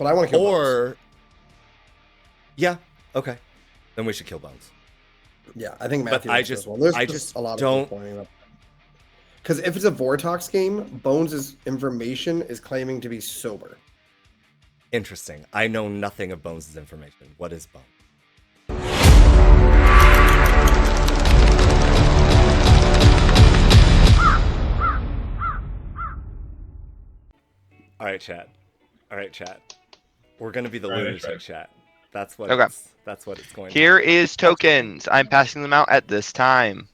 But I want to kill Bones. Or, yeah, okay. Then we should kill Bones. Yeah, I think Matthew. But I just a lot of people pointing up. Because if it's a Vortox game, Bones' information is claiming to be sober. Interesting. I know nothing of Bones' information. What is Bones? All right, chat. We're gonna be the lunatic chat. That's what. Okay. That's what it's going. Here is tokens. I'm passing them out at this time.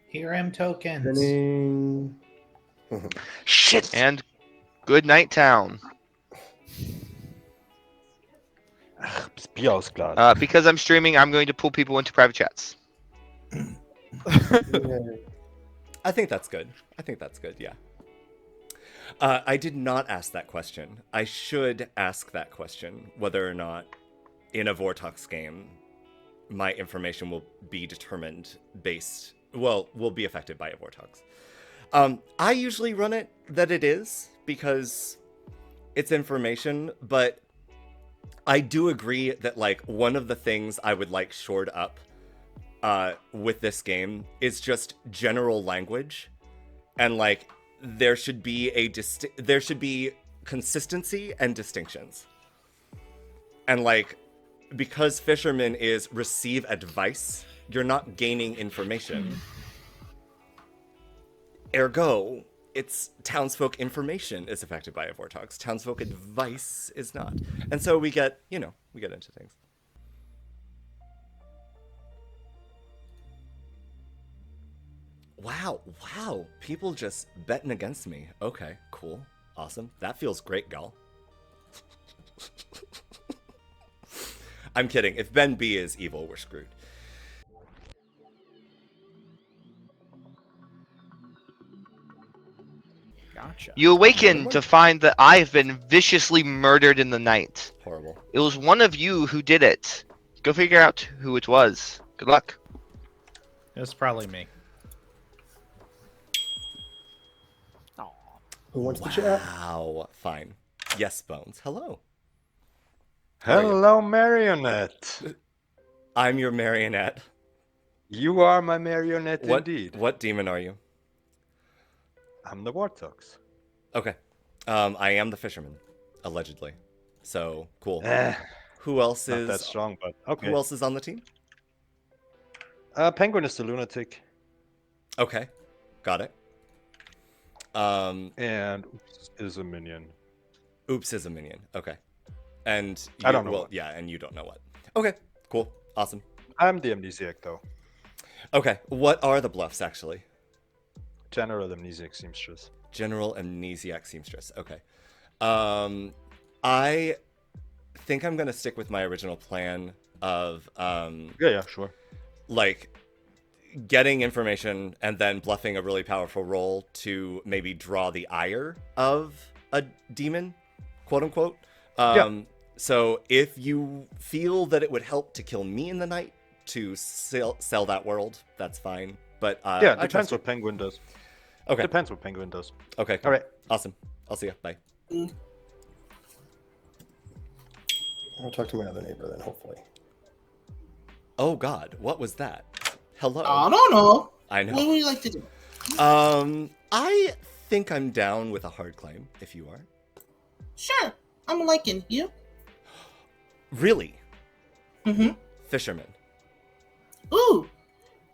Here am tokens. Shit. And good night, town. Because I'm streaming, I'm going to pull people into private chats. I think that's good. Yeah. I did not ask that question. I should ask that question, whether or not in a Vortox game, my information will be determined will be affected by a Vortox. I usually run it that it is, because it's information, but I do agree that, like, one of the things I would like shored up with this game is just general language, and, like, there should be consistency and distinctions. And, like, because Fisherman is receive advice, you're not gaining information. Ergo, it's townsfolk information is affected by a Vortox. Townsfolk advice is not. And so we get into things. Wow. People just betting against me. Okay, cool. Awesome. That feels great, gal. I'm kidding. If Ben B is evil, we're screwed. Gotcha. You awaken to find that I have been viciously murdered in the night. Horrible. It was one of you who did it. Go figure out who it was. Good luck. It was probably me. Who wants to chat? Wow. Fine. Yes, Bones. Hello. Hello, Marionette. I'm your Marionette. You are my Marionette indeed. What demon are you? I'm the Vortox. Okay. I am the Fisherman, allegedly. So, cool. Who else Not is... that strong, but okay. Who else is on the team? Penguin is the lunatic. Okay. Got it. And Oops is a minion. Oops is a minion. Okay. And I don't know what. Yeah, and you don't know what. Okay, cool. Awesome. I'm the amnesiac, though. Okay, what are the bluffs, actually? General amnesiac seamstress. General amnesiac seamstress. Okay. I think I'm going to stick with my original plan of... Yeah, sure. Like, getting information and then bluffing a really powerful roll to maybe draw the ire of a demon, quote unquote. So if you feel that it would help to kill me in the night to sell that world, that's fine. But yeah, depends what Penguin does. Okay. Depends what Penguin does. Okay. Cool. All right. Awesome. I'll see you. Bye. I'll talk to my other neighbor then, hopefully. Oh God, what was that? Hello. I don't know. I know. What would you like to do? I think I'm down with a hard claim, if you are. Sure. I'm liking you. Really? Mm-hmm. Fisherman. Ooh.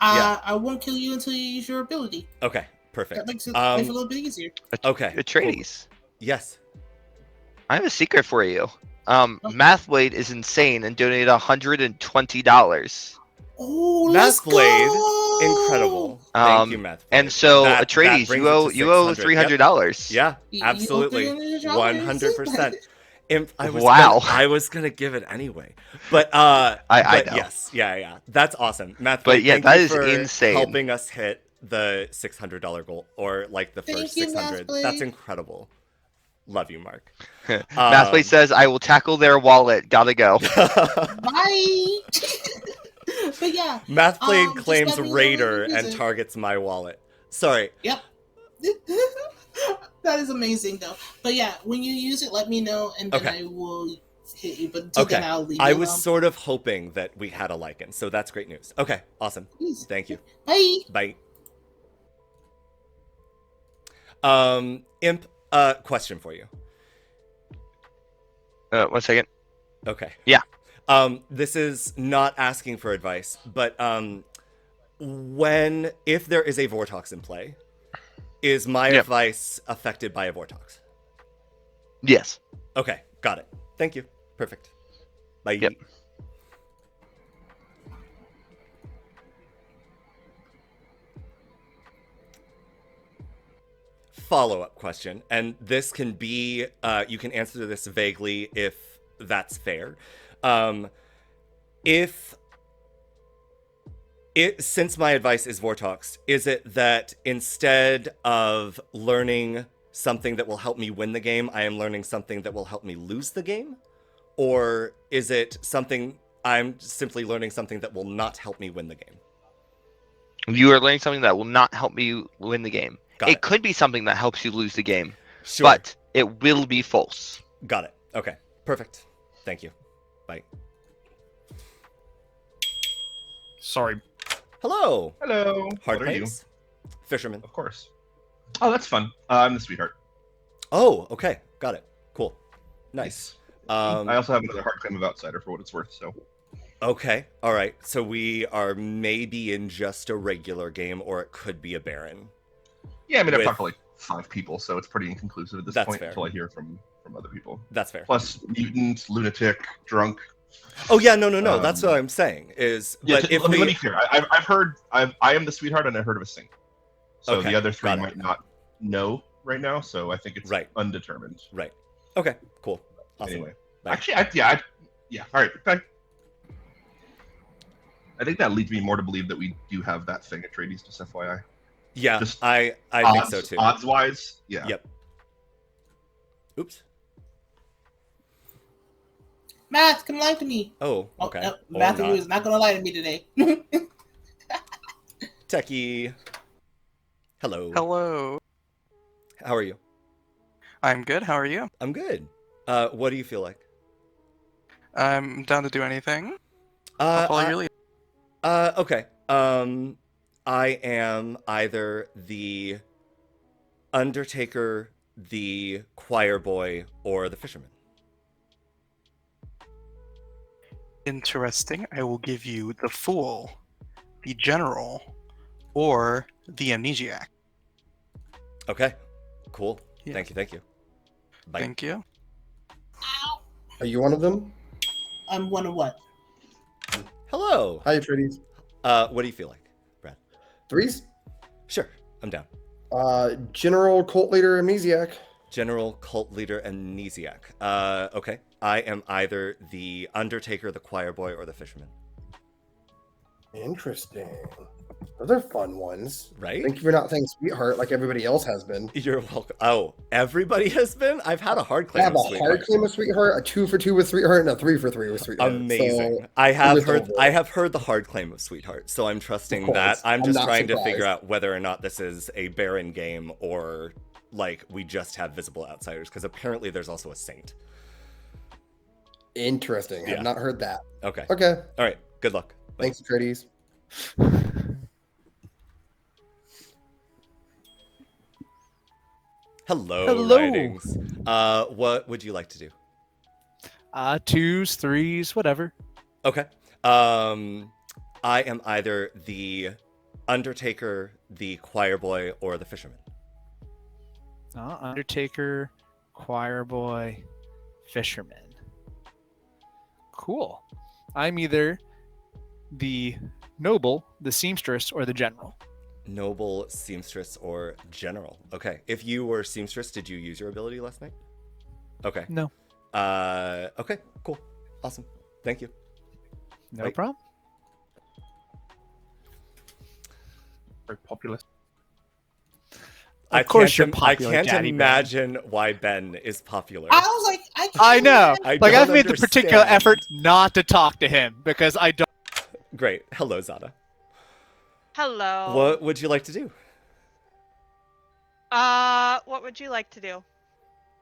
Yeah. I won't kill you until you use your ability. Okay, perfect. That makes it life a little bit easier. Okay. Atreides. Yes. I have a secret for you. Mathblade is insane and donated $120. Oh, let's Mathblade, go! incredible. Thank you, Mathblade. And so, That Atreides, brings you it owe to $300. Yeah, You absolutely, owe $300? 100%. Wow. I was gonna give it anyway, but I but know. yes, yeah, that's awesome, Mathblade. But yeah, thank that you is for insane. helping us hit the $600 goal, or like the Thank first you, 600. Mathblade. That's incredible. Love you, Mark. Mathblade says, I will tackle their wallet. Gotta go. Bye. But yeah. Mathblade just claims let me know when Raider you and visit. targets my wallet. Sorry. Yep. That is amazing, though. But yeah, when you use it, let me know, and then Okay. I will hit you. But until then, I'll leave I you was alone. sort of hoping that we had a lichen, so that's great news. Okay, awesome. Please. Thank you. Bye. Bye. Imp, question for you. 1 second. Okay. Yeah. This is not asking for advice, but if there is a Vortox in play, is my Yep. advice affected by a Vortox? Yes. Okay, got it. Thank you. Perfect. Bye. Yep. Follow-up question, and this can be you can answer this vaguely if that's fair. Since my advice is Vortox, is it that instead of learning something that will help me win the game, I am learning something that will help me lose the game? Or is it something I'm simply learning something that will not help me win the game? You are learning something that will not help you win the game. Got It could be something that helps you lose the game, Sure. but it will be false. Got it. Okay. Perfect. Thank you. Bye. Sorry. Hello. Hello. Hard What are you? claims. Fisherman. Of course. Oh, that's fun. I'm the sweetheart. Oh, okay. Got it. Cool. Nice. I also have another hard claim of outsider for what it's worth. So. Okay. All right. So we are maybe in just a regular game, or it could be a Baron. Yeah, I mean, I've With- talked to like 5 people, so it's pretty inconclusive at this That's point fair. until I hear from other people. That's fair. Plus, mutant, lunatic, drunk. Oh yeah, no. That's what I'm saying. Yeah, But if let me we be clear. I've heard. I am the sweetheart, and I heard of a sink. So Okay, the other 3 got it. might not know right now. So I think it's Right. undetermined. right. Okay. Cool. Awesome. Anyway, Bye. actually, yeah. All right, bye. I think that leads me more to believe that we do have that thing at Trades, just FYI. Yeah, Just I think so too. Odds wise, yeah. Yep. Oops. Math, come lie to me. Oh, okay. No, Or Matthew not. is not going to lie to me today. Techie. Hello. Hello. How are you? I'm good. How are you? I'm good. What do you feel like? I'm down to do anything. I'll follow your lead. Okay. I am either the Undertaker, the Choir Boy, or the Fisherman. Interesting. I will give you the Fool, the General, or the Amnesiac. Okay. Cool. Yes. Thank you. Bye. Thank you. Are you one of them? I'm one of what? Hello. Hi, Trades. What do you feel like, Brad? 3s? Sure. I'm down. General Cult Leader Amnesiac. General Cult Leader Amnesiac. Okay. I am either the Undertaker, the Choir Boy, or the Fisherman. Interesting. Those are fun ones. Right? Thank you for not saying Sweetheart like everybody else has been. You're welcome. Oh, everybody has been? I've had a hard I claim have of a hard Sweetheart. claim with Sweetheart, a 2 for 2 with Sweetheart, and a 3 for 3 with Sweetheart. Amazing. So, I have just heard over it. I have heard the hard claim of Sweetheart, so I'm trusting Of that. course. I'm I'm just not trying to figure surprised. out whether or not this is a Baron game or like we just have visible outsiders, because apparently there's also a Saint. Interesting. Yeah. Have not heard that. Okay. Okay. All right. Good luck. Bye. Thanks, Trades. Hello, Hello. Writings. What would you like to do? 2s, 3s, whatever. Okay. I am either the Undertaker, the Choir Boy, or the Fisherman. Undertaker, Choir Boy, Fisherman. Cool. I'm either the Noble, the Seamstress, or the General. Noble, Seamstress, or General. Okay. If you were Seamstress, did you use your ability last night? Okay. No. Okay, cool. Awesome. Thank you. No Right. problem. Very populous. Of course you're I popular, can't Daddy imagine why Ben is popular. I was like, I can't. I know. I Like, don't I've made the particular understand. effort not to talk to him because I don't. Great. Hello, Zada. Hello. What would you like to do? What would you like to do?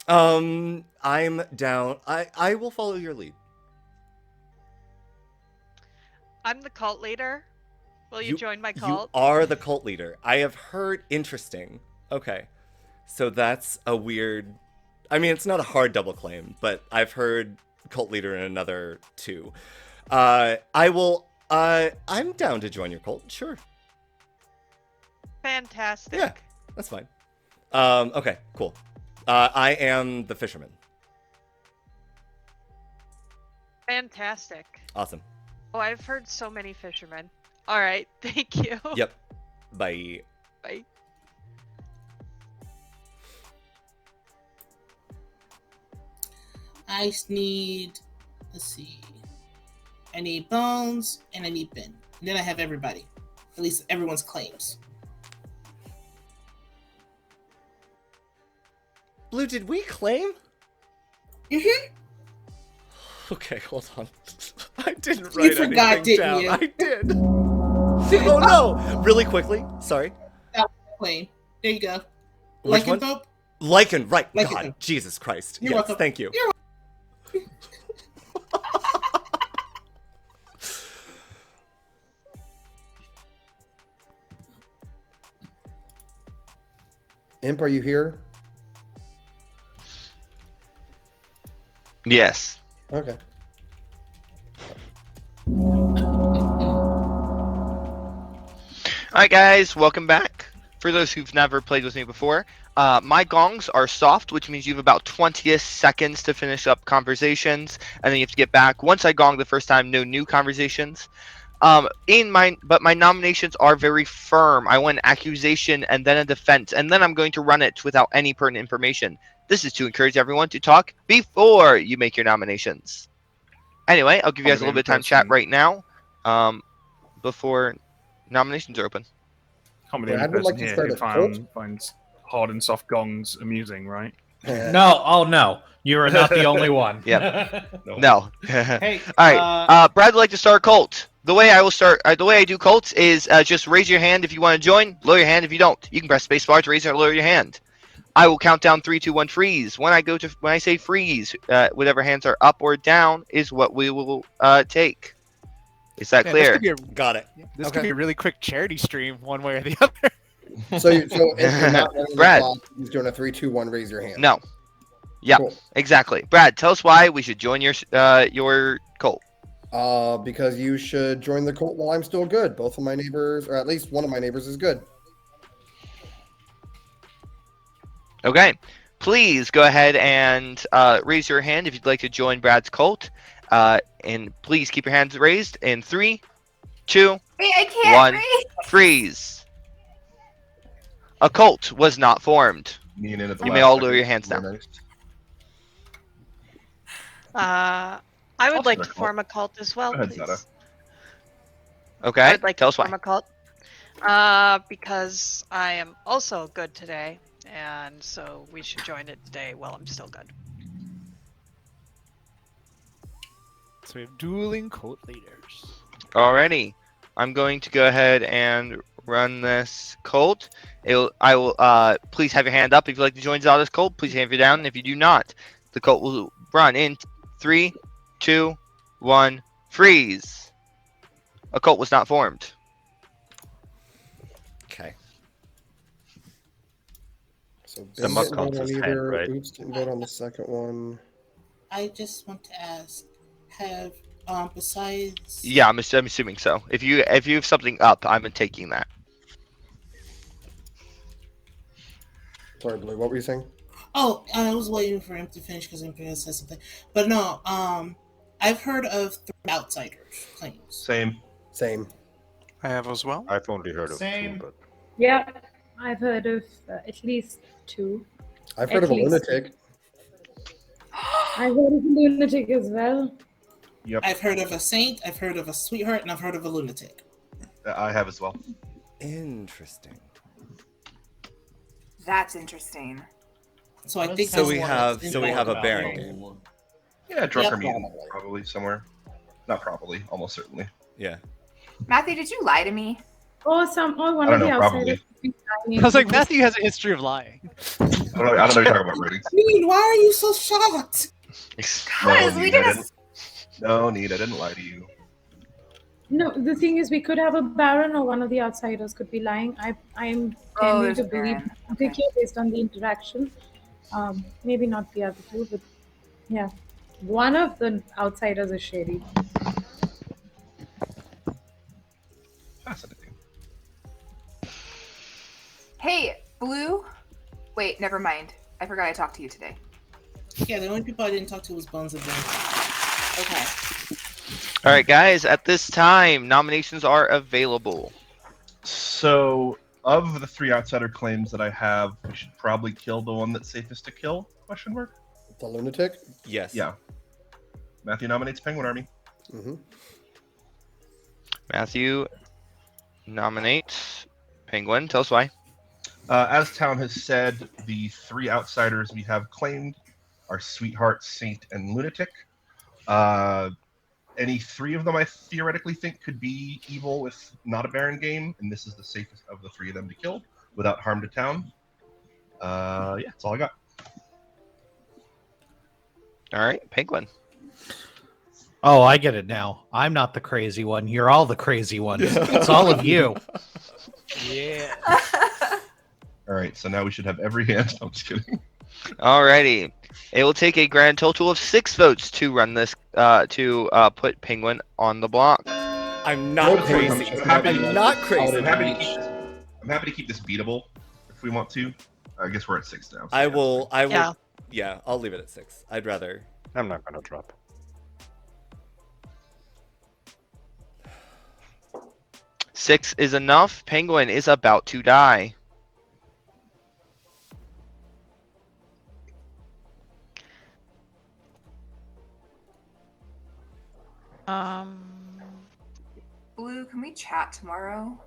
I'm down. I will follow your lead. I'm the cult leader. Will you join my You cult? are the cult leader. I have heard. Interesting. Okay, so that's a weird. I mean, it's not a hard double claim, but I've heard cult leader in another two. I will. I'm down to join your cult. Sure. Fantastic. Yeah, that's fine. Okay, cool. I am the Fisherman. Fantastic. Awesome. Oh, I've heard so many fishermen. All right, thank you. Yep. Bye. Bye. I need, let's see, I need Bones and I need Ben. And then I have everybody, at least everyone's claims. Blue, did we claim? Mm-hmm. Okay, hold on. I didn't You write forgot, anything didn't down. you? I did. Oh no! Really quickly. Sorry. That claim. There you go. Which Lycanthrope? one? Lycan, right. Lycanthrope. God, Jesus Christ. You're yes, welcome. thank you. You're Imp, are you here? Yes. Okay. Alright guys, welcome back. For those who've never played with me before, my gongs are soft, which means you have about 20 seconds to finish up conversations, and then you have to get back. Once I gong the first time, no new conversations. But my nominations are very firm. I want an accusation and then a defense, and then I'm going to run it without any pertinent information. This is to encourage everyone to talk before you make your nominations. Anyway, I'll give you guys a little bit of time to chat right now, before nominations are open. I'm the only person here who finds hard and soft gongs amusing, right? No, oh no, you are not the only one. Yeah. No. Hey, all right. Brad would like to start a cult. The way I will start, the way I do cults is just raise your hand if you want to join, lower your hand if you don't. You can press spacebar to raise or lower your hand. I will count down 3, 2, 1, freeze. When I say freeze, whatever hands are up or down is what we will take. Is that clear? Got it. This could be a really quick charity stream, one way or the other. So if you're not running the Brad. clock, he's doing a 3, 2, 1, raise your hand. No. Yeah, Cool. exactly. Brad, tell us why we should join your cult. Because you should join the cult while I'm still good. Both of my neighbors, or at least one of my neighbors, is good. Okay. Please go ahead and raise your hand if you'd like to join Brad's cult. And please keep your hands raised in 3, 2, Wait, I can't 1, breathe. freeze. A cult was not formed. You may all lower your hands now. I would like to form a cult as well, please. Okay, I would like tell to us why. form a cult. Because I am also good today, and so we should join it today while I'm still good. So we have dueling cult leaders. Alrighty. I'm going to go ahead and run this cult. I will please have your hand up if you'd like to join Zada's cult. Please have your down if you do not. The cult will run in 3, 2, 1, freeze. A cult was not formed. Okay. So The Ben mug didn't counts vote on as hand, either. right? Oops, didn't vote on the second one. I just want to ask, have besides Yeah, I'm assuming so. If you have something up, I'm taking that. Sorry, Blue. What were you saying? Oh, I was waiting for him to finish because I'm going to say something. But no, I've heard of 3 outsiders claims. Same. I have as well. I've only heard of Same. 2, but Yeah, I've heard of at least 2. I've heard of a lunatic. I've heard of a lunatic as well. Yep. I've heard of a saint, I've heard of a sweetheart, and I've heard of a lunatic. I have as well. Interesting. That's interesting. So I think So that's we one have that's a Baron game. Yeah, drunker Yep. meeting probably somewhere. Not probably, almost certainly. Yeah. Matthew, did you lie to me? Or one I of don't the know, probably. outsiders. could be lying I was like, because- Matthew has a history of lying. I don't know what you're talking about, ratings. Why are you so shocked? No, Need, I didn't lie to you. No, the thing is, we could have a Baron or one of the outsiders could be lying. I'm tending there's to a believe Baron. particularly based on the interaction. Maybe not the other two, but yeah, one of the outsiders is shady. Fascinating. Hey, Blue. Wait, never mind. I forgot I talked to you today. Yeah, the only people I didn't talk to was Bones and Ben. Okay. All right, guys. At this time, nominations are available. So, of the 3 outsider claims that I have, we should probably kill the one that's safest to kill? Question mark. The lunatic. Yes. Yeah. Matthew nominates Penguin Army. Mm-hmm. Matthew nominates Penguin. Tell us why. As Town has said, the 3 outsiders we have claimed are Sweetheart, Saint, and Lunatic. Any 3 of them I theoretically think could be evil with not a Baron game, and this is the safest of the 3 of them to kill without harm to Town. Yeah, that's all I got. All right, Penguin. Oh, I get it now. I'm not the crazy one. You're all the crazy ones. It's all of you. Yeah. All right, so now we should have every hand. I'm just kidding. Alrighty. It will take a grand total of 6 votes to run this, to put Penguin on the block. I'm not crazy. I'm not crazy. I'm happy to keep this beatable if we want to. I guess we're at 6 now. So I will. Yeah. Yeah, I'll leave it at 6. I'd rather. I'm not gonna drop. Six is enough. Penguin is about to die. Blue, can we chat tomorrow?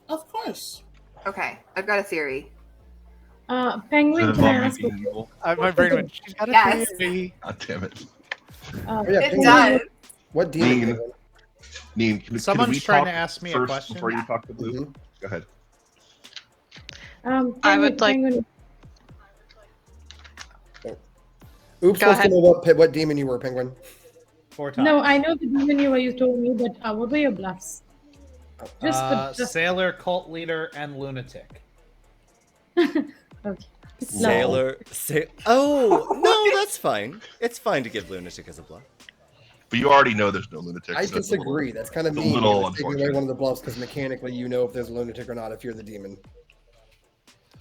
Of course. Okay, I've got a theory. Penguin, can I ask you? My brain went, she's got a Yes. theory. God damn it. Yeah, It Penguin, does. What demon? Neen, can Someone's we trying talk to ask me a first question. before you talk to Blue? Go ahead. I would like- Penguin. Oops, Go wants to ahead. know what demon you were, Penguin. No, I know the demon you told me, but what were your bluffs? Just Sailor, cult leader, and lunatic. okay. Sailor. Oh no, that's fine. It's fine to give lunatic as a bluff. But you already know there's no lunatic. I so it's a little- disagree. That's kind of it's a mean. little You're taking away unfortunate. one of the bluffs because mechanically you know if there's a lunatic or not if you're the demon.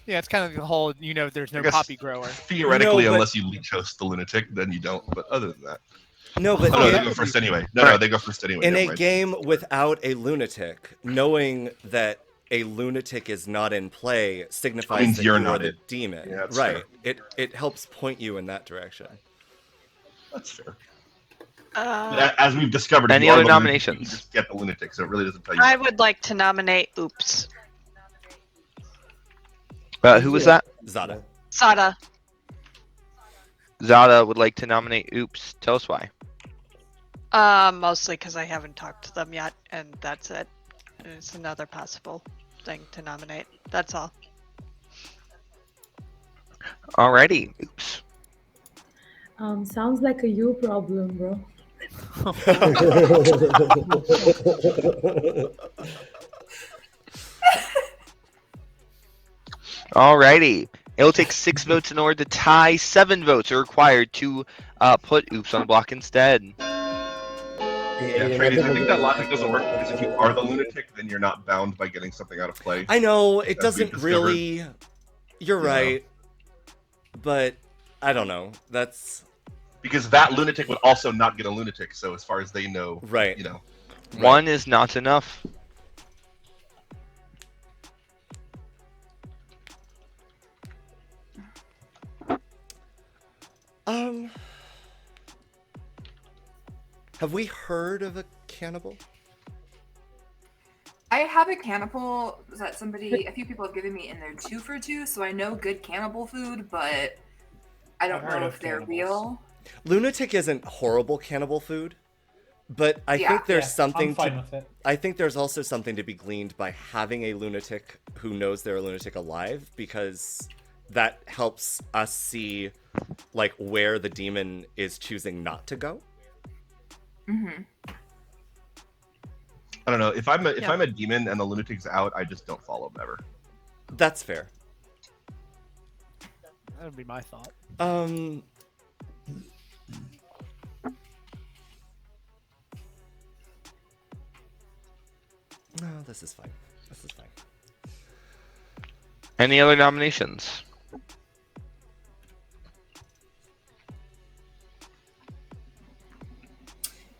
Yeah, it's kind of the whole, there's no I guess poppy grower. Theoretically, No, but- unless you leech host the lunatic, then you don't. But other than that. No, but Oh, no, in- they go first anyway. No, they go first anyway. in never a mind. game without a lunatic, knowing that a lunatic is not in play signifies means that you're you not are the in. demon. Yeah, that's right. It helps point you in that direction. That's fair. Uh, As we've discovered, if Any you are other the lunatic, nominations? you just get the lunatic, so it really doesn't tell you. I would like to nominate Oops. Who was that? Zada. Sada. Zada would like to nominate Oops. Tell us why. Mostly because I haven't talked to them yet, and that's it. It's another possible thing to nominate. That's all. Alrighty. Oops. Sounds like a you problem, bro. Alrighty. It will take 6 votes in order to tie. 7 votes are required to put Oops on the block instead. Yeah, Trades, I think that logic doesn't work because if you are the lunatic, then you're not bound by getting something out of play. I know it As we've doesn't discovered. really. You're Yeah. right, but I don't know. That's Because that lunatic would also not get a lunatic, so as far as they know, right. One is not enough. Have we heard of a cannibal? I have a cannibal that a few people have given me in their 2 for 2, so I know good cannibal food, but I don't I've heard know of if they're cannibals. real. Lunatic isn't horrible cannibal food, But I Yeah. think there's Yeah, something I'm fine to. with it. I think there's also something to be gleaned by having a lunatic who knows they're a lunatic alive, because that helps us see, like, where the demon is choosing not to go. Mm-hmm. I don't know. If I'm a demon and the lunatic's out, I just don't follow him ever. That's fair. That would be my thought. No, this is fine. This is fine. Any other nominations?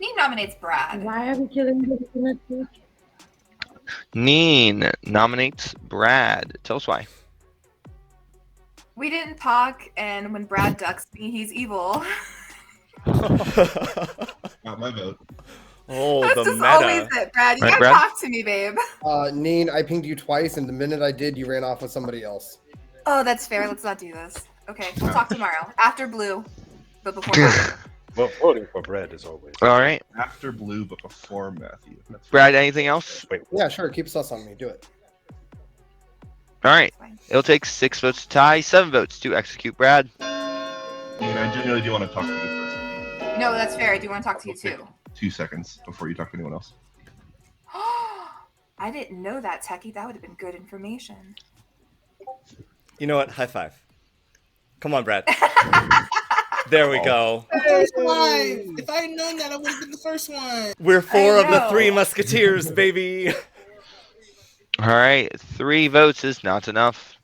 Neen nominates Brad. Why are we killing the lunatic? Neen nominates Brad. Tell us why. We didn't talk, and when Brad ducks me, he's evil. Not my vote. Oh, That's the just meta. always it, Brad. You Right, gotta Brad? talk to me, babe. Neen, I pinged you twice, and the minute I did, you ran off with somebody else. Oh, that's fair. Let's not do this. Okay, we'll talk tomorrow. After Blue, but before Matthew. Well, voting for Brad is always. All right. After Blue, but before Matthew. That's Brad, anything else? Wait. Yeah, sure. Keep sus on me. Do it. All right. It'll take 6 votes to tie, 7 votes to execute Brad. And I genuinely do want to talk to you first. No, that's fair. I do want to talk to you Okay. too. 2 seconds before you talk to anyone else. I didn't know that, Techie. That would have been good information. You know what? High five. Come on, Brad. There we go. First live. If I had known that, I would have been the first one. We're 4 of the know. 3 musketeers, baby. All right. 3 votes is not enough.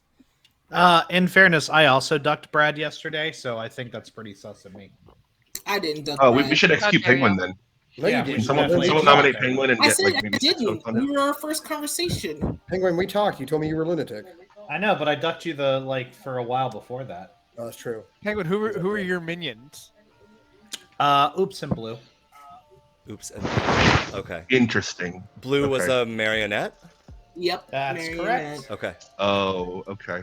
In fairness, I also ducked Brad yesterday, so I think that's pretty sus of me. I didn't duck. Oh, we Brad. should execute Okay, Penguin then. No, Yeah, you we didn't. should Someone definitely nominate talk. Penguin and I get said like I maybe 6 didn't. votes on it. We were our first conversation. Penguin, we talked. You told me you were lunatic. I know, but I ducked you for a while before that. Oh, that's true. Penguin, who are your minions? Oops and Blue. Oops. And... Okay. Interesting. Blue was Okay. a marionette? Yep. That's Marionette. correct. Okay. Oh, okay.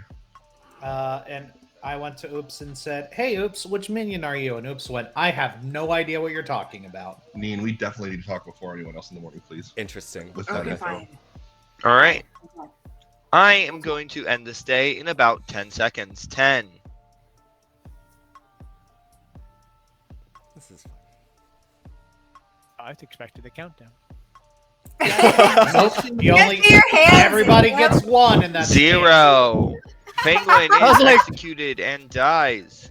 And I went to Oops and said, "Hey, Oops, which minion are you?" And Oops went, "I have no idea what you're talking about." Neen, we definitely need to talk before anyone else in the morning, please. Interesting. With that Okay, info. fine. All right. I am going to end this day in about 10 seconds. 10. This is I expected a countdown. Nope. You Get only to your hands, everybody Zero. gets one, and that's 0. Penguin I is was like- executed and dies.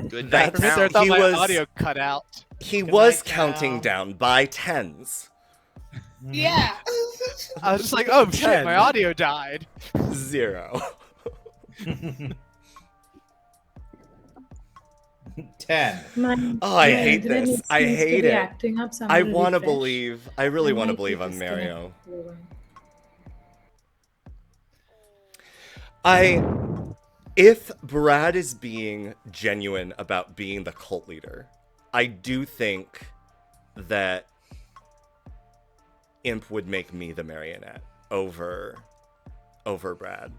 Good night, That's- For a minute there, I thought He my was- audio cut out. He Good was night, counting Cal. down by tens. Yeah. I was just like, oh shit, 10. my audio died. 0. 10. Oh, I hate this. I hate it. Acting up, so I'm I gonna want to refresh. believe. I really I want to might be believe I'm Mario. disconnected. If Brad is being genuine about being the cult leader, I do think that Imp would make me the marionette over Brad.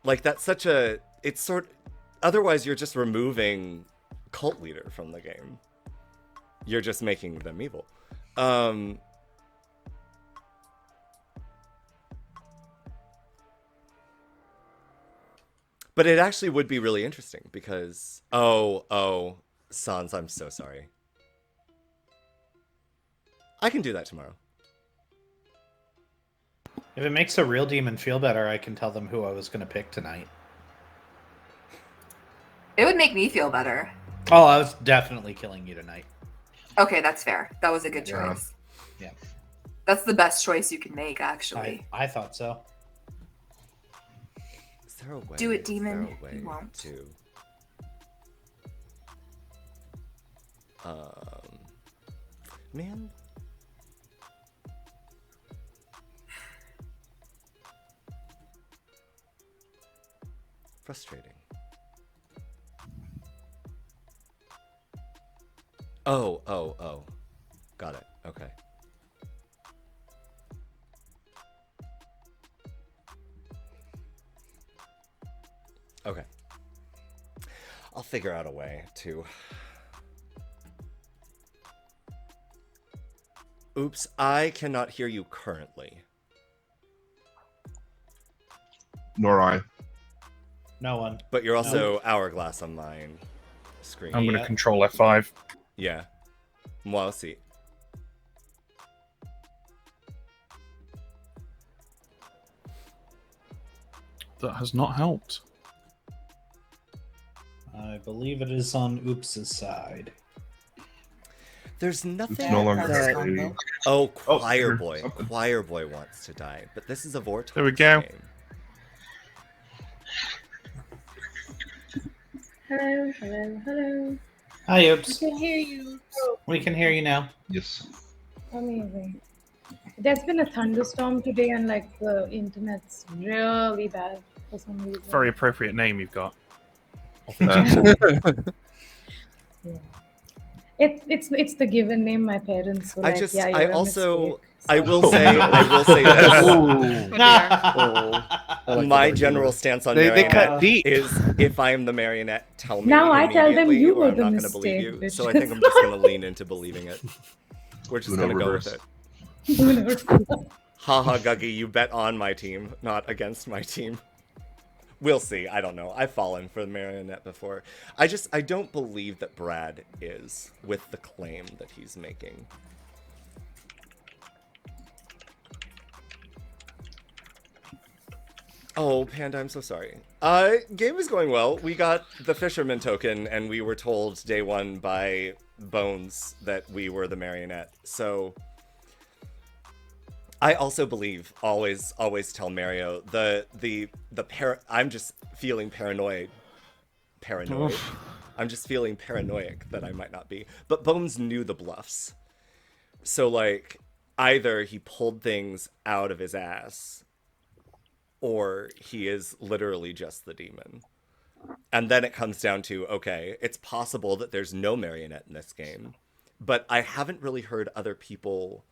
Like, that's such a... It's sort... Otherwise, you're just removing cult leader from the game. You're just making them evil. But it actually would be really interesting because... Oh, Sans, I'm so sorry. I can do that tomorrow. If it makes a real demon feel better, I can tell them who I was going to pick tonight. It would make me feel better. Oh, I was definitely killing you tonight. Okay, that's fair. That was a good choice. Yeah. That's the best choice you can make, actually. I thought so. Is there a way? Do it, is there demon. a way You won't. to... Man. Frustrating. Oh. Got it. Okay. Okay. I'll figure out a way to Oops, I cannot hear you currently. Nor I. No one. But you're also hourglass on my screen. I'm going to control F5. Yeah. Well, see. That has not helped. I believe it is on Oops' side. There's nothing It's no longer that... a- Oh, Choir here, Boy. something. Choir Boy wants to die. But this is a Vortex There we go. game. Hello, hello, hello. Hi, I Oops. can hear you. We can hear you now. Yes. Amazing. There's been a thunderstorm today, and like the internet's really bad for some reason. Very appropriate name you've got. Yeah. It's the given name my parents were like, yeah, I you're a also, mistake. I will say this. My general stance on They Marionette cut deep. is if I am the Marionette, tell me Now I tell them immediately you or were I'm the not going to believe you. mistake, So I bitches. think I'm just going to lean into believing it. We're just Uno going to go with reverse. it. Haha, Guggy, you bet on my team, not against my team. We'll see. I don't know. I've fallen for the Marionette before. I don't believe that Brad is with the claim that he's making. Oh, Panda, I'm so sorry. Game is going well. We got the Fisherman token, and we were told day one by Bones that we were the Marionette. So I also believe, always tell Mario, I'm just feeling paranoid. Paranoid? I'm just feeling paranoid that I might not be. But Bones knew the bluffs. So, like, either he pulled things out of his ass, or he is literally just the demon. And then it comes down to, okay, it's possible that there's no Marionette in this game, but I haven't really heard other people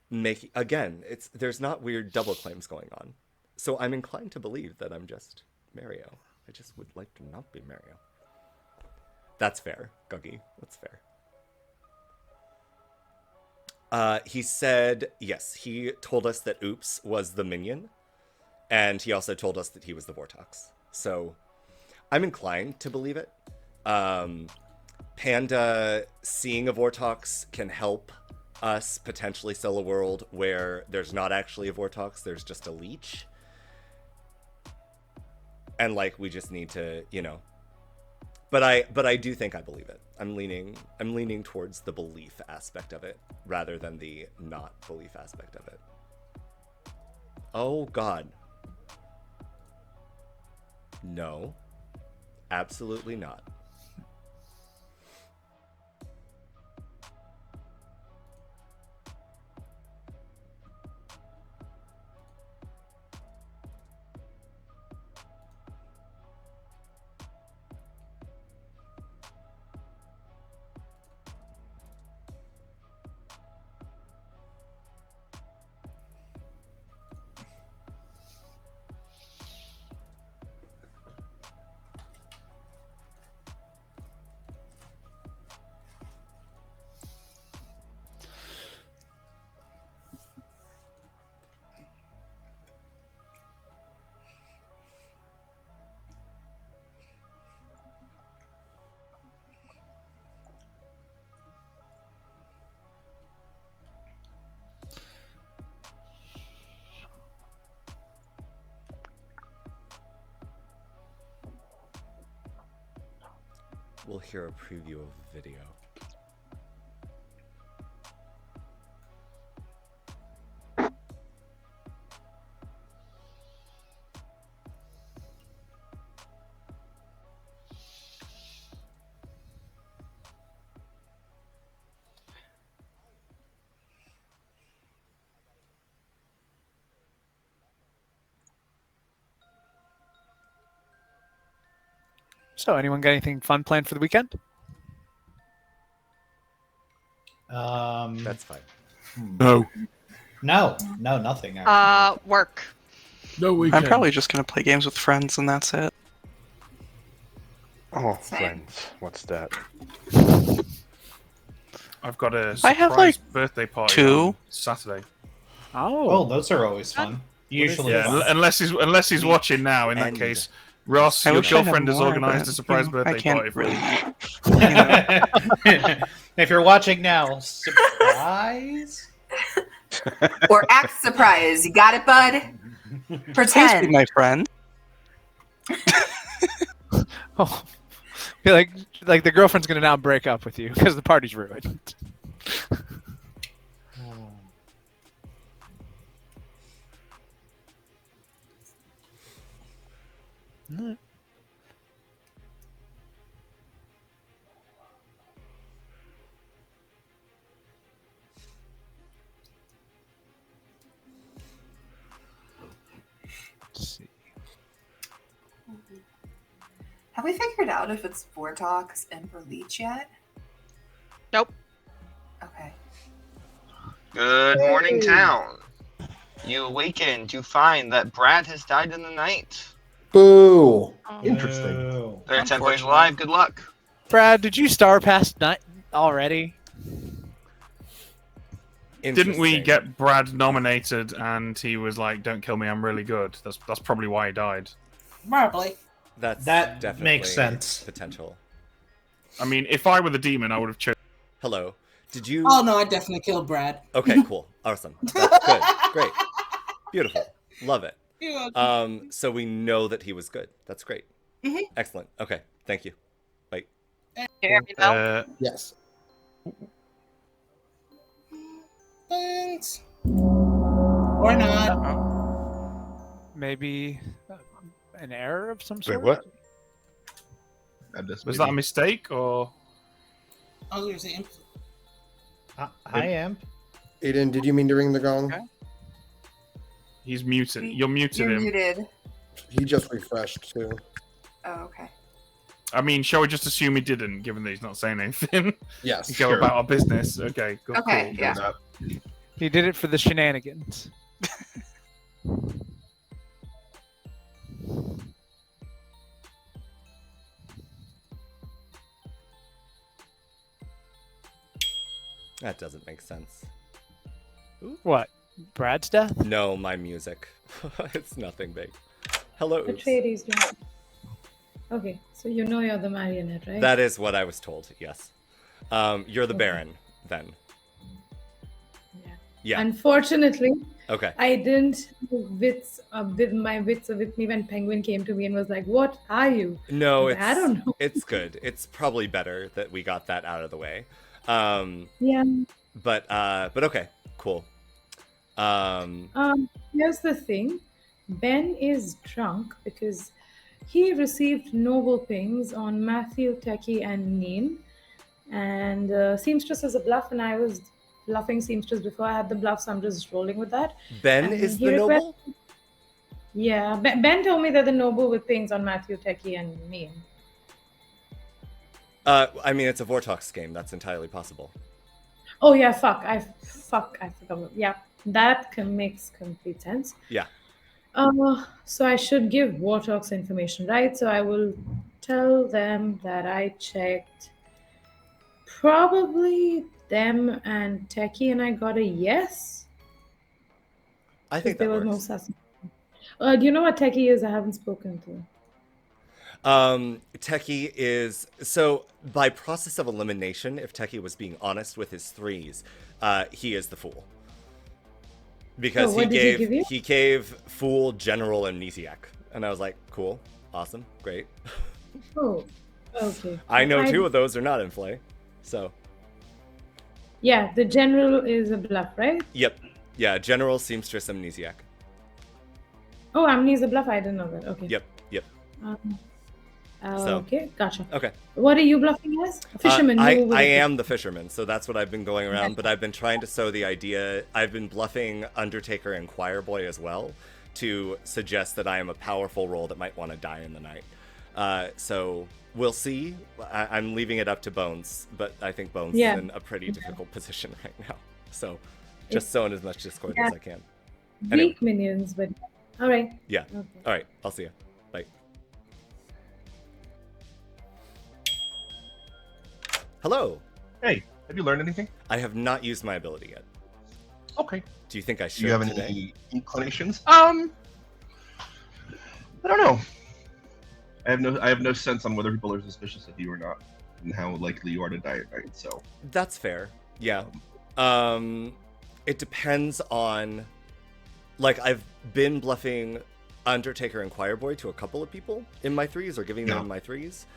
make... Again, there's not weird double claims going on. So I'm inclined to believe that I'm just Mario. I just would like to not be Mario. That's fair, Guggy. That's fair. He said, yes, he told us that Oops was the minion, and he also told us that he was the Vortox. So I'm inclined to believe it. Panda seeing a Vortox can help us potentially sell a world where there's not actually a Vortox, there's just a leech. And like, we just need to, you know. But I do think I believe it. I'm leaning towards the belief aspect of it rather than the not belief aspect of it. Oh God. No. Absolutely not. We'll hear a preview of the video. So, anyone got anything fun planned for the weekend? That's fine. No. No, nothing. Actually. Work. No weekend. I'm probably just gonna play games with friends, and that's it. Oh, friends. What's that? I've got a I have, surprise like, birthday party 2. on Saturday. Oh, those are always fun. Usually, Yeah, fun. unless he's watching now. In that case, Ross, I your wish I had girlfriend has more, organised but, a surprise you know, I birthday can't party for really. you. If you're watching now, surprise. Or act surprised. You got it, bud? Please be Pretend. my friend. Oh, feel like the girlfriend's gonna now break up with you because the party's ruined. Let's see. Have we figured out if it's Vortox and Berleach yet? Nope. Okay. Good morning, town. You awaken to find that Brad has died in the night. Boo. Interesting. There are 10 players alive. Good luck. Brad, did you star past night already? Didn't we get Brad nominated and he was like, "Don't kill me, I'm really good." That's probably why he died. Probably. That definitely makes sense. Potential. I mean, if I were the demon, I would have chosen. Hello. Did you? Oh no, I definitely killed Brad. Okay, cool, awesome, that's good, great, beautiful, love it. You're welcome. So we know that he was good. That's great. Mhm. Excellent. Okay, thank you. Bye. Yes. Thanks. Or not. Maybe an error of some sort. Wait, what? Was that a mistake or? I was gonna say. Hi, Amp. Aiden, did you mean to ring the gong? He's muted. You're muted You're him. muted. He just refreshed too. Oh, okay. I mean, shall we just assume he didn't, given that he's not saying anything? Yes. Go sure. about our business. Okay. Cool. Okay, Cool. yeah. He did it for the shenanigans. That doesn't make sense. What? Brad's death? No, my music. It's nothing big. Hello. Oops. Atreides doing. Okay, so you know you're the marionette, right? That is what I was told. Yes. You're the Okay. Baron then. Yeah. Unfortunately, Okay. I didn't with my wits with me when Penguin came to me and was like, "What are you?" No, I was it's like, I don't know. It's good. It's probably better that we got that out of the way. Yeah. But okay, cool. Here's the thing. Ben is drunk because he received noble pings on Matthew, Techie, and Neen. And Seamstress is a bluff, and I was bluffing Seamstress before I had the bluff, so I'm just rolling with that. Ben And is he the requested- noble? Yeah, Ben told me that the noble with pings on Matthew, Techie, and Neen. I mean, it's a Vortox game. That's entirely possible. Oh yeah, I forgot. Yeah, that makes complete sense. Yeah. So I should give Wartalks information, right? So I will tell them that I checked probably them and Techie, and I got a yes. I think there that was no works. sus. Do you know what Techie is? I haven't spoken to. Techie is so by process of elimination. If Techie was being honest with his threes, he is the fool. Because what did he give you? he gave fool, general, amnesiac, and I was like, cool, awesome, great. Oh, okay. I know two of those are not in play, so. Yeah, the general is a bluff, right? Yep, yeah, general, seamstress, amnesiac. Oh, Amnesia a bluff. I didn't know that. Okay. Yep. So, okay, gotcha. Okay. What are you bluffing as? A fisherman. I am the fisherman, so that's what I've been going around. But I've been trying to sow the idea. I've been bluffing Undertaker and Choir Boy as well to suggest that I am a powerful role that might want to die in the night. So we'll see. I'm leaving it up to Bones, but I think Bones is in a pretty difficult position right now. So just sowing as much discord as I can. Weak minions, but all right. Yeah. Okay. All right. I'll see you. Bye. Hello. Hey. Have you learned anything? I have not used my ability yet. Okay. Do you think I should Do you have today? any inclinations? I don't know. I have no sense on whether people are suspicious of you or not, and how likely you are to die at night. So that's fair. Yeah. It depends on. Like, I've been bluffing Undertaker and Choirboy to a couple of people in my threes, or giving them my threes.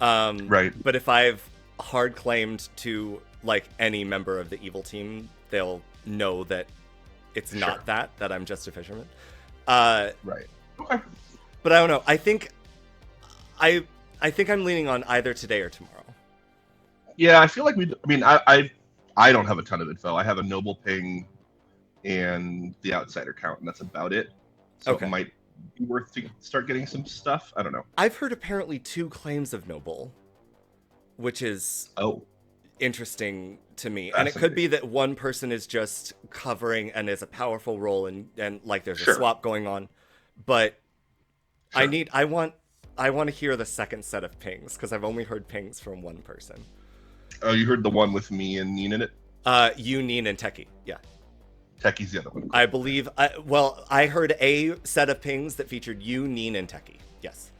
Right. But if I've hard claimed to like any member of the evil team, they'll know that it's not that I'm just a fisherman. Right. Okay. But I don't know. I think I'm leaning on either today or tomorrow. Yeah, I feel like I don't have a ton of info. I have a noble ping and the outsider count, and that's about it. So it might be worth to start getting some stuff. I don't know. I've heard apparently 2 claims of noble, which is interesting to me. And it could be that one person is just covering and is a powerful role, and like there's a swap going on. But I want to hear the second set of pings, because I've only heard pings from one person. Oh, you heard the one with me and Neen in it? You, Neen, and Techie. Yeah. Techie's the other one. I believe. I heard a set of pings that featured you, Neen, and Techie. Yes.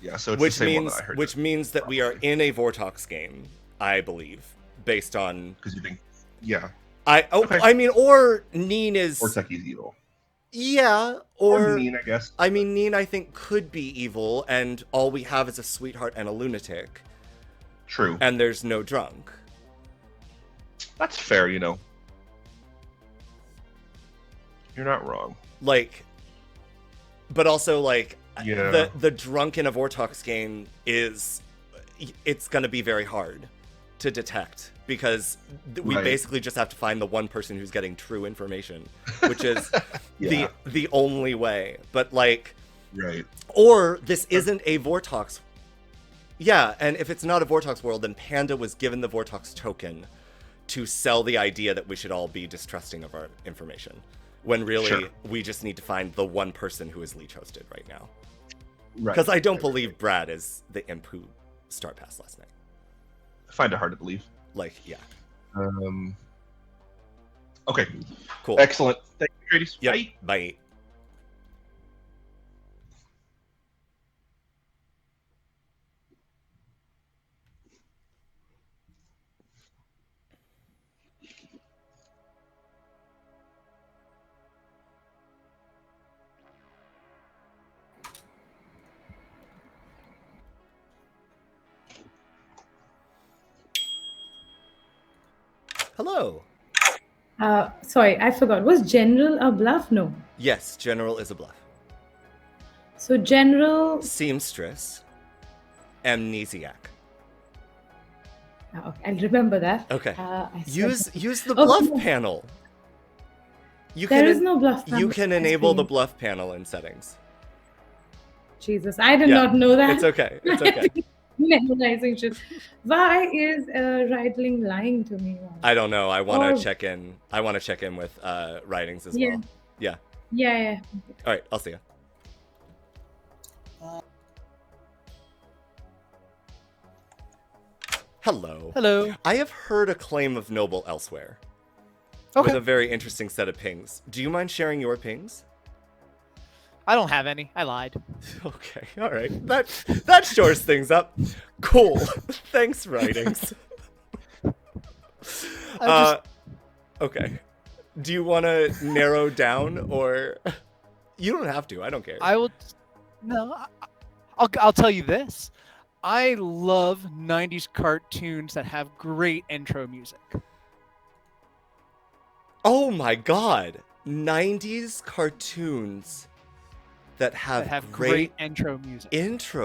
Yeah. So it's the same one that I heard. Which means that we are in a Vortox game, I believe, based on. Because you think, yeah. I mean, or Neen is. Or Techie's evil. Yeah, or Neen, I guess. I mean, Neen, I think, could be evil, and all we have is a sweetheart and a lunatic. True. And there's no drunk. That's fair, you know. You're not wrong. Like, but also, like, yeah. the drunk in a Vortox game it's going to be very hard to detect, because we basically just have to find the one person who's getting true information, which is the only way. But, like, or this isn't a Vortox. Yeah, and if it's not a Vortox world, then Panda was given the Vortox token to sell the idea that we should all be distrusting of our information, when really we just need to find the one person who is leech hosted right now. Because I don't believe Brad is the imp who star passed last night. I find it hard to believe. Like, yeah. Okay. Cool. Excellent. Thank you, Trades. Yep. Bye. Hello. Sorry, I forgot. Was general a bluff? No. Yes, general is a bluff. So general. Seamstress. Amnesiac. Okay, I'll remember that. Okay. Use the Oh, bluff no. panel. There is no bluff panel. You can enable the bluff panel in settings. Jesus, I did not know that. It's okay. It's okay. Memorizing shit. Why is Riedling lying to me? I don't know. I want to check in. I want to check in with writings as well. Yeah. Yeah. All right. I'll see you. Hello. Hello. I have heard a claim of noble elsewhere. Okay. With a very interesting set of pings. Do you mind sharing your pings? I don't have any. I lied. Okay, all right. That shores things up. Cool. Thanks, writings. Okay. Do you want to narrow down, or you don't have to? I don't care. I will. No, I'll tell you this. I love 90s cartoons that have great intro music. Oh my god. 90s cartoons that have great intro music. 90s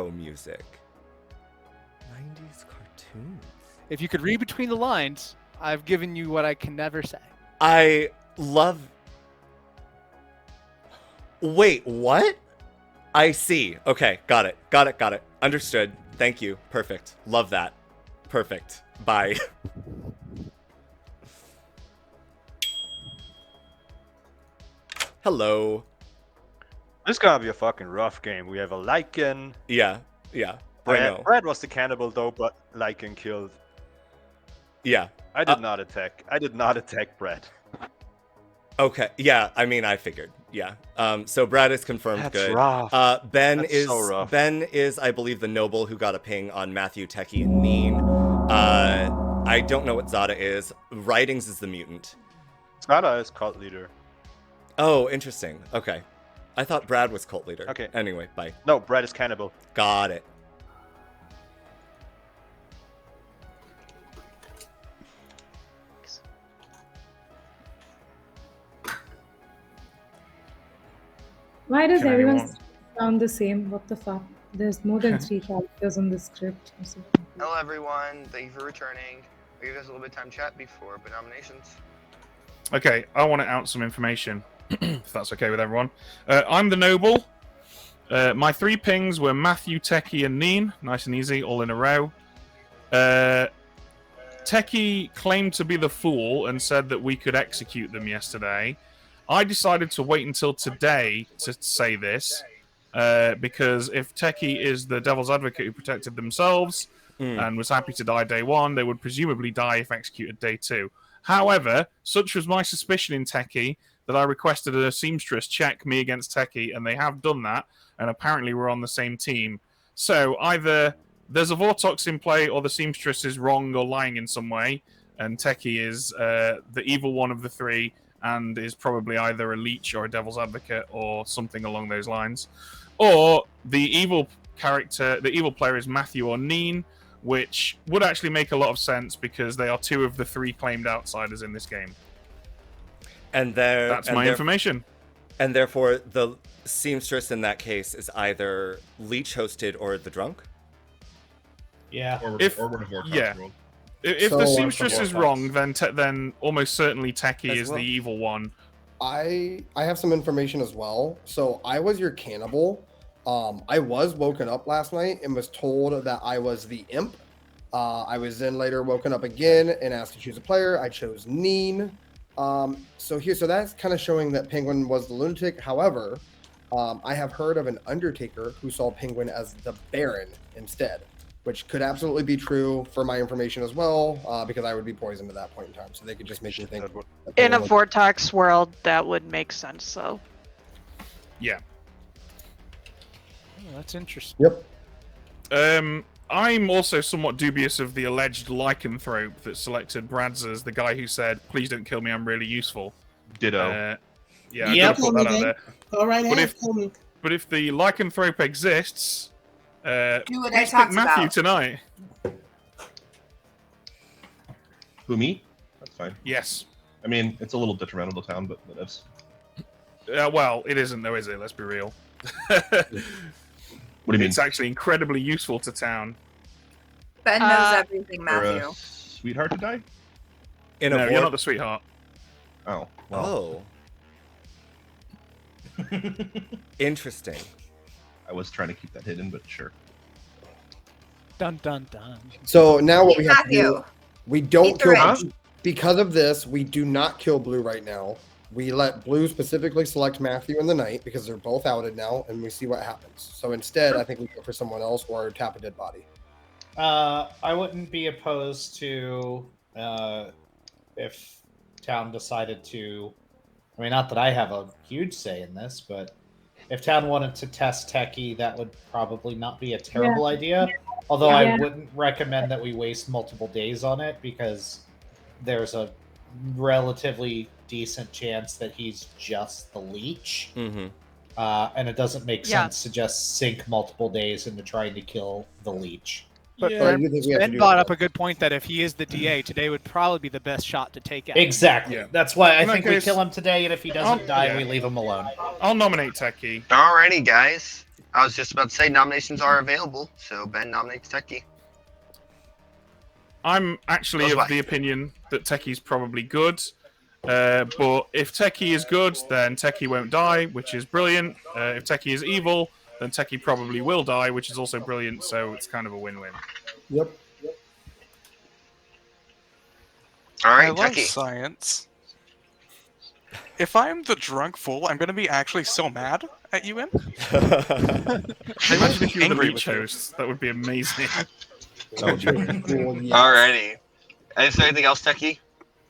cartoons. If you could read between the lines, I've given you what I can never say. I love... Wait, what? I see. Okay, got it. Understood. Thank you. Perfect. Love that. Perfect. Bye. Hello. This is gonna be a fucking rough game. We have a Lycan. Yeah. I know. Brad was the cannibal though, but Lycan killed. Yeah. I did not attack. I did not attack Brad. Okay. Yeah. I mean, I figured. Yeah. So Brad is confirmed. That's good. rough. Ben That's is so rough. Ben is, I believe, the noble who got a ping on Matthew, Techie, and Neen. I don't know what Zada is. Writings is the mutant. Zada is cult leader. Oh, interesting. Okay. I thought Brad was cult leader. Okay. Anyway, bye. No, Brad is cannibal. Got it. Why does Can everyone anyone- sound the same? What the fuck? There's more than 3 characters on the script. I'm so confused. Hello, everyone. Thank you for returning. We gave us a little bit of time to chat before nominations. Okay, I want to out some information, if that's okay with everyone. I'm the noble. My 3 pings were Matthew, Techie, and Neen. Nice and easy, all in a row. Techie claimed to be the fool and said that we could execute them yesterday. I decided to wait until today to say this, because if Techie is the devil's advocate who protected themselves and was happy to die day 1, they would presumably die if executed day 2. However, such was my suspicion in Techie that I requested a seamstress check me against Techie, and they have done that, and apparently we're on the same team. So either there's a Vortox in play, or the seamstress is wrong or lying in some way, and Techie is the evil one of the 3, and is probably either a leech or a devil's advocate or something along those lines. Or the evil character, the evil player is Matthew or Neen, which would actually make a lot of sense because they are 2 of the 3 claimed outsiders in this game. And that's my information. And therefore, the seamstress in that case is either leech hosted or the drunk. Yeah. Or If So, the seamstress is wrong, then almost certainly Techie is well. the evil one. I have some information as well. So I was your cannibal. I was woken up last night and was told that I was the imp. I was then later woken up again and asked to choose a player. I chose Neen. So that's kind of showing that Penguin was the lunatic. However, I have heard of an Undertaker who saw Penguin as the Baron instead, which could absolutely be true for my information as well, because I would be poisoned at that point in time. So they could just make me think. that In a Penguin was- Vortex world, that would make sense, though. Yeah. Oh, that's interesting. Yep. I'm also somewhat dubious of the alleged lycanthrope that selected Brad's as the guy who said, "Please don't kill me, I'm really useful." Ditto. Yeah, I Yep. gotta put that out there. All right, But ahead, tell me. But if the lycanthrope exists, Do what I let's pick talked Matthew about. tonight. Who, me? That's fine. Yes. I mean, it's a little detrimental to town, but that's. Well, it isn't though, is it? Let's be real. What do you mean? It's actually incredibly useful to town. Ben knows everything, For Matthew. a sweetheart to die? In No, a you're not the sweetheart. Oh. Well. Oh. Interesting. I was trying to keep that hidden, but sure. Dun dun dun. So now what we have to Matthew. do, we don't Eat the kill ring. Blue. Because of this, we do not kill Blue right now. We let Blue specifically select Matthew in the night because they're both outed now, and we see what happens. So instead, I think we go for someone else or tap a dead body. I wouldn't be opposed to if town decided to. I mean, not that I have a huge say in this, but if town wanted to test Techie, that would probably not be a terrible idea. Although I wouldn't recommend that we waste multiple days on it because there's a relatively decent chance that he's just the leech. Mm-hmm. And it doesn't make Yeah. sense to just sink multiple days into trying to kill the leech. But I do think we have to Ben do brought it. up a good point that if he is the DA, today would probably be the best shot to take out. Exactly. Yeah. That's why I In that think we case- kill him today, and if he doesn't die, yeah. we leave him alone. I'll nominate Techie. Alrighty, guys. I was just about to say nominations are available, so Ben nominates Techie. I'm actually Goes of back. the opinion that Techie's probably good. But if Techie is good, then Techie won't die, which is brilliant. If Techie is evil, then Techie probably will die, which is also brilliant. So it's kind of a win-win. Yep. All I right, love Techie. science. If I'm the drunk fool, I'm going to be actually so mad at you, Imp. Imagine if you were the Angry leech with you. host. That would be amazing. Cool, yeah. Alrighty. Is there anything else, Techie?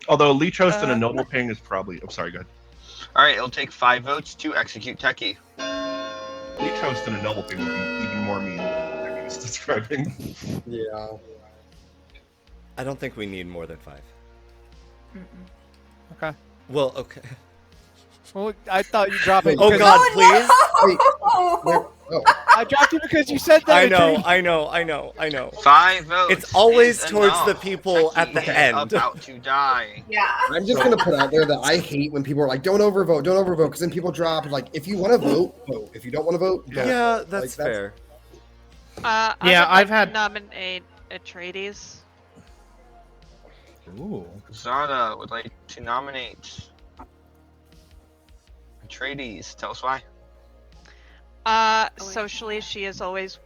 Although Lee Trost and a noble ping is probably. I'm sorry, go ahead. All right, it'll take 5 votes to execute Techie. Lee Trost and a noble ping would be even more mean than he was describing. Yeah. I don't think we need more than 5. Okay. Well, okay. Well, I thought you dropped it. Oh God, please! I dropped it because you said that. I know. 5 votes. It's always is towards enough. the people at the Techie is end. about to die. Yeah. I'm just gonna put out there that I hate when people are like, "Don't overvote, because then people drop. Like, if you want to vote, vote. If you don't want to vote, don't. Yeah, that's fair. I've had nominate Atreides. Ooh. Zada would like to nominate Atreides. Tell us why. Socially, she is always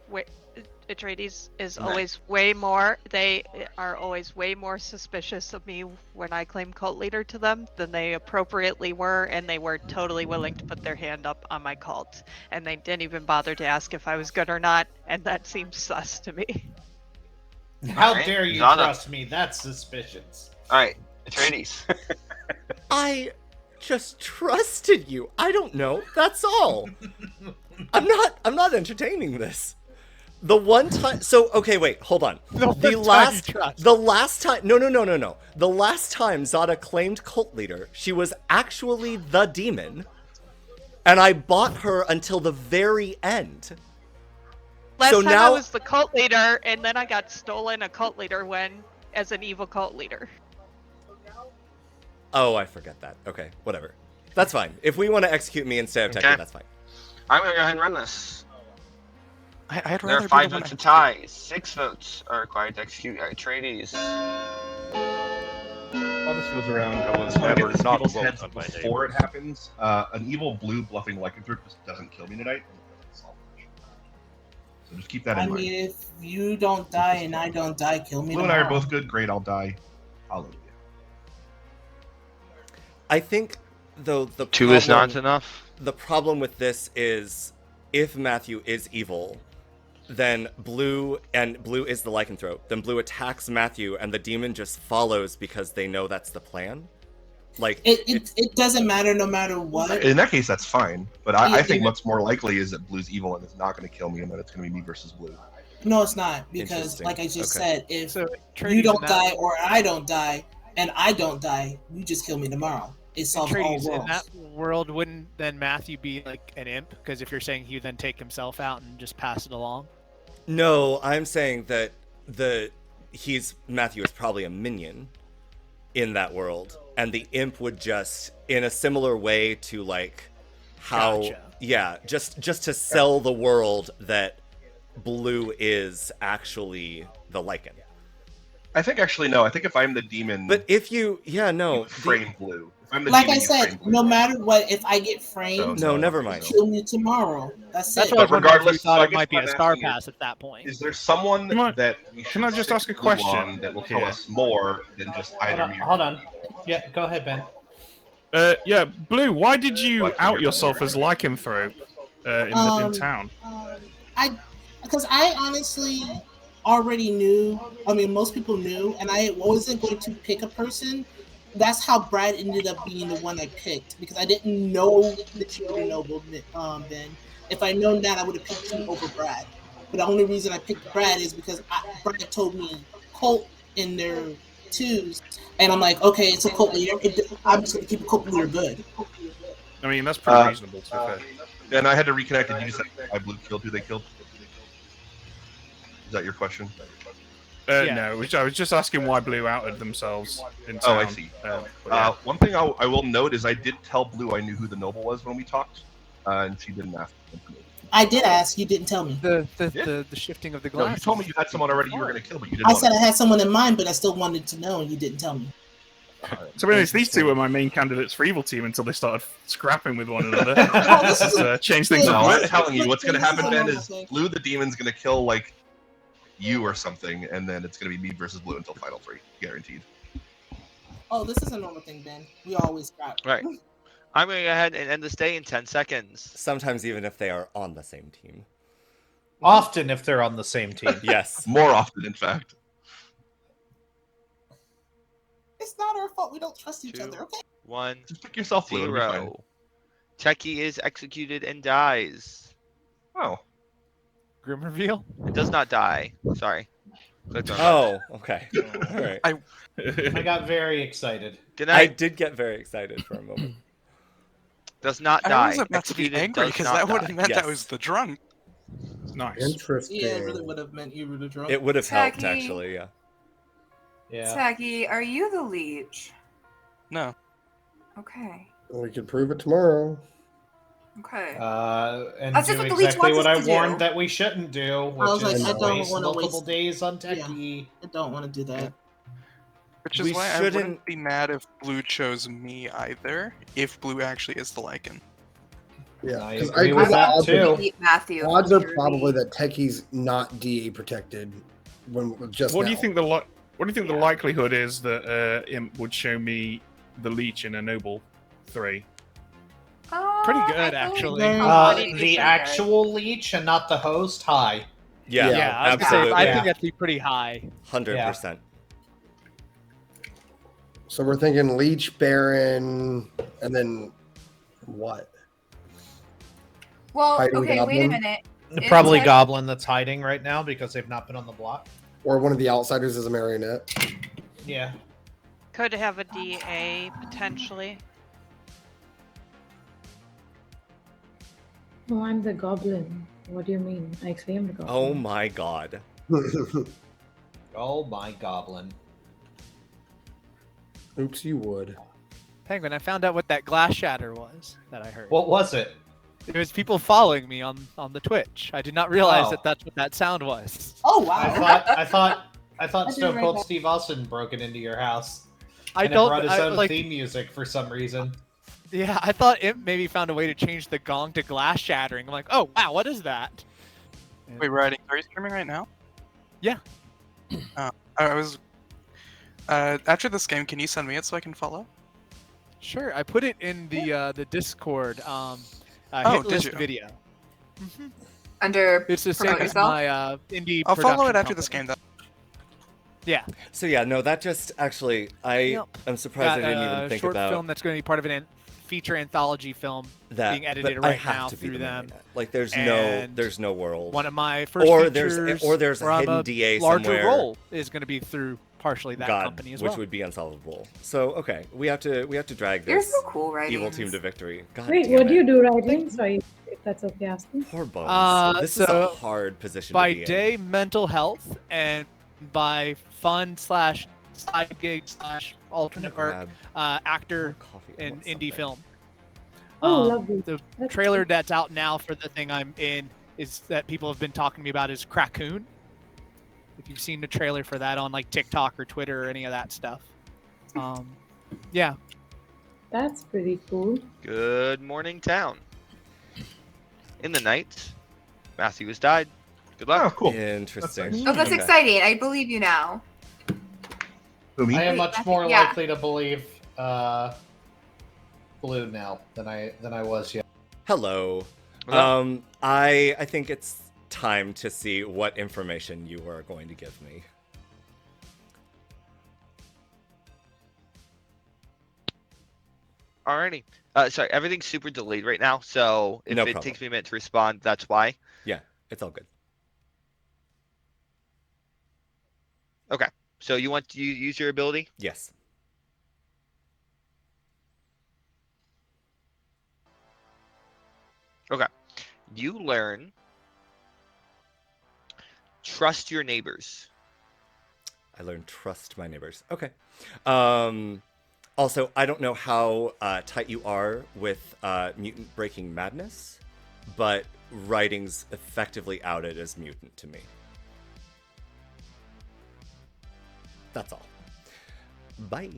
Atreides is always way more. They are always way more suspicious of me when I claim cult leader to them than they appropriately were, and they were totally willing to put their hand up on my cult, and they didn't even bother to ask if I was good or not, and that seems sus to me. How Alright, dare you Zada. trust me? That's suspicious. All right, Atreides. I just trusted you. I don't know. That's all. I'm not entertaining this. The one time, so okay, wait, hold on. The last time, no. The last time Zada claimed cult leader, she was actually the demon, and I bought her until the very end. Last So time now- I was the cult leader, and then I got stolen a cult leader as an evil cult leader. Oh, I forget that. Okay, whatever. That's fine. If we want to execute me instead of Techie, Okay. that's fine. I'm gonna go ahead and run this. I'd There are rather 5 be the votes to one tie. 6 votes are required to execute Atreides. While this goes around, I was Never never not people's vote heads on my before it happens. An evil blue bluffing lycanthrope just doesn't kill me tonight. So just keep that in I mind. mean, if you don't die and I don't die, kill me Blue and I are tomorrow. both good. Great, I'll die. Hallelujah. I think, though, the 2 is not enough. The problem with this is, if Matthew is evil, then Blue is the lycanthrope. Then Blue attacks Matthew, and the demon just follows because they know that's the plan. Like It doesn't matter no matter what. In that case, that's fine. But I Yeah, think yeah. what's more likely is that Blue's evil and it's not going to kill me, and that it's going to be me versus Blue. No, it's not, because Interesting. like I just Okay. said, if So, you don't Atreides, die or I don't die, and I don't die, you just kill me tomorrow. It solves all Atreides, in worlds. that world, wouldn't then Matthew be like an imp? Because if you're saying he would then take himself out and just pass it along. No, I'm saying that Matthew is probably a minion in that world, and the imp would just, in a similar way to like how, Gotcha. yeah, just to sell the world that Blue is actually the Lycan. I think actually no. I think if I'm the demon, But if you, yeah, no, frame Blue. If I'm the Like demon, I you said, frame Blue. no matter what, if I get framed, no, never mind. kill me tomorrow. That's That's it. why I was wondering if you regardless, thought so I it guess might be what a I'm star asking pass at that point. Is there someone Can I- that we should can I just stick ask a Blue question on that will tell here? us more than just either me or Hold on. Yeah, go ahead, Ben. Yeah, Blue, why did you out yourself as lycanthrope in town? Because I honestly already knew. I mean, most people knew, and I wasn't going to pick a person. That's how Brad ended up being the one I picked, because I didn't know that you were a noble, Ben. If I'd known that, I would have picked you over Brad. But the only reason I picked Brad is because Brad told me cult in their twos, and I'm like, okay, it's a cult leader. I'm just going to keep a cult leader good. I mean, that's pretty reasonable, to be fair. And I had to reconnect, and you just said I Blue killed who they killed. Is that your question? No, I was just asking why Blue outed themselves in town. Oh, I see. But yeah. One thing I will note is I did tell Blue I knew who the noble was when we talked, and she didn't ask me. I did ask, you didn't tell me. The shifting of the No, you glass. told me you had someone already you were going to kill, but you didn't I want said to. I had someone in mind, but I still wanted to know, and you didn't tell me. To be honest, these two were my main candidates for Evil Team until they started scrapping with one another. This is Let's change things No, up. I'm telling you, what's going to happen, Ben, This is is Blue the demon's going to kill, like, you or something, and then it's going to be me versus Blue until Final 3. Guaranteed. Oh, this is a normal thing, Ben. We always scrap. Right. I'm going to go ahead and end this day in 10 seconds. Sometimes even if they are on the same team. Often, if they're on the same team. Yes. More often, in fact. It's not our fault. We don't trust each other. Okay. 1. Just pick yourself, Blue. It'll be fine. 0. Techie is executed and dies. Oh. Grim reveal? It does not die. Sorry. Clicked on Oh, okay. All right. I got very excited. Good I night. did get very excited for a moment. Does not I die. was about to be Executed angry does because not that would have die. meant Yes. that was the drunk. Nice. Interesting. Yeah, it really would have meant you were the drunk. It would have helped, Tacky. actually, yeah. Yeah. Tacky, are you the leech? No. Okay. We can prove it tomorrow. Okay. And That's do just what the leech exactly wants what I us to warned do. that we shouldn't do, which was like, is I don't waste wanna multiple waste- days on Techie. I don't want to do that. Which is We why I shouldn't- wouldn't be mad if Blue chose me either, if Blue actually is the Lycan. Yeah, I 'cause agree with that odds too. Eat Matthew. Odds are Purely. probably that Techie's not DA protected. When just What do now. you think the likelihood is that Imp would show me the leech in a noble 3? Pretty I good, believe actually. you. Probably The pretty good. actual leech and not the host? High. Yeah, Yeah, I was gonna say, absolutely. I think that'd be pretty high. 100%. So we're thinking Leech, Baron, and then what? Well, Hiding okay, wait a Goblin? minute. Probably Instead- Goblin that's hiding right now because they've not been on the block. Or one of the outsiders is a marionette. Yeah. Could have a DA potentially. Oh, I'm the goblin. What do you mean? I claim the goblin. Oh my god. Oh my Goblin. Oops, you would. Penguin, I found out what that glass shatter was that I heard. What was it? It was people following me on the Twitch. I did not realize Oh. that that's what that sound was. Oh wow! I thought I Stone didn't Cold write that. Steve Austin broke it into your house. I And don't it brought his I, own like. theme music for some reason. Yeah, I thought it maybe found a way to change the gong to glass shattering. I'm like, oh wow, what is that? Wait, Riding 3 streaming right now? Yeah. I was. After this game, can you send me it so I can follow? Sure, I put it in the Discord Oh, hit did list you? video. Under It's the same promote as yourself? my indie. I'll follow it production after this company. game, though. Yeah. So yeah, no, that just actually, I'm surprised I didn't even think short about film that's going to be part of an feature anthology film that. being edited but I right have now to be through the them. Marionette. Like, there's And no world. One of my first or features, there's a where I'm hidden DA larger somewhere. role is going to be through partially that God, company as which well. would be unsolvable. So okay, we have to drag You're this so cool, evil Writings. team to victory. God Wait, damn what do it. you do, Writing? Sorry, if that's okay asking. Poor Bones. This is a so hard position by to be in. day mental health and by fun / side gig / alternate work actor in indie film. Oh, lovely. The That's trailer that's out now for the thing I'm in is that people have been talking to me about is Crackoon. If you've seen the trailer for that on like TikTok or Twitter or any of that stuff. Yeah. That's pretty cool. Good morning, town. In the night, Matthew has died. Good luck. Oh, cool. Interesting. Oh, that's Okay. exciting. I believe you now. I am Wait, much Matthew- more yeah. likely to believe Blue now than I was yet. Hello. Hello. I think it's time to see what information you are going to give me. Alrighty. Sorry, everything's super delayed right now, so if No it problem. takes me a minute to respond, that's why. Yeah, it's all good. Okay. So you want to use your ability? Yes. Okay. You learn trust your neighbors. I learned trust my neighbors. Okay. Also, I don't know how tight you are with mutant breaking madness, but writing's effectively outed as mutant to me. That's all. Bye.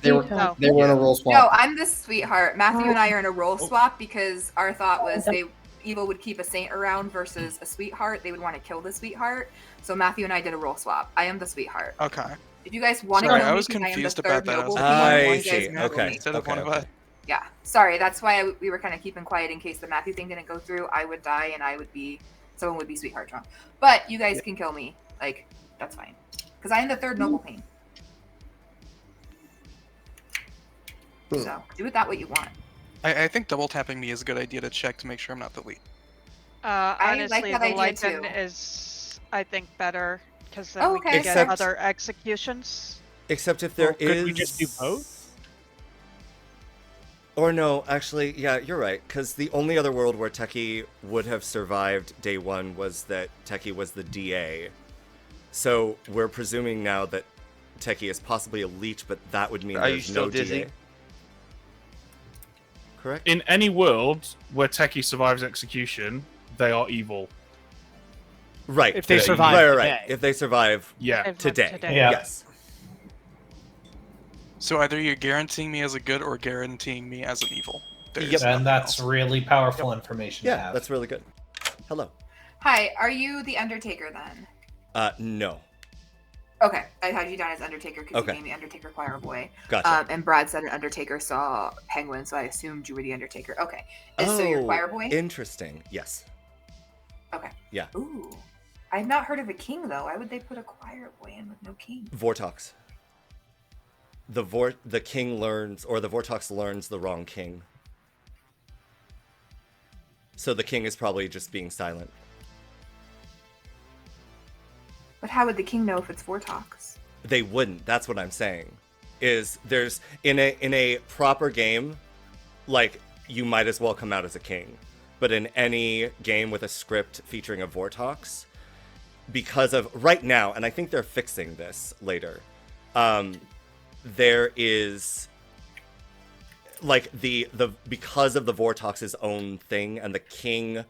They were in a roll swap. No, I'm the sweetheart. Matthew and I are in a role swap because our thought was Evil would keep a saint around versus a sweetheart. They would want to kill the sweetheart. So Matthew and I did a role swap. I am the sweetheart. Okay. If you guys want to Sorry, kill I me, was because confused I am about the that. third I noble was king, like, you guys why know is Matthew me. instead of one of us? Yeah, sorry. That's why we were kind of keeping quiet in case the Matthew thing didn't go through. I would die and someone would be sweetheart drunk. But you guys can kill me. Like, that's fine. Because I am the third noble king. So do with that what you want. I think double tapping me is a good idea to check to make sure I'm not the lead. Honestly, that the idea Lycan too. is, I think, better because then Oh, we okay. can get Except- other executions. Except if there is. Could we just do both? Or no, actually, yeah, you're right. Because the only other world where Techie would have survived day one was that Techie was the DA. So we're presuming now that Techie is possibly a leech, but that would mean Are you there's still no dizzy? DA. Correct? In any world where Techie survives execution, they are evil. Right. If they survive Right. today. If they survive Yeah. today. Yeah. Yes. So either you're guaranteeing me as a good or guaranteeing me as an evil. There's Yep. nothing And that's else. really powerful information to Yeah, have. that's really good. Hello. Hi, are you the Undertaker then? No. Okay, I had you down as Undertaker because Okay. you named me Undertaker Choir Boy. Gotcha. And Brad said an Undertaker saw Penguin, so I assumed you were the Undertaker. Okay. And so you're Choir Boy? Interesting. Yes. Okay. Yeah. Ooh. I've not heard of a king though. Why would they put a Choir Boy in with no king? Vortox. The king learns, or the Vortox learns the wrong king. So the king is probably just being silent. But how would the king know if it's Vortox? They wouldn't. That's what I'm saying. Is there's in a proper game, like you might as well come out as a king. But in any game with a script featuring a Vortox, because of right now, and I think they're fixing this later, there is like the because of the Vortox's own thing and the king,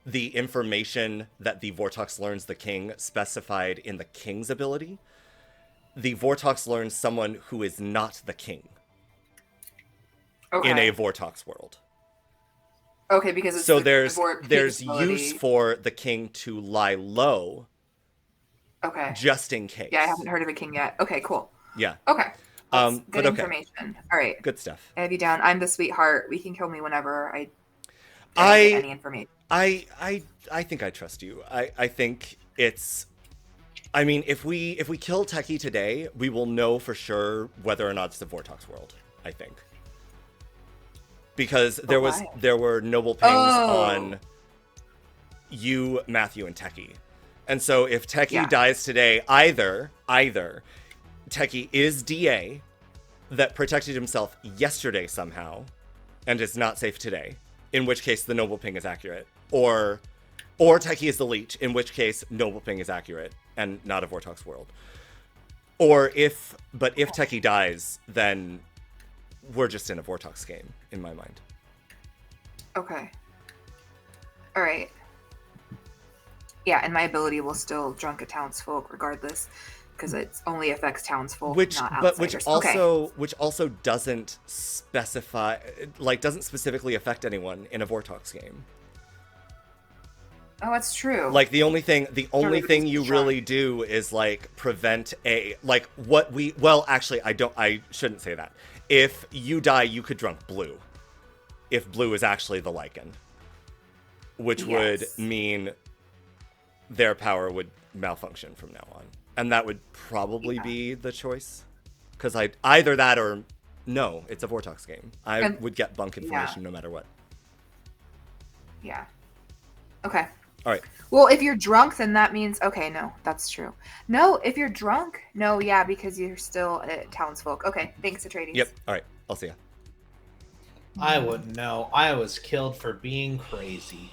the information that the Vortox learns the king specified in the king's ability, the Vortox learns someone who is not the king in a Vortox world. Okay, because it's So the there's ability. use for the king to lie low. Okay. Just in case. Yeah, I haven't heard of a king yet. Okay, cool. Yeah. Okay. That's good but okay. information. All right. Good stuff. I have you down. I'm the sweetheart. We can kill me whenever I get any information. I think I trust you. I think it's. I mean, if we kill Techie today, we will know for sure whether or not it's the Vortox world. I think. Because there were noble pings on you, Matthew, and Techie. And so if Techie dies today, either Techie is DA that protected himself yesterday somehow and is not safe today, in which case the noble ping is accurate, or Techie is the leech, in which case noble ping is accurate and not a Vortox world. Or if Techie dies, then we're just in a Vortox game, in my mind. Okay. All right. Yeah, and my ability will still drunk a townsfolk regardless, because it only affects townsfolk, not outsiders. Which also doesn't specify, like, doesn't specifically affect anyone in a Vortox game. Oh, that's true. Like the only thing you really do is like prevent actually I shouldn't say that. If you die, you could drunk blue. If blue is actually the Lycan. Which would mean their power would malfunction from now on. And that would probably be the choice. Because either that or no, it's a Vortox game. I would get bunk information no matter what. Yeah. Okay. All right. Well, if you're drunk, then that means no, that's true. No, if you're drunk, no, yeah, because you're still townsfolk. Okay, thanks, Atreides. Yep. All right. I'll see ya. I wouldn't know. I was killed for being crazy.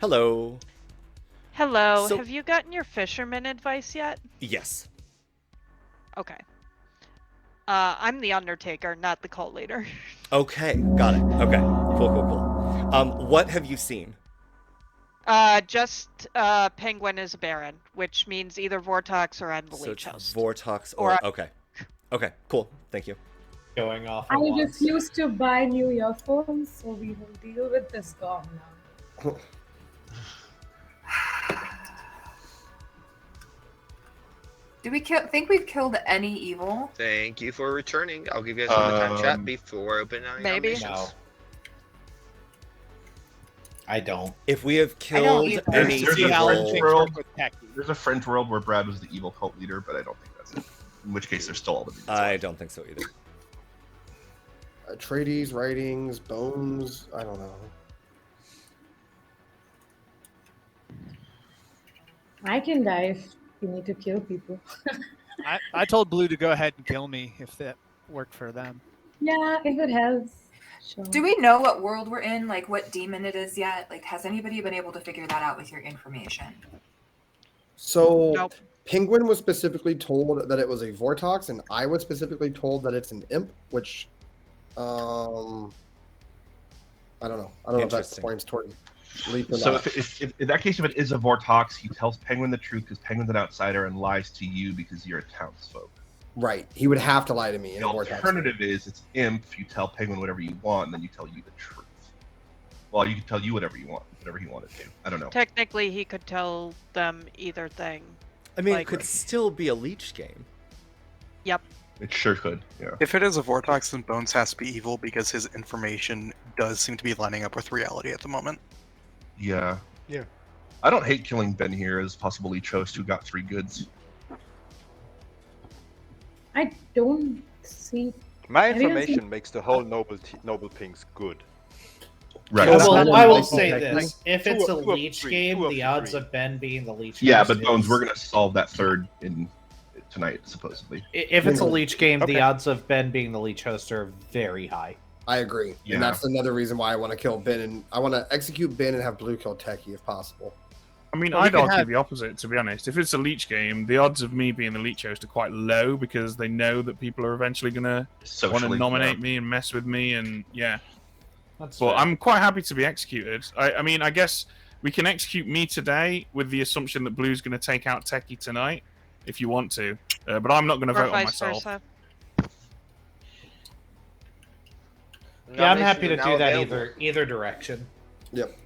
Hello. Hello. So- Have you gotten your Fisherman advice yet? Yes. Okay. I'm the Undertaker, not the cult leader. Okay. Got it. Okay. Cool. What have you seen? Just Penguin is a Baron, which means either Vortox or I'm the So Leech it's Host. Vortox or okay. Okay, cool. Thank you. Going off. I refuse to buy new earphones, so we will deal with this gong now. Do we think we've killed any evil? Thank you for returning. I'll give you guys some time chat before opening Maybe. nominations. No. I don't. If we have killed any There's evil, a French world where Brad was the evil cult leader, but I don't think that's it. In which case, there's still all the minions. I don't think so either. Atreides, writings, bones. I don't know. I can die if you need to kill people. I told Blue to go ahead and kill me if that worked for them. Yeah, if it helps. Sure. Do we know what world we're in, like what demon it is yet? Like, has anybody been able to figure that out with your information? So Nope. Penguin was specifically told that it was a Vortox, and I was specifically told that it's an imp, which I don't know. I don't know if that points toward leap or So not. if in that case, if it is a Vortox, he tells Penguin the truth because Penguin's an outsider and lies to you because you're a townsfolk. Right. He would have to lie to me in The a Vortox. alternative is it's imp. You tell Penguin whatever you want, and then you tell you the truth. Well, you can tell you whatever you want, whatever he wanted to. I don't know. Technically, he could tell them either thing. I mean, Like- it could still be a leech game. Yep. It sure could. Yeah. If it is a Vortox, then Bones has to be evil because his information does seem to be lining up with reality at the moment. Yeah. Yeah. I don't hate killing Ben here as possible leech host who got 3 goods. I don't see. My I didn't information see- makes the whole noble things good. Right. Well, I will Like, say like, this: if it's a two of leech three, game, two of the odds three. of Ben being the leech. Yeah, host but Bones, is- we're gonna solve that third in tonight, supposedly. If it's a leech game, Okay. the odds of Ben being the leech host are very high. I agree. Yeah. And that's another reason why I want to kill Ben, and I want to execute Ben and have Blue kill Techie if possible. I mean, Well, you I'd could argue have- the opposite, to be honest. If it's a leech game, the odds of me being the leech host are quite low because they know that people are eventually going to want to Socially, nominate yeah. me and mess with me, and yeah. That's But fair. I'm quite happy to be executed. I mean, I guess we can execute me today with the assumption that Blue's going to take out Techie tonight, if you want to. But I'm not going to Or vote on vice myself. versa. Yeah, I'm happy to Nominations are do now that available. either direction. Yep.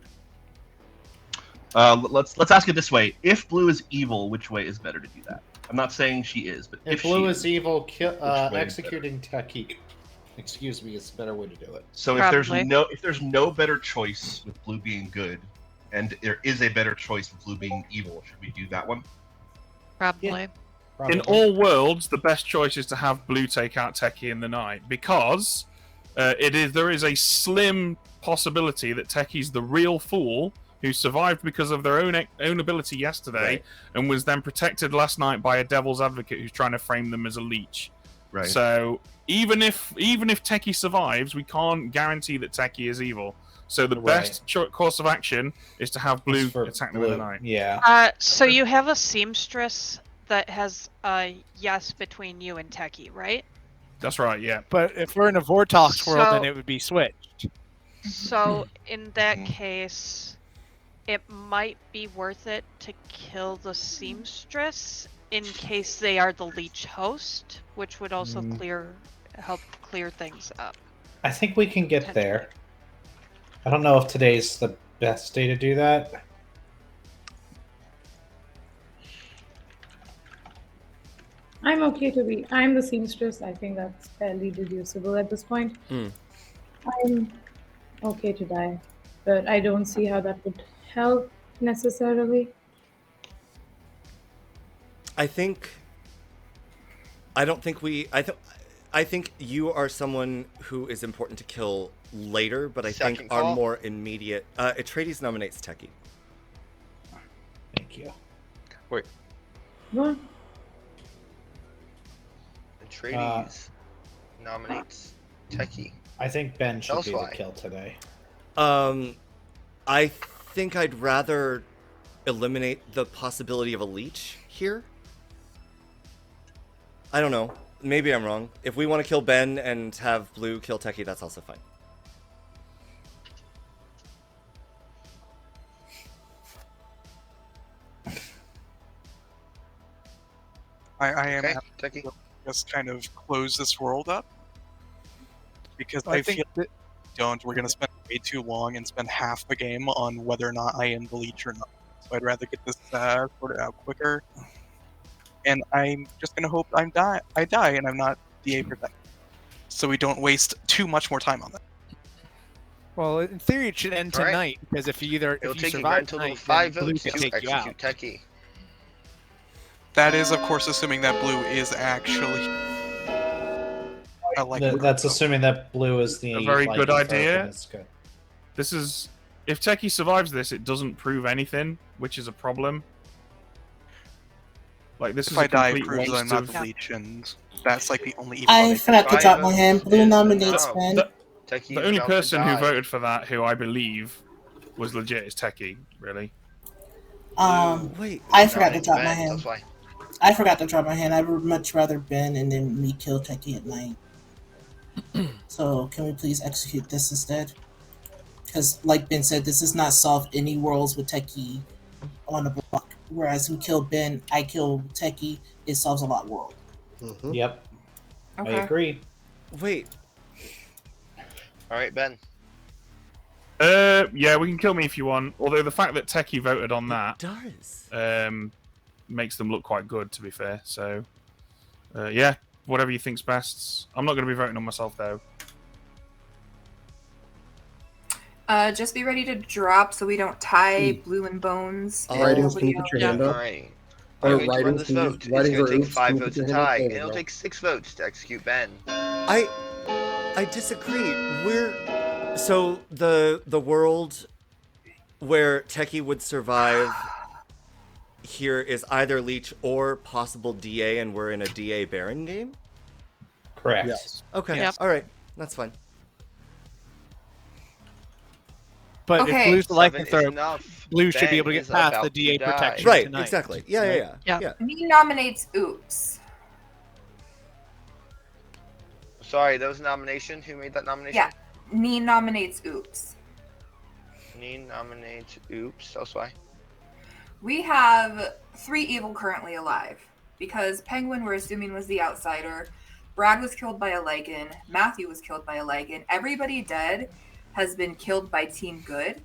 Let's ask it this way: if Blue is evil, which way is better to do that? I'm not saying she is, but If if Blue she is evil, way is executing Techie, excuse me, is a better way to do it. So Probably. if there's no better choice with Blue being good, and there is a better choice with Blue being evil, should we do that one? Probably. Probably. In all worlds, the best choice is to have Blue take out Techie in the night because there is a slim possibility that Techie's the real fool who survived because of their own ability yesterday Right. and was then protected last night by a devil's advocate who's trying to frame them as a leech. Right. So even if Techie survives, we can't guarantee that Techie is evil. So the best course of action is to have Blue For attack them in the Blue, night. Yeah. So you have a seamstress that has a yes between you and Techie, right? That's right, yeah. But if we're in a Vortox world, So- then it would be switched. So in that case, it might be worth it to kill the seamstress in case they are the leech host, which would also help clear things up. I think we can get there. I don't know if today's the best day to do that. I'm okay to be. I'm the seamstress. I think that's fairly deducible at this point. I'm okay to die, but I don't see how that would help necessarily. I think you are someone who is important to kill later, but I think Second our call. more immediate Atreides nominates Techie. Thank you. Wait. What? Atreides nominates Techie. I think Ben should Tell us be why. the kill today. I think I'd rather eliminate the possibility of a leech here. I don't know. Maybe I'm wrong. If we want to kill Ben and have Blue kill Techie, that's also fine. I am Okay, happy Techie. to just kind of close this world up because I I think feel we're going to spend way too long and spend half the game on whether or not I am the leech or not. So I'd rather get this sorted out quicker. And I'm just going to hope I die and I'm not the protector. So we don't waste too much more time on that. Well, in theory, it should end All right. tonight because if It'll you take you survive a total tonight, of 5 then Blue votes can to take you out. execute Techie. That is, of course, assuming that blue is actually. That's assuming that blue is the a very good idea. Is good. This is if Techie survives this, it doesn't prove anything, which is a problem. Like this If is I a die, it complete proves waste I'm not of... the leech, and that's like the only evil. I forgot to drop my hand. Blue nominates Ben. The only person who voted for that, who I believe was legit, is Techie. Really. Wait. I forgot to drop my Ben, hand. that's why. I forgot to drop my hand. I would much rather Ben and then me kill Techie at night. So can we please execute this instead? Because like Ben said, this does not solve any worlds with Techie on the block. Whereas we kill Ben, I kill Techie, it solves a lot of world. Mm-hmm. Yep. Okay. I agree. Wait. All right, Ben. Yeah, we can kill me if you want. Although the fact that Techie voted on that does makes them look quite good, to be fair. So, yeah, whatever you think's best. I'm not going to be voting on myself though. Just be ready to drop so we don't tie Blue and Bones. Writings, can you put your hand up? All right. Or I'm going to run writings, this can you vote. just- It's writings going to or take oops, 5 can you votes put to your hand up? tie, There and we it'll go. take 6 votes to execute Ben. I disagree. So the world where Techie would survive here is either Leech or possible DA, and we're in a DA Baron game? Correct. Yes. Okay, Yep. alright, that's fine. But Okay. if Blue's the 7 is lycanthrope, enough. Blue should be Ben able to get is past the about to DA die. protection Right, tonight. exactly. Yeah. Me nominates Oops. Sorry, that was a nomination. Who made that nomination? Yeah. Nee nominates Oops. Nee nominates Oops. That's why. We have 3 evil currently alive. Because Penguin, we're assuming, was the outsider. Brad was killed by a lichen. Matthew was killed by a lichen. Everybody dead has been killed by Team Good,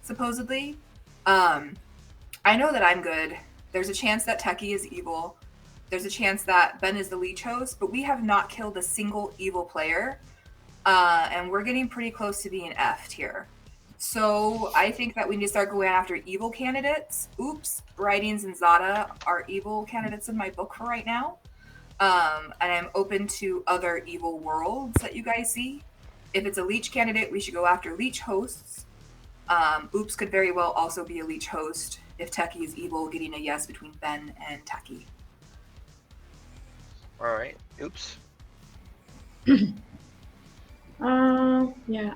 supposedly. I know that I'm good. There's a chance that Techie is evil. There's a chance that Ben is the leech host, but we have not killed a single evil player. And we're getting pretty close to being effed here. So I think that we need to start going after evil candidates. Oops, Writings, and Zada are evil candidates in my book for right now. And I'm open to other evil worlds that you guys see. If it's a leech candidate, we should go after leech hosts. Oops could very well also be a leech host if Techie is evil, getting a yes between Ben and Techie. All right. Oops. Yeah,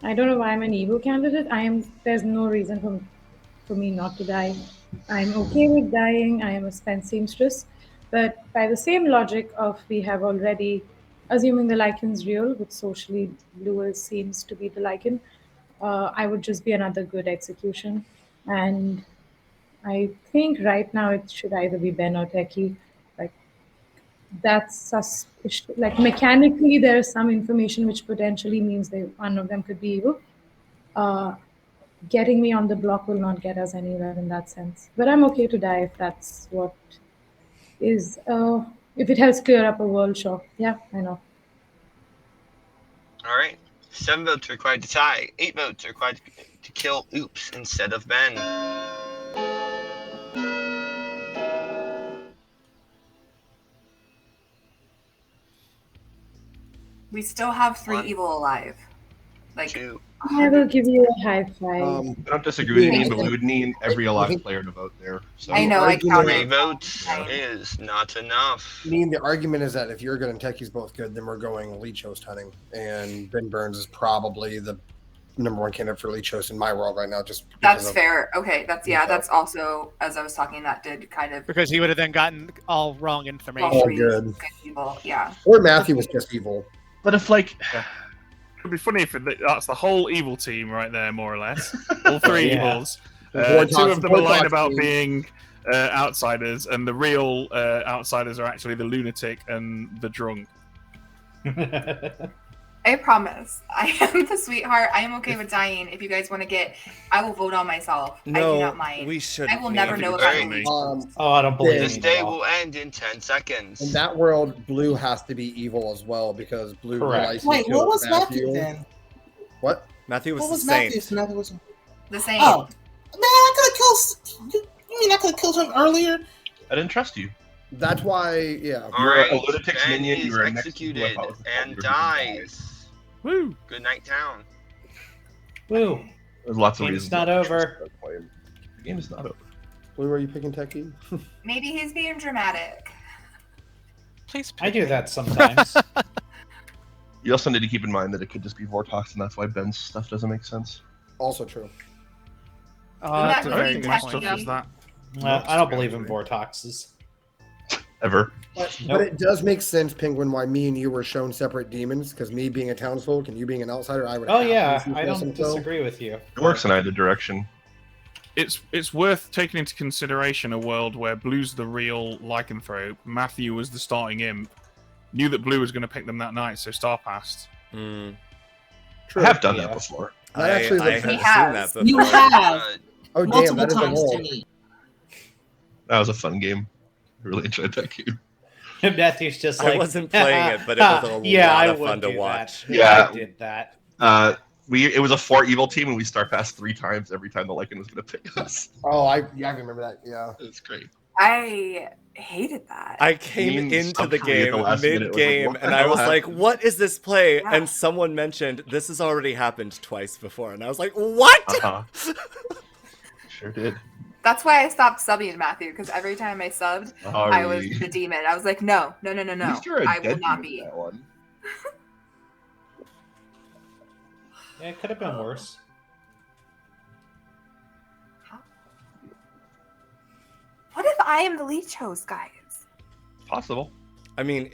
I don't know why I'm an evil candidate. There's no reason for me not to die. I'm okay with dying. I am a spent seamstress. But by the same logic of we have already, assuming the liken's real, which socially Blue seems to be the lichen, I would just be another good execution. And I think right now it should either be Ben or Techie. Like, that's suspicious. Like, mechanically, there is some information which potentially means one of them could be evil. Getting me on the block will not get us anywhere in that sense. But I'm okay to die if that's what is, if it helps clear up a world, sure. Yeah, I know. All right. 7 votes required to tie. 8 votes required to kill Oops instead of Ben. We still have 3 evil alive. Like, 2. I will give you a high five. I don't disagree with Neen, but we would need every alive player to vote there. So. I know, I counted. 3 votes is not enough. I mean, the argument is that if you're good and Techie's both good, then we're going leech host hunting, and Ben Burns is probably the #1 candidate for leech host in my world right now. Just that's fair. Okay, that's also, as I was talking, that did kind of Because he would have then gotten all wrong information. all good. people. Yeah. Or Matthew was just evil. But if like. It'd be funny if that's the whole evil team right there, more or less. All 3 Yeah. evils. 2 of them are lying about being outsiders, and the real outsiders are actually the lunatic and the drunk. I promise. I am the sweetheart. I am okay with dying. If you guys want to get, I will vote on myself. I do not mind. We should. I will never know if I'm leech. I don't believe This day will end in 10 seconds. In that world, Blue has to be evil as well because Blue. Correct. Wait, what was Matthew then? What? Matthew was What the was saint. Matthew? Matthew was The same. Oh, man, I could have killed. You mean I could have killed him earlier? I didn't trust you. That's why, yeah. You're Alright, a lunatic's Ben minion. is You are next to who I executed thought was the cult and leader who died. dies. Woo! Good night, town. Woo. There's lots of Game's reasons. not why I over. trust that claim. The game is not over. Blue, are you picking Techie? Maybe he's being dramatic. Please. I do that sometimes. You also need to keep in mind that it could just be Vortox, and that's why Ben's stuff doesn't make sense. Also true. That's a very good My point. stuff is that. I don't believe in Vortoxes. Ever. But it does make sense, Penguin, why me and you were shown separate demons, because me being a townsfolk and you being an outsider, I would Oh have yeah, to I don't info. disagree with you. It works in either direction. It's worth taking into consideration a world where Blue's the real lycanthrope, Matthew was the starting imp, knew that Blue was going to pick them that night, so Star passed. I have done that before. That actually I looks have good. seen that before. You have. Oh damn, Multiple that is a times wall. to me. That was a fun game. I really enjoyed that game. Matthew's just like I wasn't playing it, but it was a lot of fun to watch. Yeah, I did that. It was a 4 evil team, and we star passed 3 times every time the Lycan was going to pick us. Oh, I remember that. Yeah, it's great. I hated that. I came into the game mid-game, mid-game, and I was like, what is this play? Yeah. And someone mentioned, this has already happened twice before. And I was like, what? Sure did. That's why I stopped subbing to Matthew, because every time I subbed, I was the demon. I was like, no. At least you're a I will dead not demon be. in that one. Yeah, it could have been worse. What if I am the leech host, guys? Possible. I mean,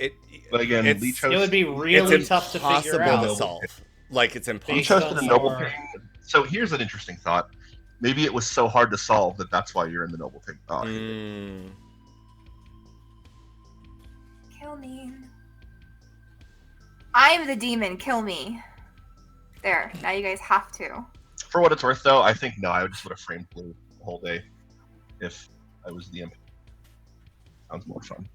But again, it's, leech host. It would be really tough to figure impossible out. to solve. Like, it's Leech impossible. host in a noble pig. So here's an interesting thought. Maybe it was so hard to solve that that's why you're in the noble pig. Oh, Kill me. I'm the demon. Kill me. There. Now you guys have to. For what it's worth, though, I think no. I just would have framed Blue the whole day if I was the imp. Sounds more fun.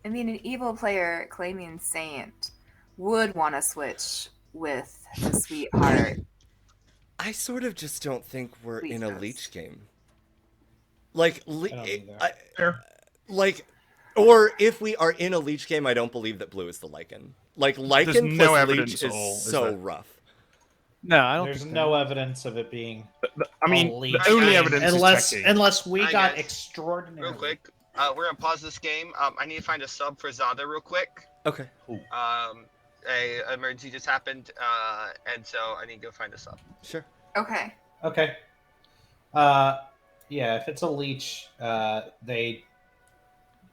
I mean, an evil player claiming saint would want to switch with the sweetheart. I sort of just don't think we're in a leech game. Like, or if we are in a leech game, I don't believe that Blue is the Lycan. Like, Lycan There's no plus evidence leech at is all, is so there? rough. No, I don't. There's think no evidence of it being. I mean, a the leech only game, evidence is techie. unless we Hi, got guys. extraordinary. Real quick, we're gonna pause this game. I need to find a sub for Zada real quick. Okay. A emergency just happened, and so I need to go find a sub. Sure. Okay. Okay. Yeah, if it's a leech, they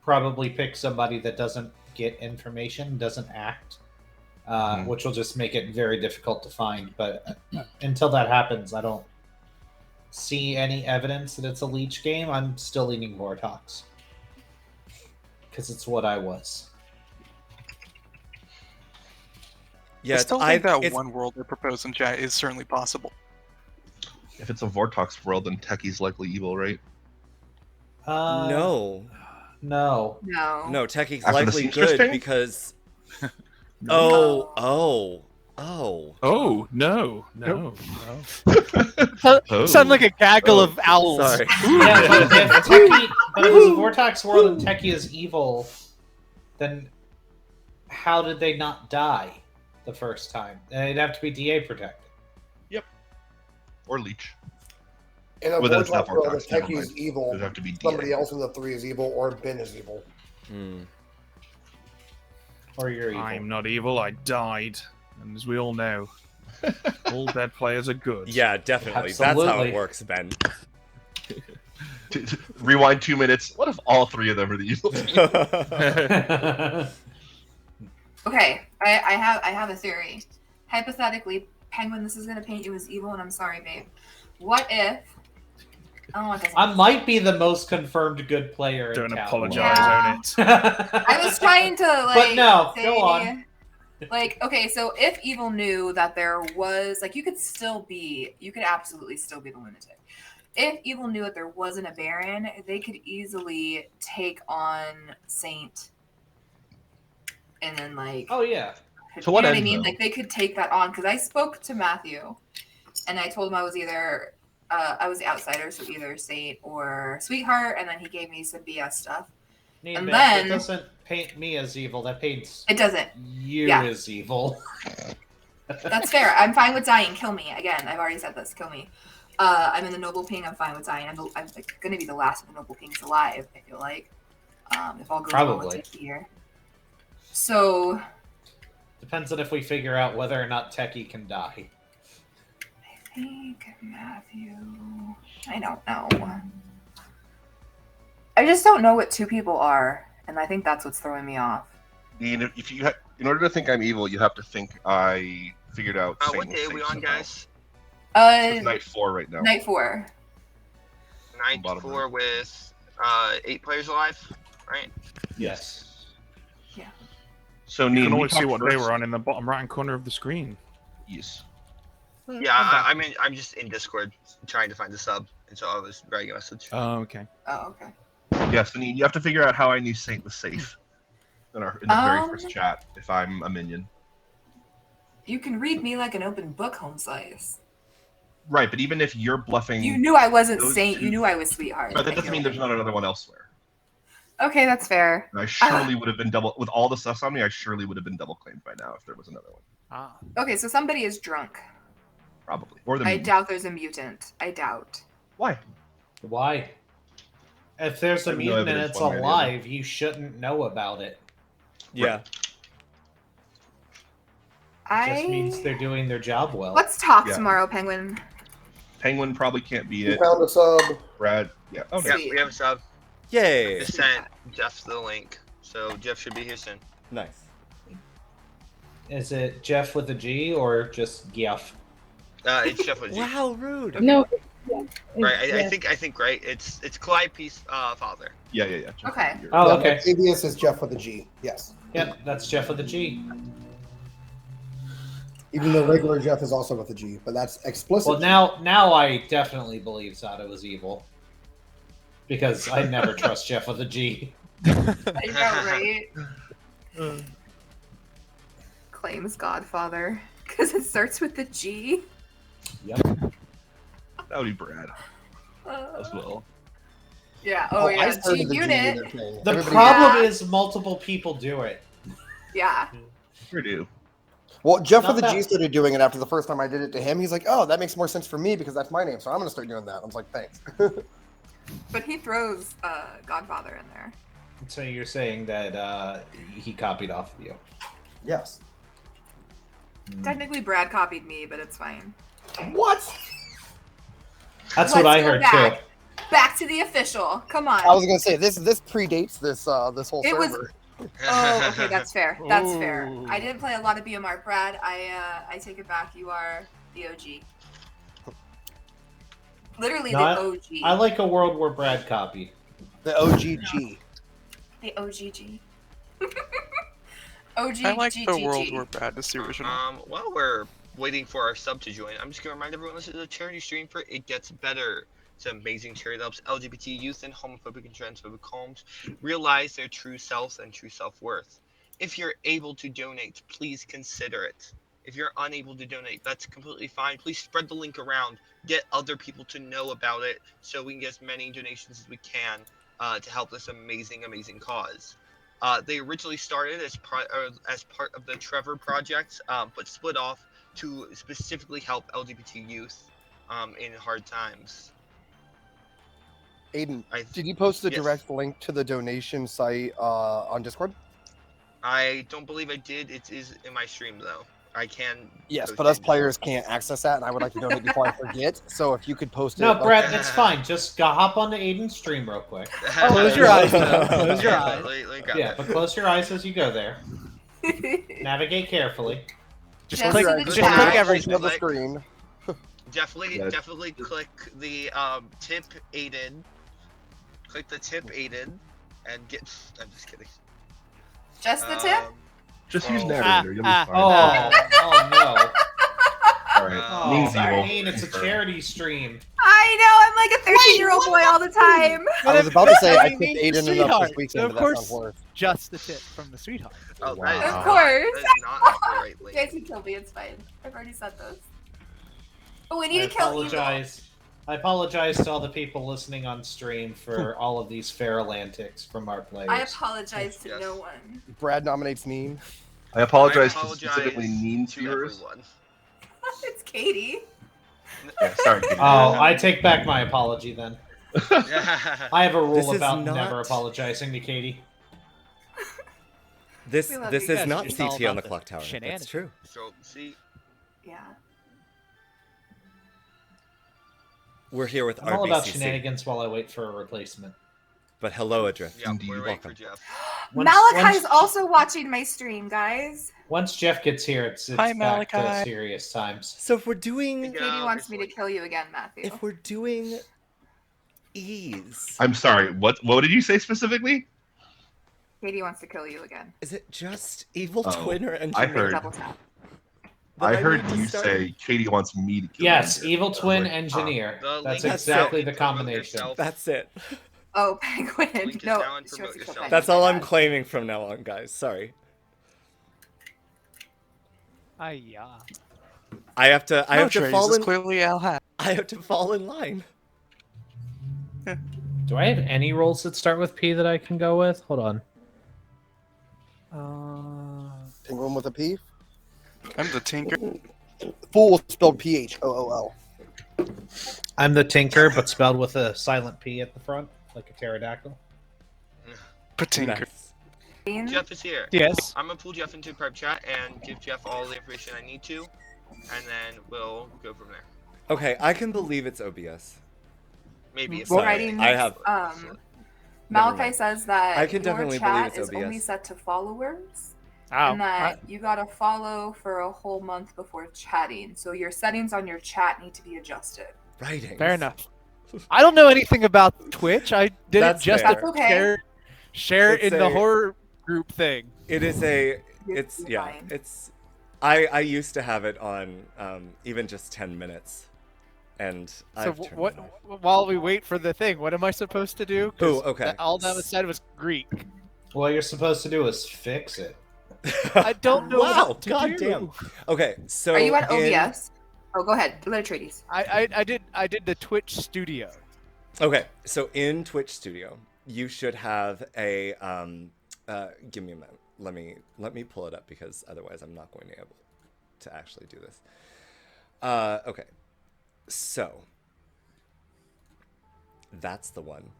probably pick somebody that doesn't get information, doesn't act, which will just make it very difficult to find. But until that happens, I don't see any evidence that it's a leech game. I'm still leaning Vortox because it's what I was. I still think that one world they propose in chat is certainly possible. If it's a Vortox world, then Techie's likely evil, right? No. No. No, Techie's After the likely seamstress good thing? because. No. Oh, no. Sound like a gaggle of owls. Sorry. Yeah, but if Techie, but if it's a Vortox world and Techie is evil, then how did they not die the first time? They'd have to be DA protected. Or leech. In a Well, that's Vortox not world, Vortox, if never Techie's mind. evil, It'd have to be somebody DA. else in the 3 is evil, or Ben is evil. Or you're evil. I'm not evil, I died. And as we all know, all dead players are good. Yeah, definitely. That's how Absolutely. it works, Ben. Rewind 2 minutes. What if all 3 of them are the evil team? Okay, I have a theory. Hypothetically, Penguin, this is gonna paint you as evil, and I'm sorry, babe. What if? Oh, it doesn't. I might be the most confirmed good player. Don't in town. apologize, Yeah. own it. I was trying to But no, say, go on. Like, okay, so if evil knew that there was you could absolutely still be the lunatic. If evil knew that there wasn't a Baron, they could easily take on Saint, and then Oh yeah. To what you know end, what I mean? though? Like they could take that on because I spoke to Matthew, and I told him I was either I was the outsider, so either saint or sweetheart, and then he gave me some BS stuff. And then it doesn't paint me as evil. That paints it doesnn't you as evil. That's fair. I'm fine with dying. Kill me again. I've already said this. Kill me. I'm in the noble ping. I'm fine with dying. I'm like, gonna be the last of the noble pings alive. I feel like, if all goes well with Techie here. So depends on if we figure out whether or not Techie can die. I think Matthew. I don't know. I just don't know what two people are, and I think that's what's throwing me off. If you in order to think I'm evil, you have to think I figured out. What day are we on, guys? It's night 4 right now. Night 4. Night 4 with 8 players alive, right? Yes. Yeah. So you can always see what day we're on in the bottom right-hand corner of the screen. Yes. Yeah, I'm just in Discord trying to find the sub, and so I was writing a message. Oh, okay. Oh, okay. Yes, and you have to figure out how I knew Saint was safe in the very first chat. If I'm a minion. You can read me like an open book, Home Slice. Right, but even if you're bluffing, you knew I wasn't Saint. You knew I was Sweetheart. But that doesn't mean there's not another one elsewhere. Okay, that's fair. And I surely would have been double with all the stuff on me. I surely would have been double claimed by now if there was another one. Ah. Okay, so somebody is drunk. Probably, or the. I doubt there's a mutant. I doubt. Why? Why? If there's a mutant and it's alive, you shouldn't know about it. Yeah. Just means they're doing their job well. Let's talk tomorrow, Penguin. Penguin probably can't be You it. found a sub. Brad, yeah. Oh, yeah, we have a sub. Yay! Just sent Jeff the link, so Jeff should be here soon. Nice. Is it Jeff with a G or just Geoff? It's Jeff with a G. Wow, rude. No. Right, I think right. It's Clyde Peace father. Yeah. Okay. Oh, okay. ABS is Jeff with a G. Yes. Yep, that's Jeff with a G. Even though regular Jeff is also with a G, but that's explicit. Well, now I definitely believe Zada was evil. Because I never trust Jeff with a G. I know, right? Claims Godfather. Because it starts with the G. Yep. That would be Brad. As well. Yeah, yeah. G unit. The problem is multiple people do it. Yeah. Sure do. Well, Jeff with a G started doing it after the first time I did it to him. He's like, oh, that makes more sense for me because that's my name, so I'm going to start doing that. I was like, thanks. But he throws Godfather in there. So you're saying that he copied off of you? Yes. Technically, Brad copied me, but it's fine. What? That's what I heard too. Back to the official. Come on. I was going to say, this predates this whole server. Oh, okay, that's fair. That's fair. I didn't play a lot of BMR, Brad. I take it back. You are the OG. Literally the OG. I like a world where Brad copied. The OGG. The OGG. OG. I like the world where Brad is the original. While we're waiting for our sub to join, I'm just gonna remind everyone this is a charity stream for It Gets Better. It's an amazing charity that helps LGBT youth and homophobic and transphobic homes realize their true selves and true self-worth. If you're able to donate, please consider it. If you're unable to donate, that's completely fine. Please spread the link around. Get other people to know about it so we can get as many donations as we can to help this amazing, amazing cause. They originally started as part of the Trevor Project, but split off to specifically help LGBT youth in hard times. Aiden, did you post the direct link to the donation site on Discord? I don't believe I did. It is in my stream, though. I can. Yes, but us players can't access that, and I would like to donate before I forget. So if you could post it. No, Brett, it's fine. Just hop onto Aiden's stream real quick. Close your eyes, though. Close your eyes. Yeah, but close your eyes as you go there. Navigate carefully. Just click everything. On the screen. Definitely click the tip Aiden. Click the tip Aiden and get. I'm just kidding. Just the tip? Just use narrator. You'll be fine. Oh no. All right. Means evil. Aiden, it's a charity stream. I know. I'm like a 13-year-old boy all the time. I was about to say I picked Aiden enough this weekend, so of but course, that's not worth. Just the tip from the sweetheart. Oh, wow. Of course. Not You guys can kill me. It's fine. I've already said this. But we need to kill evil. apologize. I apologize to all the people listening on stream for all of these feral antics from our players. I apologize to no one. Brad nominates Neen. I apologize to specifically Neen viewers. It's Katie. Yeah, sorry, Katie. Oh, I take back my apology then. I have a rule This is about not- never apologizing to Katie. This We love this you is guys. not It's all CT on the about clock the tower. That's shenanigans. true. So, see, Yeah. We're here with I'm all about RBCC. shenanigans while I wait for a replacement. But hello, Adrift. yeah, we're waiting for Jeff. Malachi's also watching my stream, guys. Once Jeff gets here, it's Hi, back to Malachi. serious times. So if we're doing Katie wants me to kill you again, Matthew. if we're doing ease, I'm sorry. What did you say specifically? Katie wants to kill you again. is it just evil Oh, twin or engineer? I heard. Double tap. That I heard need to you start? say Katie wants me to kill Yes, you. evil twin Like, engineer. The That's link exactly is the down. combination. Promote That's it. Oh, Penguin. Link is No, down, she promote wants to kill yourself. Penguin. That's all My I'm bad. claiming from now on, guys. Sorry. Yeah. I have to fall in clearly Al hat. I have to fall in line. Do I have any rolls that start with P that I can go with? Hold on. Penguin with a P. I'm the Tinker. Fool spelled PHOOL. I'm the Tinker, but spelled with a silent P at the front, like a pterodactyl. Patinker. Nice. Jeff is here. Yes. I'm gonna pull Jeff into prep chat and give Jeff all the information I need to, and then we'll go from there. Okay, I can believe it's OBS. Maybe it's Sorry, Writing, I have. Malachi mind. says that I can your definitely believe chat it's is OBS. only set to followers, Oh, and that you gotta follow for a whole month before chatting. So your settings on your chat need to be adjusted. Writing. fair enough. I don't know anything about Twitch. I did That's it just fair. to That's okay. share It's in the a- horror group thing. It is a. You're It's yeah. fine. It's. I used to have it on even just 10 minutes, and So I've turned what? it off. While we wait for the thing, what am I supposed to do? 'Cause Oh, okay. All that was said was Greek. What you're supposed to do is fix it. I don't know. Wow! what to God do. damn. Okay, so Are you at in- OBS? Oh, go ahead. Let Atreides. I did the Twitch studio. Okay, so in Twitch Studio, you should have a give me a minute. Let me pull it up because otherwise I'm not going to be able to actually do this. Okay. So that's the one.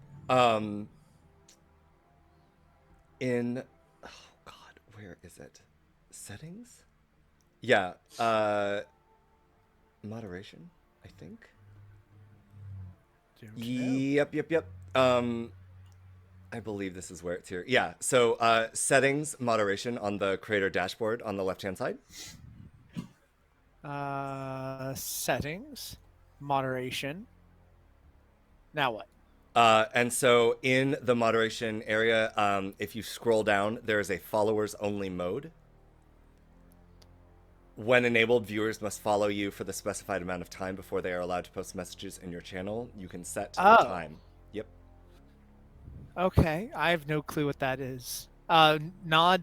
In oh god, where is it? Settings? Yeah, moderation, I think. Yep. I believe this is where it's here. Yeah. So, settings, moderation on the creator dashboard on the left-hand side. Settings, moderation. Now what? And so in the moderation area, if you scroll down, there is a followers only mode. When enabled, viewers must follow you for the specified amount of time before they are allowed to post messages in your channel. You can set the time. Yep. Okay, I have no clue what that is. Nod,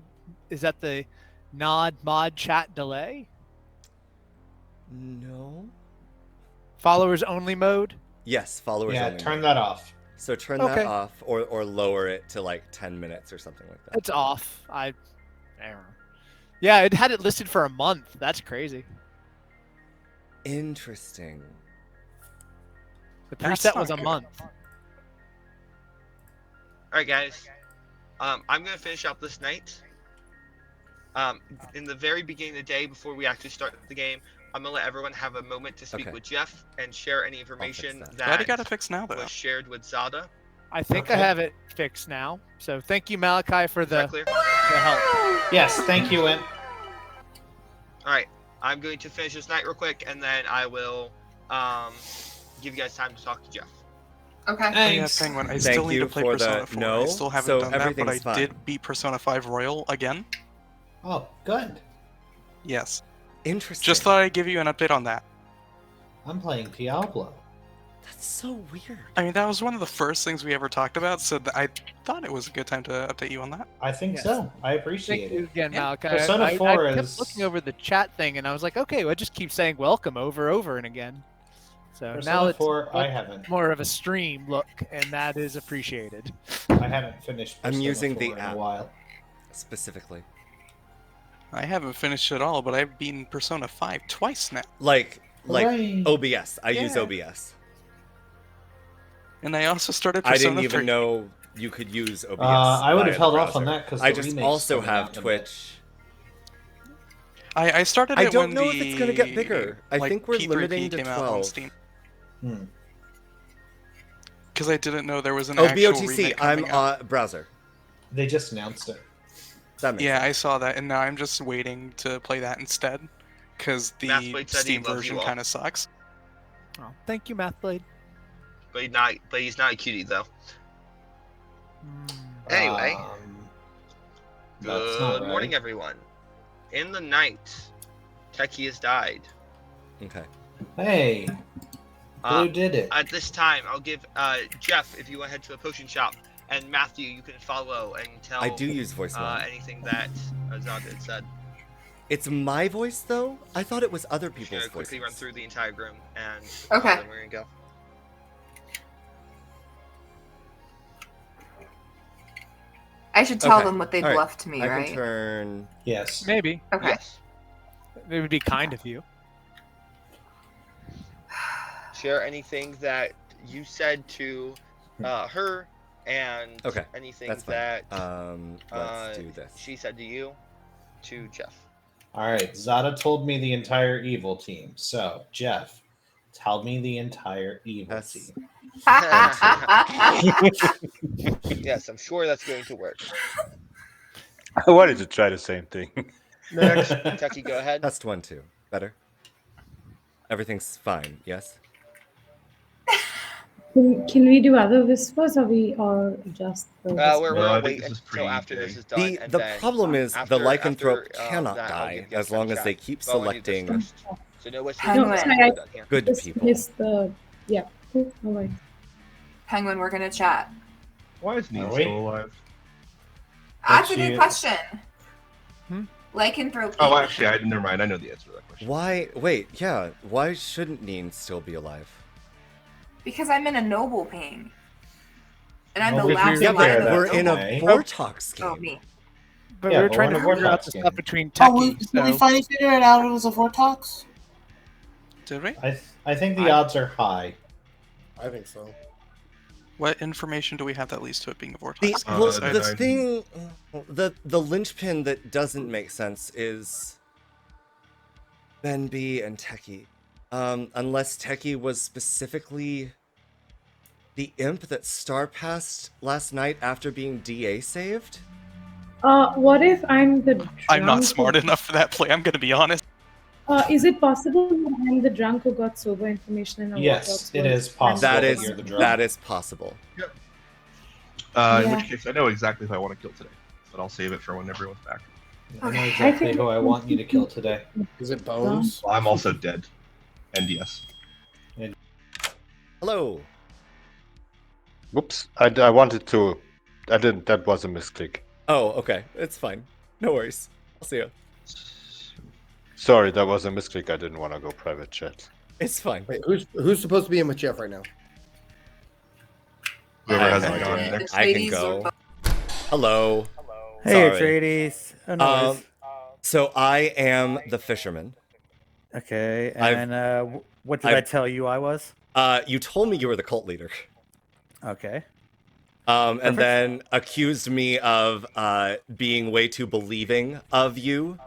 is that the nod mod chat delay? No. Followers only mode? Yes, followers Yeah, only. turn mode. that off. So turn Okay. that off or lower it to like 10 minutes or something like that. It's off. I don't know. Yeah, it had it listed for a month. That's crazy. Interesting. The That's preset not was a good. month. All right, guys. I'm gonna finish up this night. In the very beginning of the day, before we actually start the game, I'm gonna let everyone have a moment to speak Okay. with Jeff and share any information that. that Why do you gotta fix now, though? was shared with Zada. I think I Okay. have it fixed now. So thank you, Malachi, for Is that the clear? help. Yes, thank you, Imp. All right, I'm going to finish this night real quick, and then I will give you guys time to talk to Jeff. Okay. Oh, yeah, Thanks. Penguin. I Thank still need you to play for Persona the 4. no, I still haven't so done that, but I everything's fine. did beat Persona 5 Royal again. Oh, good. Yes. Interesting. Just thought I'd give you an update on that. I'm playing Diablo. That's so weird. I mean, that was one of the first things we ever talked about, so I thought it was a good time to update you on that. I think Yes. so. I Thank appreciate you it. again, Yeah. Malachi. Persona I 4 kept is- looking over the chat thing, and I was like, okay, well, I just keep saying welcome over and again. So Persona now it's 4, I haven't. more of a stream look, and that is appreciated. I haven't finished. I'm Persona using 4 the in app a while. specifically. I haven't finished it all, but I've beaten Persona 5 twice now. Like Hooray. OBS. I use Yeah. OBS. And I also started I Persona didn't even 3. know you could use OBS. I would have via held the off on browser. that because I just also have Twitch. I started I it don't when know the, if it's gonna get bigger. I think we're P3P limiting to came out on 12. Steam. Hmm. Because I didn't know there was an Oh, actual BOTC. remake I'm coming out. browser. They just announced it. That makes Yeah, sense. I saw that, and now I'm just waiting to play that instead. Because the Mathblade said he Steam loves version you all. kind of sucks. Oh, thank you, Mathblade. But he's not a cutie though. Anyway, That's not good right. morning, everyone. In the night, Techie has died. Okay. Hey, Blue did it. At this time, I'll give Jeff, if you want to head to a potion shop, and Matthew, you can follow and tell. I do use voice one. anything that Azad had said. It's my voice though. I thought it was other Just people's gonna quickly voices. run through the entire room, and Okay. then we're gonna go. I should tell Okay. them what they All right. bluffed me, I right? can turn. Yes. Maybe. Okay. Yes. It would be kind of you. Share anything that you said to her, and Okay, anything that's fine. that Let's do this. she said to you, to Jeff. All right. Zada told me the entire evil team. So, Jeff, tell me the entire evil team. Yes, I'm sure that's going to work. I wanted to try the same thing. Next, Kentucky, go ahead. Test 1, 2. Better. Everything's fine. Yes. Can we do other whispers, or we are just the We're whisper? gonna wait until after this is done. and The then problem is after, the lycanthrope after, cannot that, I'll die give you as time long to as chat. they keep But I wanna do this selecting first. So no whispers Penguin. No, until sorry, we're done here. good just people. missed the. Yeah. Cool. All right. Penguin, we're gonna chat. Why is Neil Are we? still alive? That's a she- good question. Hmm? Lycanthropy. Oh, actually, never mind. I know the answer to that question. Why? Wait. Yeah. Why shouldn't Neen still be alive? Because I'm in a noble pain. And I'm Well, the if last you're line there, of the We're in a okay. Vortox Oh, game. me. But Yeah, we were but trying to we're in a figure out the Vortex stuff game. between Oh, we, techies. did we So finally figure it out? It was a Vortox? Did we? I think the odds are high. I think so. What information do we have that leads to it being a vortex? Well, I- the thing, the linchpin that doesn't make sense is Ben B and Techie. Unless Techie was specifically the imp that star passed last night after being DA saved. What if I'm the? I'm not drunk smart who- enough for that play, I'm gonna be honest. Is it possible that I'm the drunk who got sober information in a Yes, Vortox it world? is possible. That that is you're the drunk. that is possible. In Yeah. which case, I know exactly who I want to kill today, but I'll save it for when everyone's back. I know I exactly think- who I want you to kill today. Is it Bones? Well, I'm also dead. And yes. Hello. Whoops! I wanted to. I didn't. That was a misclick. Oh, okay. It's fine. No worries. I'll see you. Sorry, that was a misclick. I didn't want to go private chat. It's fine. Wait, who's supposed to be in with Jeff right now? Whoever I hasn't have no gone idea. next. I can Atreides go. or Hello. Hey, Sorry. Atreides. Oh, no worries. So I am the fisherman. Okay, I've- and what did I I've- tell you I was? You told me you were the cult leader. Okay. And Perfect. then accused me of being way too believing of you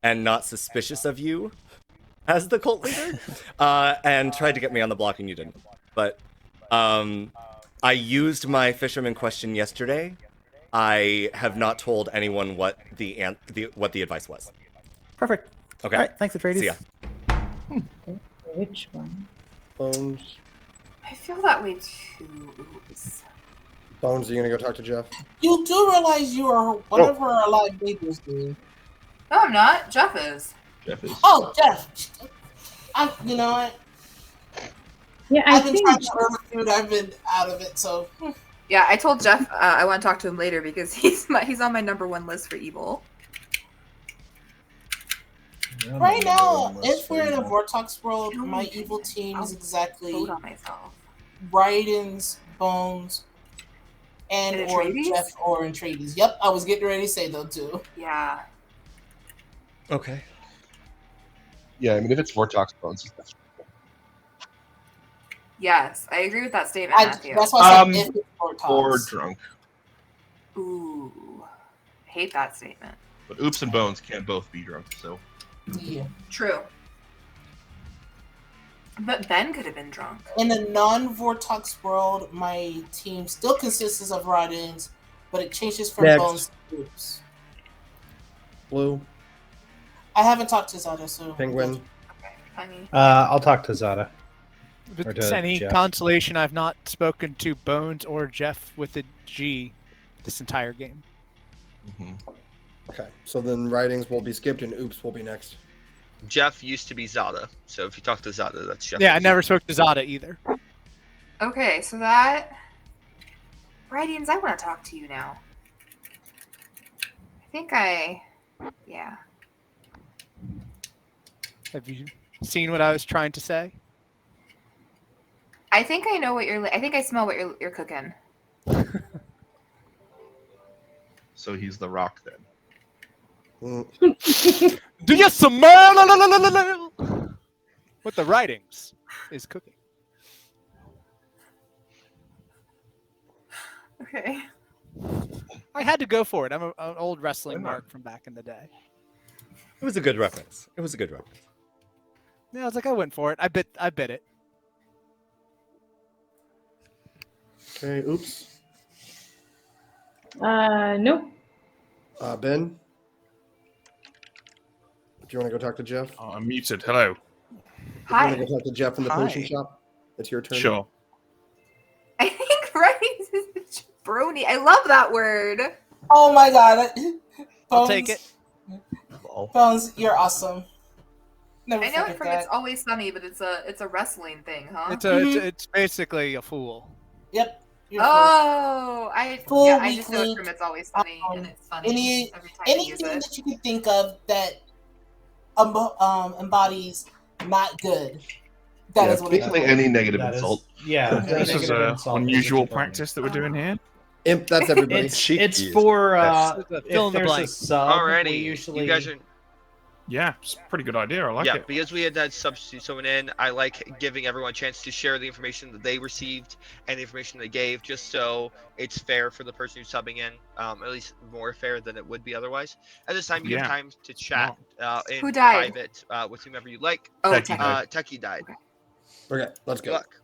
and not suspicious of you as the cult leader, and tried to get me on the block and you didn't. But I used my fisherman question yesterday. I have not told anyone what the advice was. Perfect. Okay. All right, thanks, Atreides. See ya. Which one? Bones. I feel that way too. Oops. Bones, are you gonna go talk to Jeff? You do realize you are one of her alive babies, dude. No, I'm not. Jeff is. Jeff is. Oh, Jeff. You know what? Yeah, I I've been think trying to earn the food. I've been out of it, so. Yeah, I told Jeff I want to talk to him later because he's on my #1 list for evil. Right now, if we're in a Vortex world, my evil team is exactly vote on myself. Rydens, Bones, and or Atreides? Jeff or Atreides. Yep, I was getting ready to say though too. Yeah. Okay. Yeah, I mean, if it's Vortox Bones, he's best. Yes, I agree with that statement, Matthew. That's why I said if it's Vortex. Or drunk. Ooh, hate that statement. But Oops and Bones can't both be drunk, so. Yeah. True. But Ben could have been drunk. In the non-Vortex world, my team still consists of Rydens, but it changes from Next. Bones to Oops. Blue. I haven't talked to Zada, so Penguin. I'll talk to Zada. If Or it's to any Jeff. consolation, I've not spoken to Bones or Jeff with a G this entire game. Okay, so then writings will be skipped and Oops will be next. Jeff used to be Zada, so if you talk to Zada, that's Jeff. Yeah, I never spoke to Zada either. Okay, so that... Radians, I want to talk to you now. I think yeah. Have you seen what I was trying to say? I think I know what you're... I think I smell what you're cooking. So he's the Rock then. Do you smell what the writings is cooking? Okay. I had to go for it. I'm an old wrestling mark from back in the day. It was a good reference. It was a good reference. Yeah, I was like, I went for it. I bit it. Okay, Oops. No. Ben? Do you want to go talk to Jeff? Oh, I'm muted. Hello. Hi. You want to go talk to Jeff in the potion Hi. shop? It's your turn. Sure. I think Radians is jabroni. I love that word. Oh my god. I'll take it. Bones, you're awesome. Never I know it forget from that. It's Always Sunny, but it's a wrestling thing, huh? It's basically a fool. Yep. Oh, I Full just know it weekly, from It's Always Sunny, and it's funny every time I use anything it. that you can think of that embodies not good. That is what it basically is. any negative That is- insult. yeah, any This is negative an insult is unusual a jabroni. practice that we're doing here. Imp, that's everybody. It's for Fill in if the there's a blank. sub, we Alrighty, usually you guys are. Yeah, it's a pretty good idea. I like Yeah, it. because we had that substitute someone in, I like giving everyone a chance to share the information that they received and the information they gave, just so it's fair for the person who's subbing in, at least more fair than it would be otherwise. At this time, you Yeah. have time to chat in Who died? private with whomever you like. Oh, Techie died. Techie died. Okay, let's Good go. luck.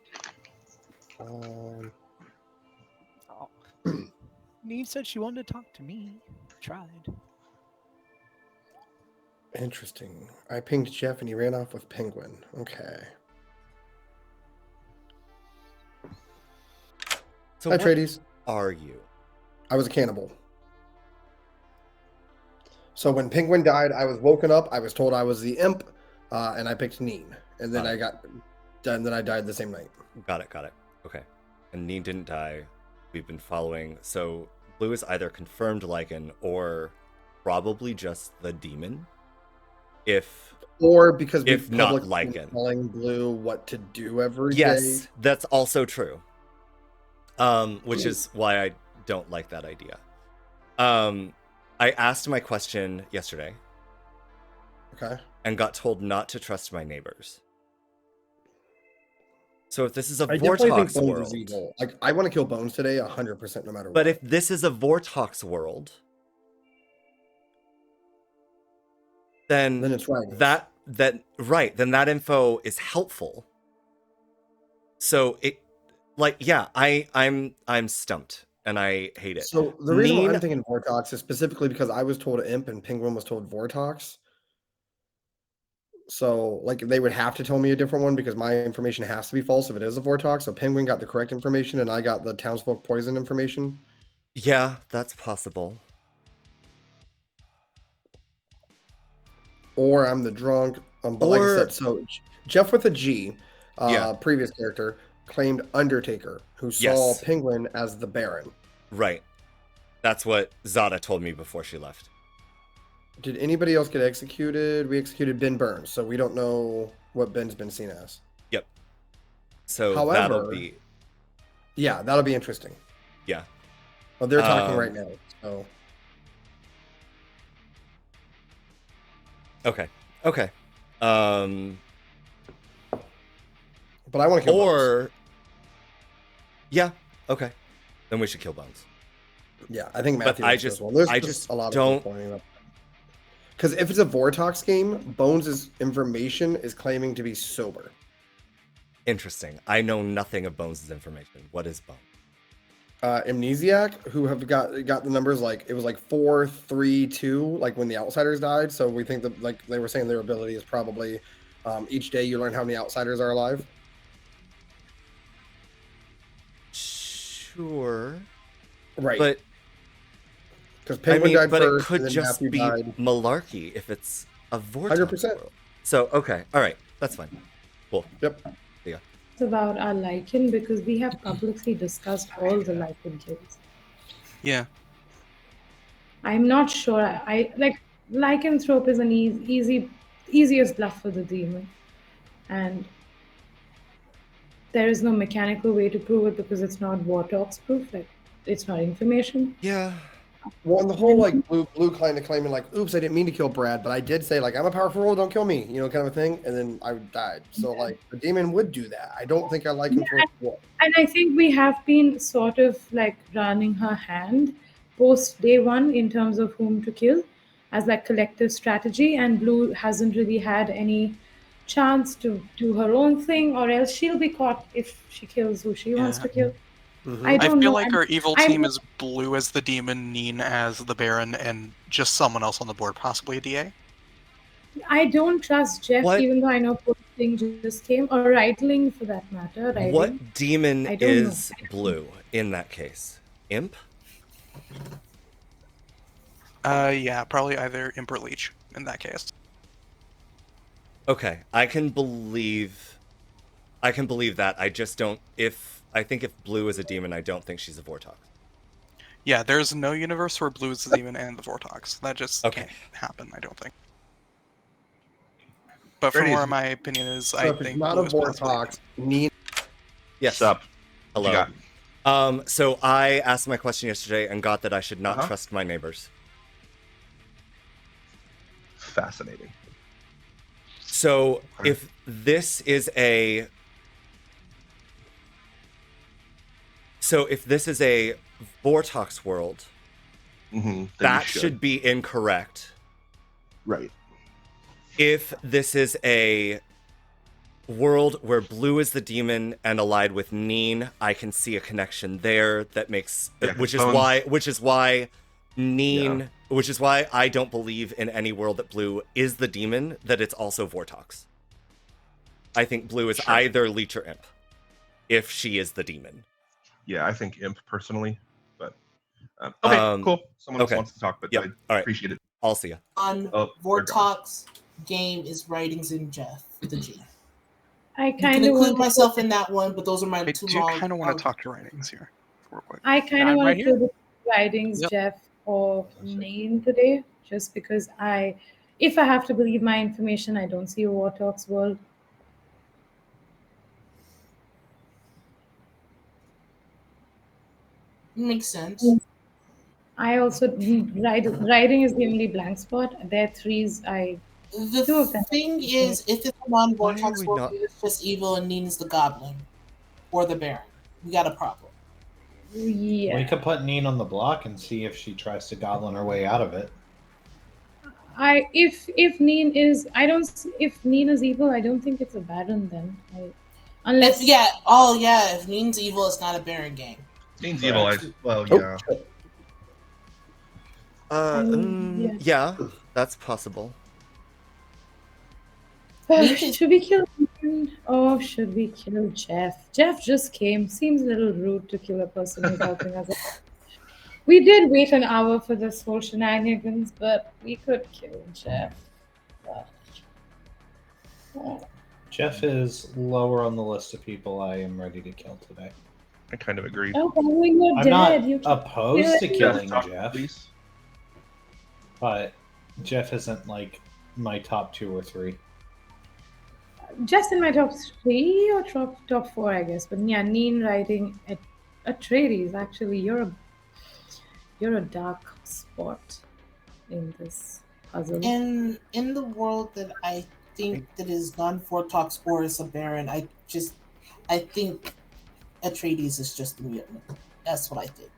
Neve said she wanted to talk to me. Tried. Interesting. I pinged Jeff and he ran off with Penguin. Okay. So Hi, what Trades. are you? I was a cannibal. So when Penguin died, I was woken up. I was told I was the imp, and I picked Neen. And then I died the same night. Got it. Okay. And Neen didn't die. We've been following. So Blue is either confirmed Lycan or probably just the demon. Or because if we've not publicly been Lycan. telling Blue what to do every day. Yes, that's also true. Which is why I don't like that idea. I asked my question yesterday. Okay. And got told not to trust my neighbors. So if this is a I definitely think Vortox Bones world, is evil. Like, I want to kill Bones today 100% no matter what. but if this is a Vortox world, then it's right. then that info is helpful. So I'm stumped and I hate it. So the reason why I'm thinking Vortox is specifically because I was told Imp and Penguin was told Vortox. So like they would have to tell me a different one because my information has to be false if it is a Vortox. So Penguin got the correct information and I got the townsfolk poison information. Yeah, that's possible. Or I'm the drunk. But like I said, so Jeff with a G, previous character, claimed Undertaker, who saw Penguin as the Baron. Right. That's what Zada told me before she left. Did anybody else get executed? We executed Ben Burns, so we don't know what Ben's been seen as. Yep. So However, that'll be... Yeah, that'll be interesting. Yeah. Well, they're talking right now, so... Okay. But I want to kill Bones. Yeah. Okay. Then we should kill Bones. Yeah, I think Matthew. But I just a lot don't. Of pointing up. Because if it's a Vortox game, Bones' information is claiming to be sober. Interesting. I know nothing of Bones' information. What is Bones? Amnesiac, who have got the numbers like it was like 4, 3, 2, like when the Outsiders died. So we think that like they were saying their ability is probably each day you learn how many Outsiders are alive. Sure. Right. But because Penguin died but first, it could and then just Matthew be died. malarkey if it's a Vortex 100%. world. So okay, all right, that's fine. Cool. Yep. Yeah. It's about our lichen because we have publicly discussed all the lichen kills. Yeah. I'm not sure. I like lycanthrope is an easiest bluff for the demon, and there is no mechanical way to prove it because it's not Vortox proof. Like it's not information. Yeah. Well, and the whole like blue kind of claiming like, "Oops, I didn't mean to kill Brad, but I did say like I'm a powerful role, don't kill me," you know, kind of a thing. And then I died. So like the demon would do that. I don't think I like him for. And I think we have been sort of like running her hand post day one in terms of whom to kill as like collective strategy, and Blue hasn't really had any chance to do her own thing, or else she'll be caught if she kills who she wants to kill. Mm-hmm. I don't feel know. like our evil team is Blue as the demon, Neen as the Baron, and just someone else on the board, possibly a DA. I don't trust Jeff, What? even though I know thing just came, or Rightling for that matter. Rightling. What demon I don't is know. blue in that case? Imp? Yeah, probably either Imp or Leech in that case. Okay, I can believe that. I just don't. I think if blue is a demon, I don't think she's a Vortox. Yeah, there's no universe where Blue is the demon and the Vortox. That just can't happen, I don't think. But from where my opinion is, So I if it's think not Blue a is possibly- Vortox, need. Yes. What's up? Hello. You So I asked my question yesterday and got that I should not trust my neighbors. Fascinating. So if this is a Vortox world, that should be incorrect. Right. If this is a world where blue is the demon and allied with Neen, I can see a connection there that makes which is why I don't believe in any world that blue is the demon, that it's also Vortox. I think blue is either Leech or Imp, if she is the demon. Yeah, I think Imp personally, but okay, cool. Someone else wants to talk, but I appreciate it. I'll see ya. On Vortox game is writings in Jeff, the G. I You kind can of include myself in that one, but those are my two I do long. kind of want to talk to Writings here, real quick. I kind of I'm want right to here. do the writings, Yep. Jeff, or Nane today, just because if I have to believe my information, I don't see a Vortox world. Makes sense. I also writing is the only blank spot. There are threes. Two of them. The thing is, if it's a non-Vortex we world, not- it's just evil and Neen's the Goblin or the Baron. We got a problem. Yeah. We could put Neen on the block and see if she tries to goblin her way out of it. If Neen is if Neen is evil, I don't think it's a Baron then. Unless If Neen's evil, it's not a Baron game. Neen's evil. Yeah, that's possible. Should we kill Neen or should we kill Jeff? Jeff just came. Seems a little rude to kill a person who's helping us. We did wait an hour for this whole shenanigans, but we could kill Jeff. Jeff is lower on the list of people I am ready to kill today. I kind of agree. Oh, you're I'm dead. not You opposed to killing Jeff, Jeff, please. but Jeff isn't like my top 2 or 3. Just in my top 3 or top 4, I guess. But yeah, Neen writing at Atreides. Actually, you're a dark spot in this puzzle. In the world that I think that is non-Vortox or is a Baron, I think Atreides is just a mutant. That's what I think.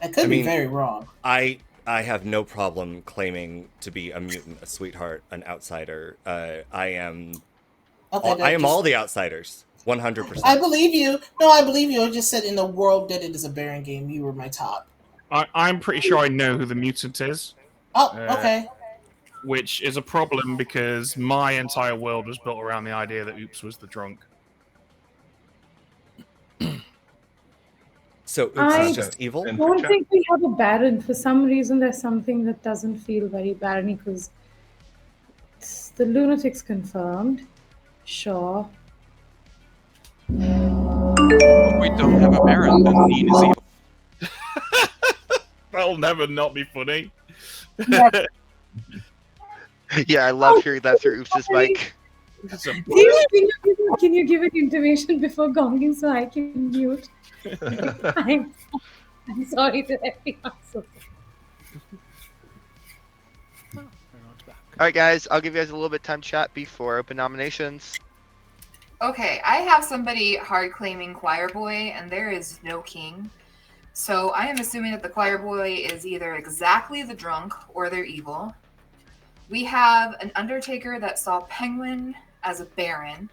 I could be very wrong. I have no problem claiming to be a mutant, a sweetheart, an outsider. I am. Okay, I am all the outsiders. 100%. I believe you. No, I believe you. I just said in the world that it is a Baron game, you were my top. I'm pretty sure I know who the mutant is. Oh, okay. Which is a problem because my entire world was built around the idea that Oops was the drunk. So Oops is just evil? I don't think we have a Baron. For some reason, there's something that doesn't feel very Baron-y because the lunatic's confirmed. Sure. If we don't have a Baron, then Neen is evil. That'll never not be funny. Yeah, I love hearing that through Oops' mic. Can you give it intimation before gonging so I can mute? I'm sorry to everyone. Alright guys, I'll give you guys a little bit of time to chat before open nominations. Okay, I have somebody hard claiming Choir Boy, and there is no king. So I am assuming that the Choir Boy is either exactly the drunk or they're evil. We have an Undertaker that saw Penguin as a Baron.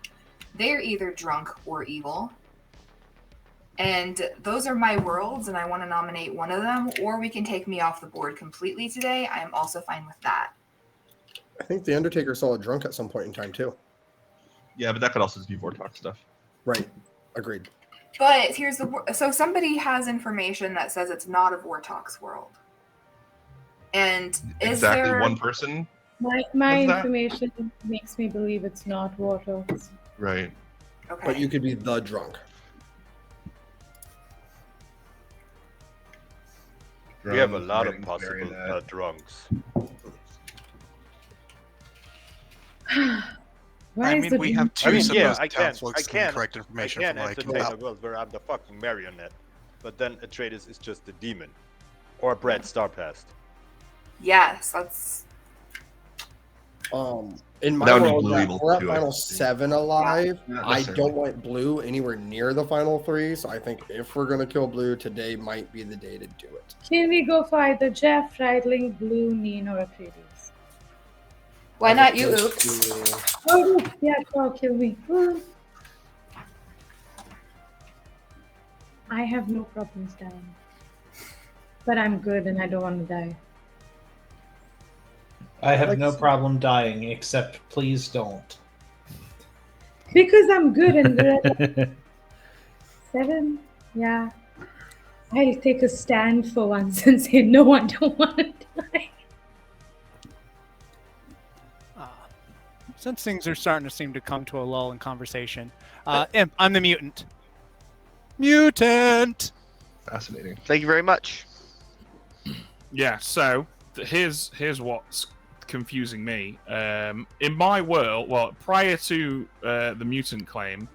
They're either drunk or evil. And those are my worlds, and I want to nominate one of them, or we can take me off the board completely today. I am also fine with that. I think the Undertaker saw a drunk at some point in time too. Yeah, but that could also just be Vortox stuff. Right. Agreed. But here's so somebody has information that says it's not a Vortox world. And is exactly there one person? My information makes me believe it's not Vortox. Right. Okay. But you could be the drunk. We have a lot of possible drunks. We have two supposed townsfolk I can correct information I from can what I can entertain tell. a world where I'm the fucking Marionette, but then Atreides is just a demon, or Brad Starpast. Yes, that's. In my That would be world, Blue Evil we're at too, I final think. 7 alive. Not I necessarily. don't want Blue anywhere near the final 3, so I think if we're gonna kill Blue, today might be the day to do it. Can we go for either Jeff, Raidling, Blue, Neen, or Atreides? Why not you, Oops? Oh, yeah, sure, kill me. I have no problems dying. But I'm good and I don't want to die. I have no problem dying, except please don't. Because I'm good and we're at 7? Yeah. I'll take a stand for once and say no, I don't want to die. Since things are starting to seem to come to a lull in conversation, Imp, I'm the mutant. Mutant! Fascinating. Thank you very much. Yeah, so here's what's confusing me. In my world, well, prior to the mutant claim,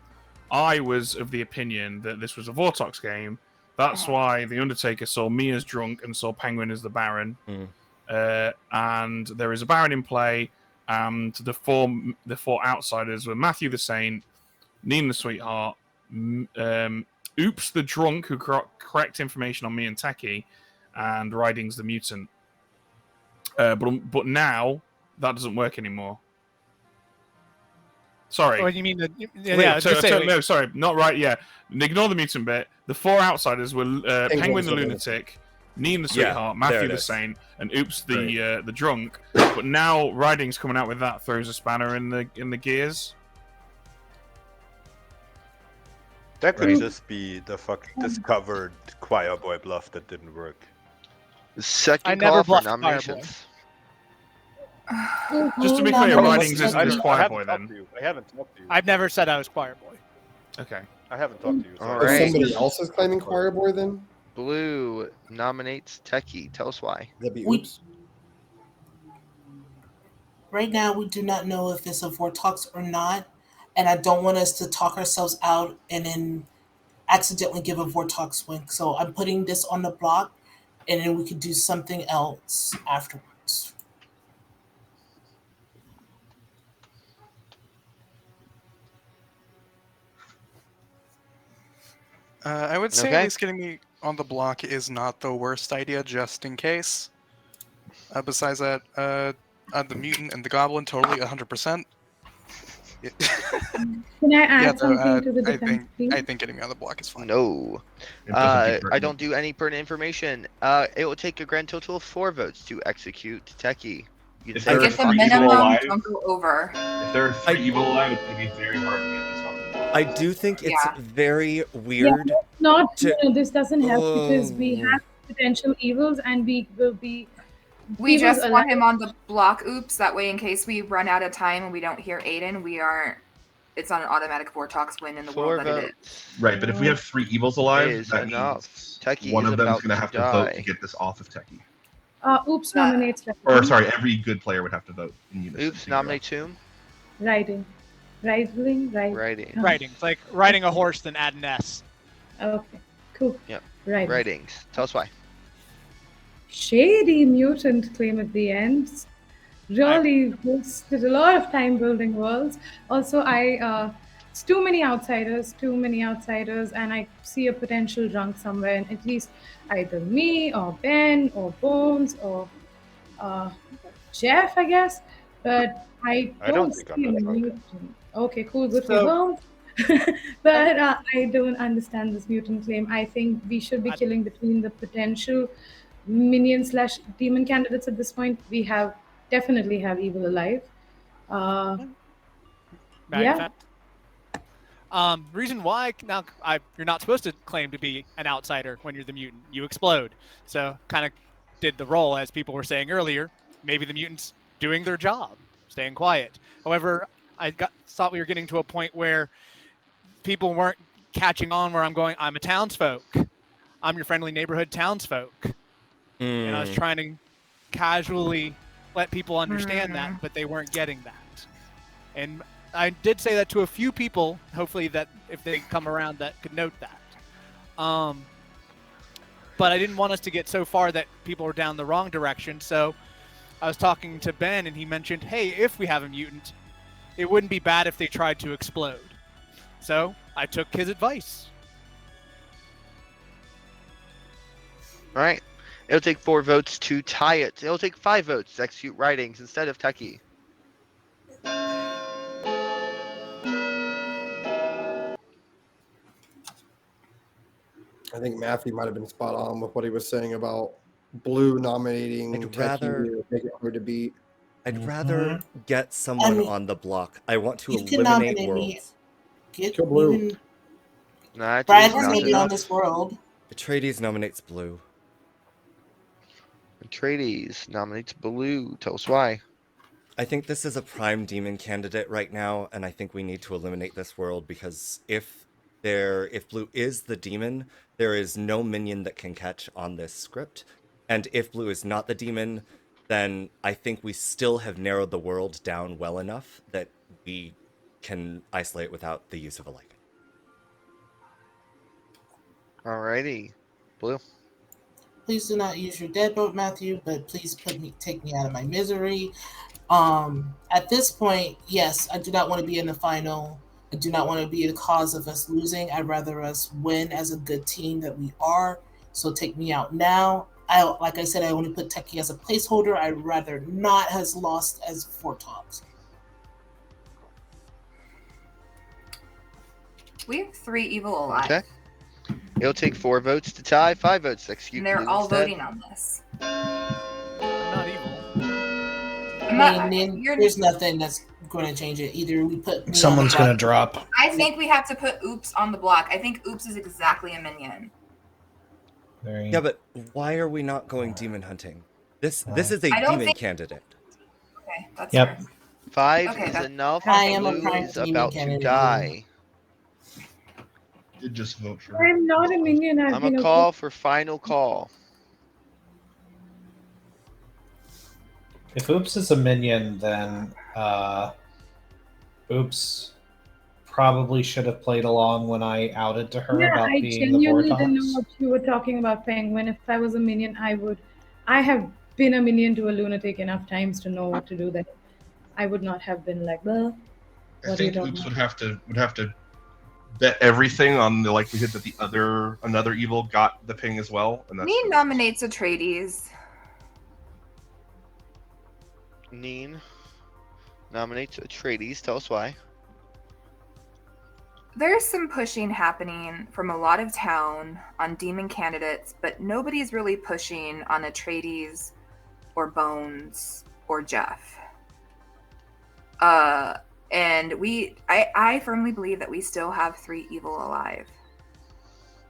I was of the opinion that this was a Vortox game. That's why the Undertaker saw me as drunk and saw Penguin as the Baron. And there is a Baron in play, and the four outsiders were Matthew the Saint, Neen the Sweetheart, Oops the Drunk, who correct information on me and Techie, and Riding's the Mutant. But now that doesn't work anymore. Sorry. Oh, you mean the? No, sorry, not right. Yeah, ignore the mutant bit. The 4 outsiders were Penguin the Lunatic, Neen the Sweetheart, Matthew the Saint, and Oops the Drunk. But now Riding's coming out with that throws a spanner in the gears. That could just be the fucking discovered Choir Boy bluff that didn't work. Second call for nominations. Just to be clear, Riding's isn't Choir Boy then. I haven't talked to you. I've never said I was Choir Boy. Okay. I haven't talked to you. All If right. somebody else is claiming Choir Boy, then Blue nominates Techie. Tell us why. that'd be Oops. right now we do not know if it's a vortex or not, and I don't want us to talk ourselves out and then accidentally give a vortex win. So I'm putting this on the block, and then we could do something else afterwards. I would say at least getting me on the block is not the worst idea, just in case. Besides that, the mutant and the goblin totally 100%. Can I add something to the defense? I think getting me on the block is fine. No. I don't do any pertinent information. It will take a grand total of 4 votes to execute Techie. Get the minimum, don't go over. If there are 3 evil alive, it's going to be very hard to get this off. I do think it's very weird. Yeah, not, this doesn't help because we have potential evils and we will be. We just want him on the block, oops. That way, in case we run out of time and we don't hear Aiden, it's on an automatic Vortox win in the world that it is. Right, but if we have 3 evils alive, that means one of them is going to have to vote to get this off of Techie. Oops nominates. Or sorry, every good player would have to vote in unison. Oops nominates whom? Riding. Riding. It's like riding a horse, then add an S. Okay, cool. Yep. Ridings. Tell us why. Shady mutant claim at the end. Really wasted a lot of time building worlds. Also, it's too many outsiders, and I see a potential drunk somewhere, and at least either me or Ben or Bones or Jeff, I guess. But I don't see a mutant. Okay, cool, good for Bones. But I don't understand this mutant claim. I think we should be killing between the potential minion/demon candidates at this point. We definitely have evil alive. Reason why now you're not supposed to claim to be an outsider when you're the mutant. You explode. So kind of did the role, as people were saying earlier. Maybe the mutants doing their job, staying quiet. However, thought we were getting to a point where people weren't catching on where I'm going. I'm a townsfolk. I'm your friendly neighborhood townsfolk. And I was trying to casually let people understand that, but they weren't getting that. And I did say that to a few people, hopefully that if they come around that could note that. But I didn't want us to get so far that people were down the wrong direction. So I was talking to Ben and he mentioned, hey, if we have a mutant, it wouldn't be bad if they tried to explode. So I took his advice. All right. It'll take 4 votes to tie it. It'll take 5 votes to execute Ridings instead of Techie. I think Matthew might have been spot on with what he was saying about Blue nominating Techie, make it hard to beat. I'd rather get someone on the block. I want to eliminate worlds. Get Blue. Brad is maybe on this world. Atreides nominates Blue. Atreides nominates Blue. Tell us why. I think this is a prime demon candidate right now, and I think we need to eliminate this world because if Blue is the demon, there is no minion that can catch on this script. And if Blue is not the demon, then I think we still have narrowed the world down well enough that we can isolate without the use of a light. Alrighty. Blue. Please do not use your deadbolt, Matthew, but please take me out of my misery. At this point, yes, I do not want to be in the final. I do not want to be the cause of us losing. I'd rather us win as a good team that we are. So take me out now. Like I said, I only put Techie as a placeholder. I'd rather not has lost as Vortox. We have 3 evil alive. Okay. It'll take 4 votes to tie, 5 votes to execute. And they're all instead. voting on this. I'm not evil. There's nothing that's going to change it. Either we put someone's going to drop. I think we have to put Oops on the block. I think Oops is exactly a minion. Yeah, but why are we not going demon hunting? This is a demon candidate. Okay, that's fair. 5 is enough. Blue is about to die. Did just vote for. I'm not a minion. I'm a call for final call. If Oops is a minion, then Oops probably should have played along when I outed to her Yeah, about I being the genuinely didn't know Vortox. what you were talking about, Penguin. If I was a minion, I have been a minion to a lunatic enough times to know what to do that I would not have been like, well, I what are you think talking Oops about? would have to bet everything on the likelihood that another evil got the ping as well, and that's Me nominates Atreides. Neen nominates Atreides. Tell us why. There's some pushing happening from a lot of town on demon candidates, but nobody's really pushing on Atreides or Bones or Jeff. And I firmly believe that we still have 3 evil alive.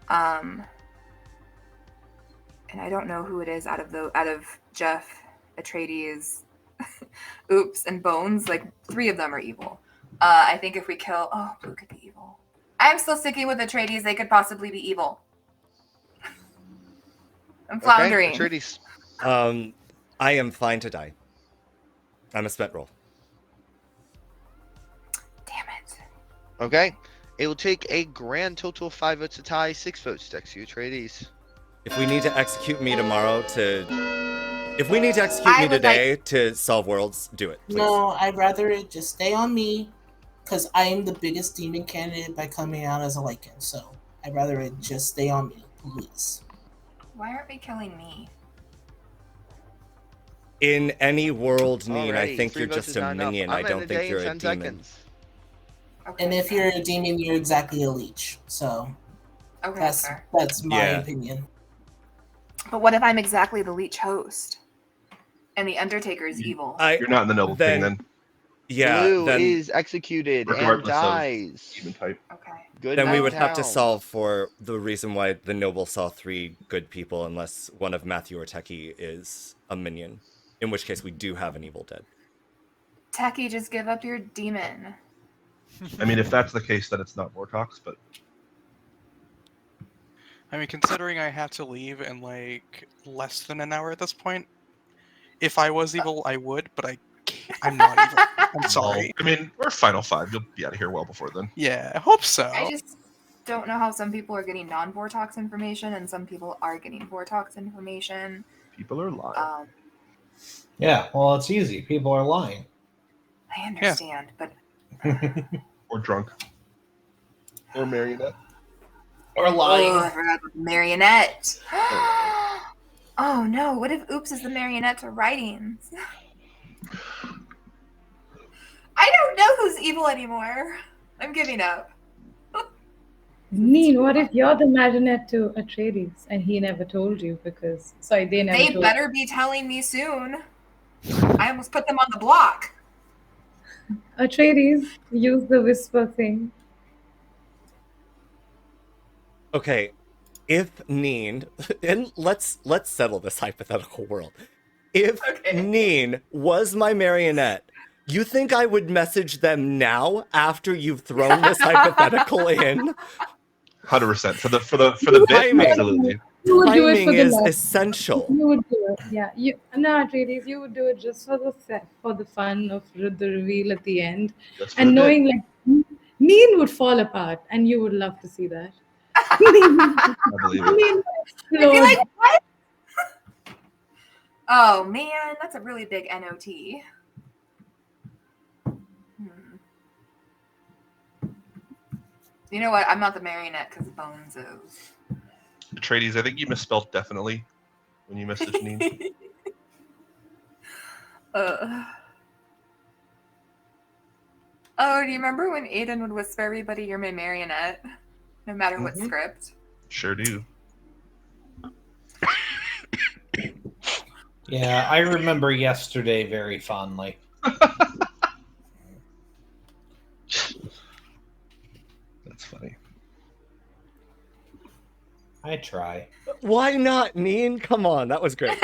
And I don't know who it is out of Jeff, Atreides, Oops, and Bones. Like 3 of them are evil. I think if we kill, Blue could be evil. I'm still sticking with Atreides. They could possibly be evil. I'm floundering. Okay, Atreides. I am fine to die. I'm a spent roll. Damn it. Okay. It will take a grand total of 5 votes to tie, 6 votes to execute Atreides. If we need to execute me tomorrow if we need to execute me today to solve worlds, do it, please. No, I'd rather it just stay on me, because I am the biggest demon candidate by coming out as a Lycan. So I'd rather it just stay on me, please. Why aren't we killing me? In any world, Neen, I Alrighty, think 3 you're votes just is a not enough. minion. I'm I don't ending the think day you're in a 10 demon. seconds. And if you're a demon, you're exactly a leech. So that's my opinion. But what if I'm exactly the leech host? And the Undertaker is evil. You're not in the noble ping then. Yeah, Blue then is executed and regardless of dies. demon type. Okay. Good then we night, would have to town. solve for the reason why the noble saw 3 good people, unless one of Matthew or Techie is a minion. In which case, we do have an evil dead. Techie, just give up your demon. I mean, if that's the case, then it's not Vortox, but I mean, considering I have to leave in like less than an hour at this point, if I was evil, I would, but I'm not evil. I'm sorry. I mean, we're Final 5. You'll be out of here well before then. Yeah, I hope so. I just don't know how some people are getting non-Vortox information and some people are getting Vortox information. People are lying. Yeah, well, it's easy. People are lying. I understand, but Or drunk. Or Marionette. Or lying. Oh, I forgot about the Marionette. Oh no, what if Oops is the Marionette to writings? I don't know who's evil anymore. I'm giving up. Neen, what if you're the Marionette to Atreides and he never told you because... Sorry, they never They told better be telling me soon. I almost put them on the block. Atreides, use the whisper thing. Okay, if Neen, and let's settle this hypothetical world. If Neen was my Marionette, you think I would message them now after you've thrown this hypothetical in? 100% for the bit. Timing. Absolutely. You would do it Timing for the is love. essential. You would do it, yeah. No, Atreides, you would do it just for the fun of the reveal at the end, Just for and the knowing bit. like Neen would fall apart, and you would love to see that. I believe it. Neen would I'd be explode. like, what? Oh man, that's a really big NOT. You know what? I'm not the Marionette because Bones is. Atreides, I think you misspelled definitely when you messaged Neen. Oh, do you remember when Aiden would whisper everybody, "You're my Marionette," no matter what script? Sure do. Yeah, I remember yesterday very fondly. That's funny. I try. Why not, Neen? Come on, that was great.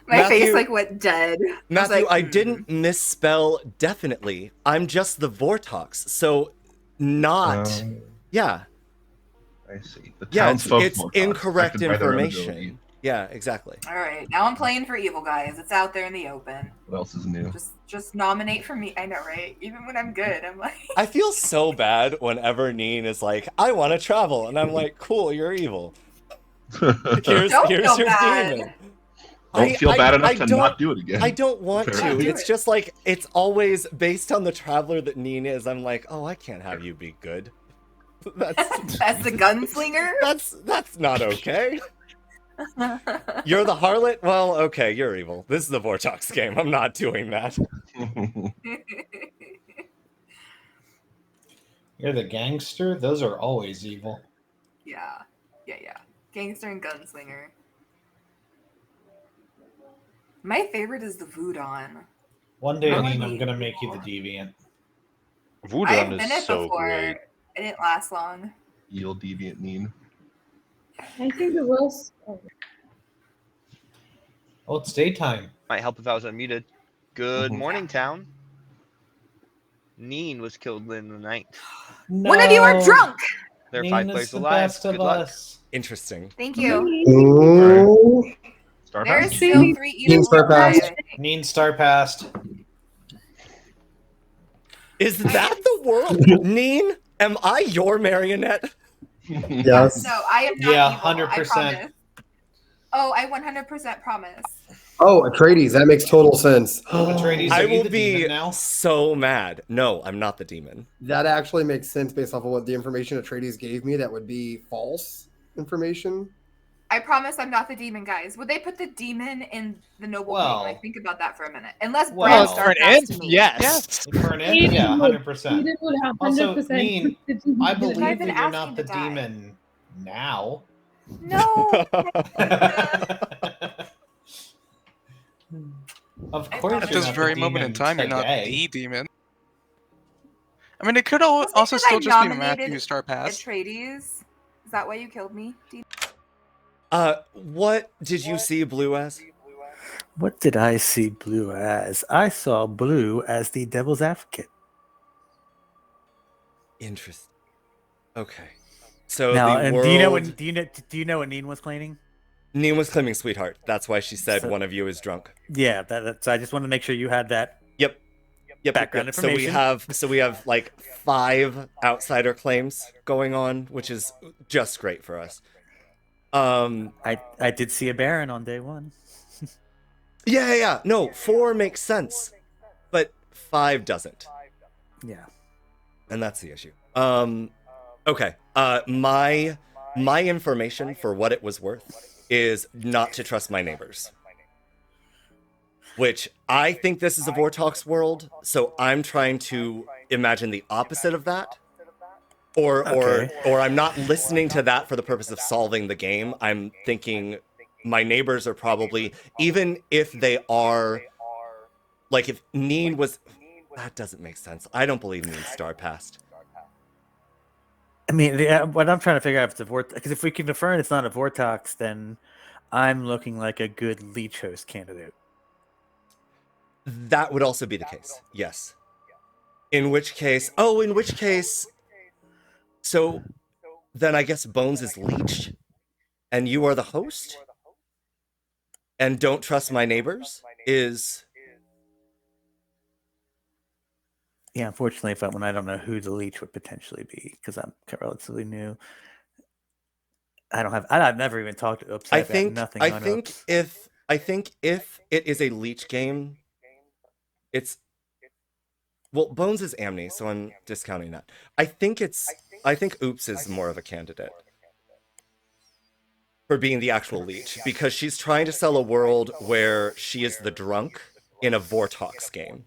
My face like went dead. Matthew, I I didn't misspell definitely. I'm just the Vortox, so not. Yeah. I see. The Yeah, townsfolk it's Vortox, incorrect affected by their own information. ability. Yeah, exactly. All right, now I'm playing for evil, guys. It's out there in the open. What else is new? Just nominate for me. I know, right? Even when I'm good, I'm like. I feel so bad whenever Neen is like, I want to travel, and I'm like, cool, you're evil. Here's your demon. Don't feel bad enough to not do it again. I don't want to. It's just like, it's always based on the traveler that Neen is. I'm like, oh, I can't have you be good. That's the gunslinger? That's not okay. You're the harlot? Well, okay, you're evil. This is the Vortox game. I'm not doing that. You're the gangster? Those are always evil. Yeah. Gangster and gunslinger. My favorite is the Voodon. One day, Neen, I'm gonna make you the deviant. Voodon is so great. It didn't last long. Evil deviant Neen. I think the worst. Oh, it's daytime. Might help if I was unmuted. Good morning, town. Neen was killed in the night. No. One of you are drunk! There are Neen 5 is players the alive. best of Good luck. us. Interesting. Thank you. There's still 3 evil Star alive. passed. Neen star passed. Is that the world? Neen, am I your marionette? Yes. No, I am not Yeah, evil. 100%. I promise. Oh, I 100% promise. Oh, Atreides, that makes total sense. I will be so mad. No, I'm not the demon. That actually makes sense based off of what the information Atreides gave me. That would be false information. I promise I'm not the demon, guys. Would they put the demon in the noble Well- king? Like, think about that for a minute. Unless Well, Brand for Star an passed imp, to me. yes. For an imp, Eden yeah, would. 100%. Eden would have Also, 100%. Neen, I believe I've been that you're asking not the to die. demon now. No. Of course, At you're this not very the moment in demon time, you're not today. the demon. I mean, it could also still just be Matthew Star Pass. Atreides. Is that why you killed me? What did you see Blue as? What did I see Blue as? I saw Blue as the devil's advocate. Interesting. Okay. So Now, the and world... do you know what Neen was claiming? Neen was claiming sweetheart. That's why she said So- one of you is drunk. Yeah, so I just wanted to make sure you had that. Yep. Background information. So we have like 5 outsider claims going on, which is just great for us. I did see a Baron on day 1. Yeah. No, 4 makes sense, but 5 doesn't. Yeah. And that's the issue. Okay. My information, for what it was worth, is not to trust my neighbors. Which I think this is a Vortox world, so I'm trying to imagine the opposite of that. Or I'm not listening to that for the purpose of solving the game. I'm thinking my neighbors are probably, even if they are, like if Neen was, that doesn't make sense. I don't believe Neen star passed. I mean, what I'm trying to figure out if it's a Vortox, because if we can confirm it's not a Vortox, then I'm looking like a good leech host candidate. That would also be the case, yes. In which case, so then I guess Bones is leeched, and you are the host? And don't trust my neighbors is... Yeah, unfortunately, when I don't know who the leech would potentially be, because I'm relatively new. I've never even talked to Oops. I think if it is a leech game, it's Bones is Amni, so I'm discounting that. I think Oops is more of a candidate for being the actual leech, because she's trying to sell a world where she is the drunk in a Vortox game.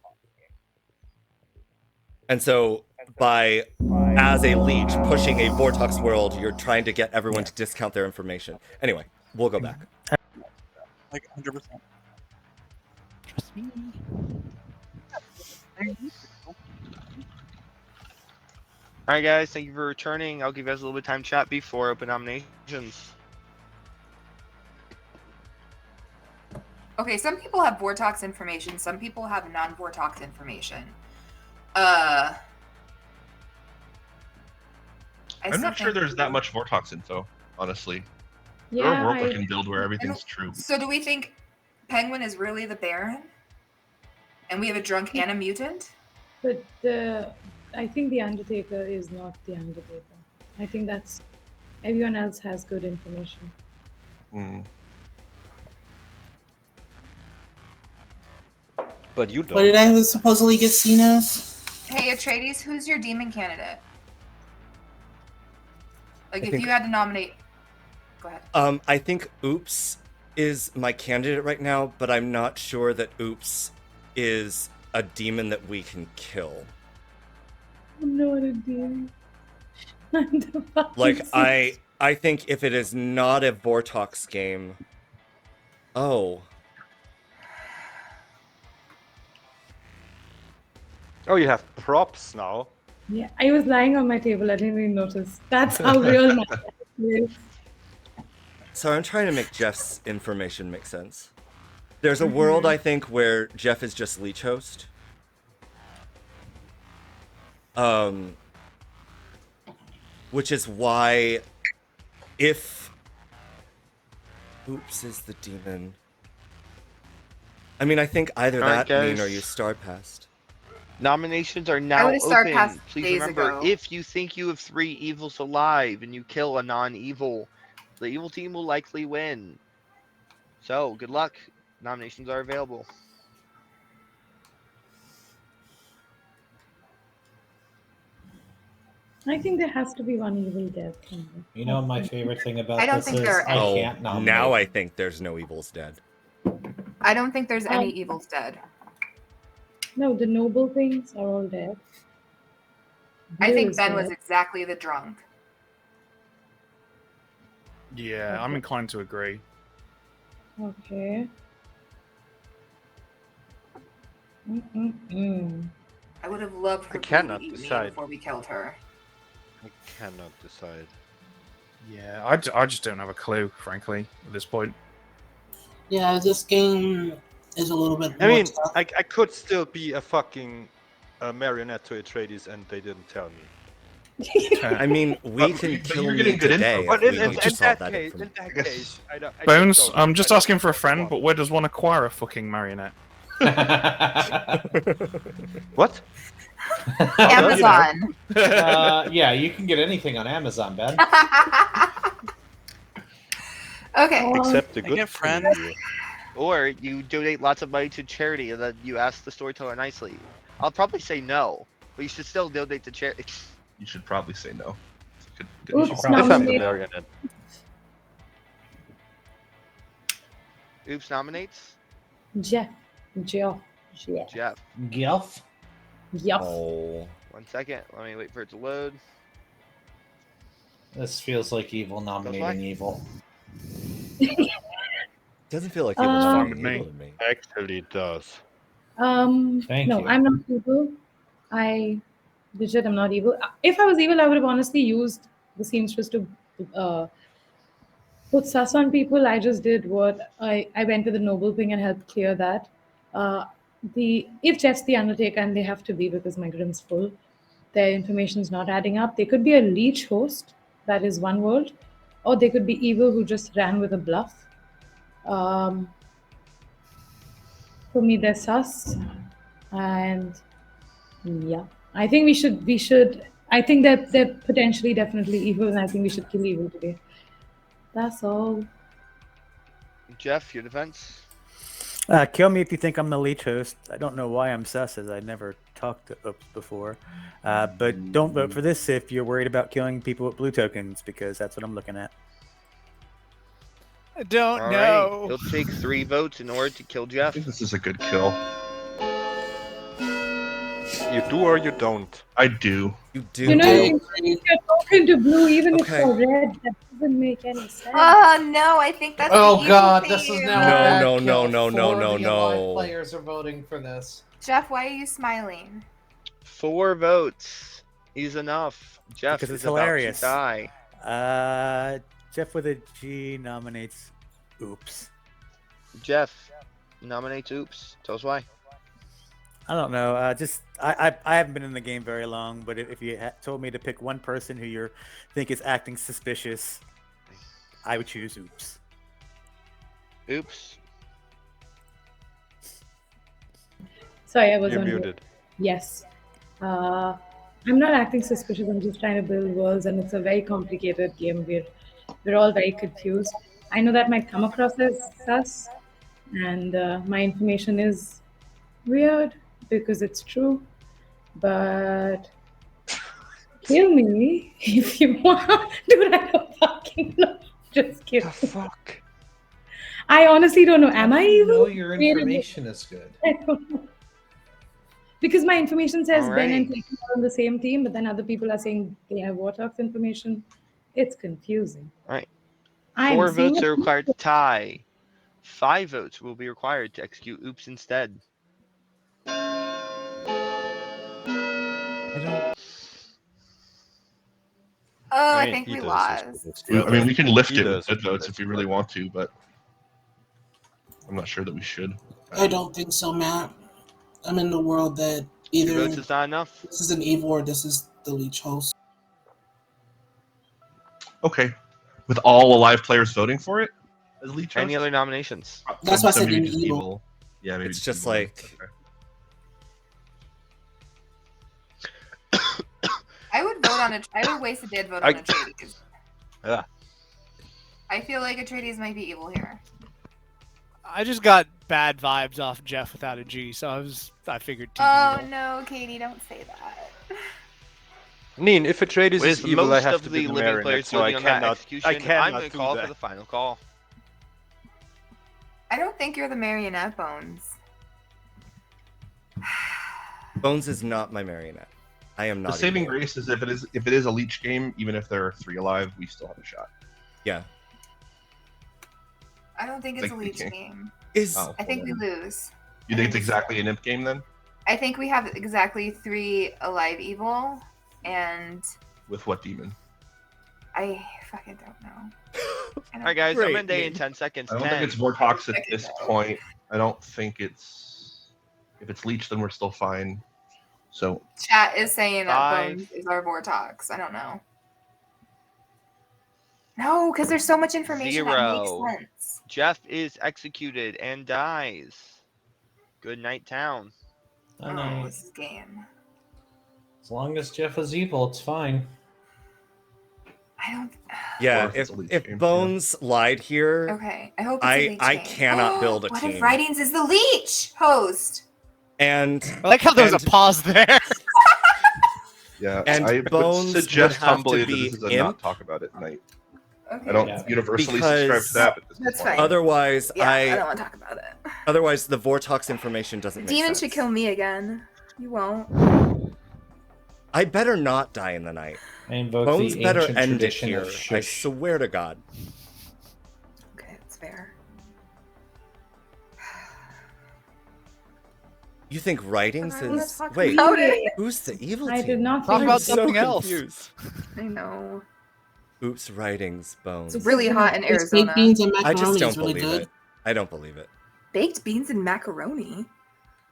And so as a leech pushing a Vortox world, you're trying to get everyone to discount their information. Anyway, we'll go back. Like 100%. Trust me. Alright guys, thank you for returning. I'll give you guys a little bit of time to chat before open nominations. Okay, some people have Vortox information, some people have non-Vortox information. I'm not sure there's that much Vortox info, honestly. Or a Yeah, world I I, can build where everything's true. So do we think Penguin is really the Baron? And we have a drunk and a mutant? but I think the Undertaker is not the Undertaker. I think that's everyone else has good information. But you don't. What did I supposedly get seen as? Hey, Atreides, who's your demon candidate? Like, I if think- you had to nominate... Go ahead. I think Oops is my candidate right now, but I'm not sure that Oops is a demon that we can kill. I'm not a demon. I'm the Like, fucking I think if it is not a Vortox game... Oh. Oh, you have props now. Yeah, I was lying on my table. I didn't even notice. That's how real my is. So I'm trying to make Jeff's information make sense. There's a world, I think, where Jeff is just leech host. Which is why if Oops is the demon. I mean, I think either Alright, that mean guys. or you star passed. Nominations are now would've started open. past Please days remember, ago. if you think you have 3 evils alive and you kill a non-evil, the evil team will likely win. So, good luck. Nominations are available. I think there has to be one evil dead. You know, my favorite thing about I don't this think is there are I any. can't nominate. Now I think there's no evils dead. I don't think there's any evils dead. No, the noble things are all dead. I Blue think is Ben was dead. exactly the drunk. Yeah, I'm inclined to agree. Okay. Mm-mm-mm. I would have loved for I Blue cannot to eat me decide. before we killed her. I cannot decide. Yeah, I just don't have a clue, frankly, at this point. Yeah, this game is a little bit. I more mean, tough. I could still be a fucking marionette to Atreides, and they didn't tell me. I mean, we can but kill you're me getting good today info. if But we in just saw that case, information. I don't. Bones, just I'm just I don't- asking for a friend, but where does one acquire a fucking marionette? What? Amazon. Yeah, you can get anything on Amazon, Ben. Okay. Except the I good get friends. food. Or you donate lots of money to charity and then you ask the storyteller nicely. I'll probably say no, but you should still donate to charity. You should probably say no. Good, Oops, call. If I'm the nominate. marionette. Oops nominates Jeff. Jeff. Jeff. Guff. Yup. Oh. 1 second. Let me wait for it to load. This feels like evil nominating evil. Doesn't feel like it was Um, fine with me. to me. Actually, it does. Thank No, you. I'm not evil. Legit, I'm not evil. If I was evil, I would have honestly used the seamstress to put sus on people. I just did what I went to the noble thing and helped clear that. If Jeff's the Undertaker, and they have to be because my grim's full, their information's not adding up. They could be a leech host, that is one world, or they could be evil who just ran with a bluff. For me, they're sus, and yeah, I think we should. I think that they're potentially definitely evil, and I think we should kill evil today. That's all. Jeff, your defense? Kill me if you think I'm the leech host. I don't know why I'm sus, as I never talked to Oops before. But don't vote for this if you're worried about killing people with blue tokens, because that's what I'm looking at. I don't All know. right. It'll take 3 votes in order to kill Jeff. I think this is a good kill. You do or you don't. I do. You do. You know, if you're talking to blue, even if you're red, that doesn't make any sense. Oh no, I think that's. Oh the evil God, thing. this is now a bad No, kill. no, no, Four no, of the alive no. players are voting for this. Jeff, why are you smiling? 4 votes is enough. Jeff Because is it's about hilarious. to die. Jeff with a G nominates Oops. Jeff nominates Oops. Tell us why. I don't know. I haven't been in the game very long, but if you told me to pick one person who you think is acting suspicious, I would choose Oops. Oops. Sorry, I was You're on mute. muted. Yes. I'm not acting suspicious. I'm just trying to build worlds, and it's a very complicated game. We're all very confused. I know that might come across as sus, and my information is weird because it's true. But kill me if you want. Dude, I don't fucking know. Just kidding. The fuck? I honestly don't know. Am How I do you evil? know your information is good? I don't know. Because my information says Ben and Alright. Teki are on the same team, but then other people are saying they have Warthog's information. It's confusing. Alright. I'm 4 seeing votes a are required to tie. 5 votes will be required to execute Oops instead. Oh, I mean, think he we does lost. this. I mean, we can lift He it does with dead votes if we really want to, but I'm not sure that we should. I don't think so, Matt. I'm in the world that 2 either votes is not enough. this is an evil or this is the leech host. Okay. With all alive players voting for it as lead host? Any other nominations? That's why I said maybe an just evil. Yeah, maybe It's just just evil. like Okay. I would vote on I would waste a dead vote on Atreides. Yeah. I feel like Atreides might be evil here. I just got bad vibes off Jeff without a G, so I figured. Oh no, Katie, don't say that. Neen, if Atreides With is evil, I most have of to the be the living Marionette, players so I voting on that cannot. execution, I cannot I'm going to do call that. for the final call. I don't think you're the Marionette, Bones. Bones is not my Marionette. I am The not. saving evil. grace is if it is a leech game, even if there are 3 alive, we still have a shot. Yeah. I don't think it's a Like leech the game. Oh, I think we well, lose. You think it's exactly an imp game then? I think we have exactly 3 alive evil, and With what demon? I fucking don't know. Alright, guys, I'm in day in 10 seconds. I don't 10. think it's Vortox at this point. I don't think it's. If it's leech, then we're still fine. So Chat is saying that 5. Bones is our Vortox. I don't know. No, because there's so much information that 0. makes sense. Jeff is executed and dies. Good night, town. Oh, this is game. As long as Jeff is evil, it's fine. I don't. Yeah, if Bones lied here, Okay, I hope it's a leech I game. cannot build a What team. if Writings is the leech host? And I like how there was a pause there. yeah, And I Bones would suggest would have humbly to that be this is a imp. not talk about it night. Okay. I don't universally subscribe to that, but this That's is fine. Otherwise, Yeah, I don't want to talk about it. Otherwise, the Vortox information doesn't make Demon sense. should kill me again. You won't. I better not die in the night. I invoke Bones the better ancient end it tradition here. of I shush. swear to God. Okay, it's fair. You think Writings I wanna is... talk Wait, about it. who's the evil I team? did not Talk think about so. something else. Confused. I know. Oops, Writings, Bones. It's really hot in It's Arizona. baked beans and I just macaroni don't is really believe good. it. I don't believe it. Baked beans and macaroni.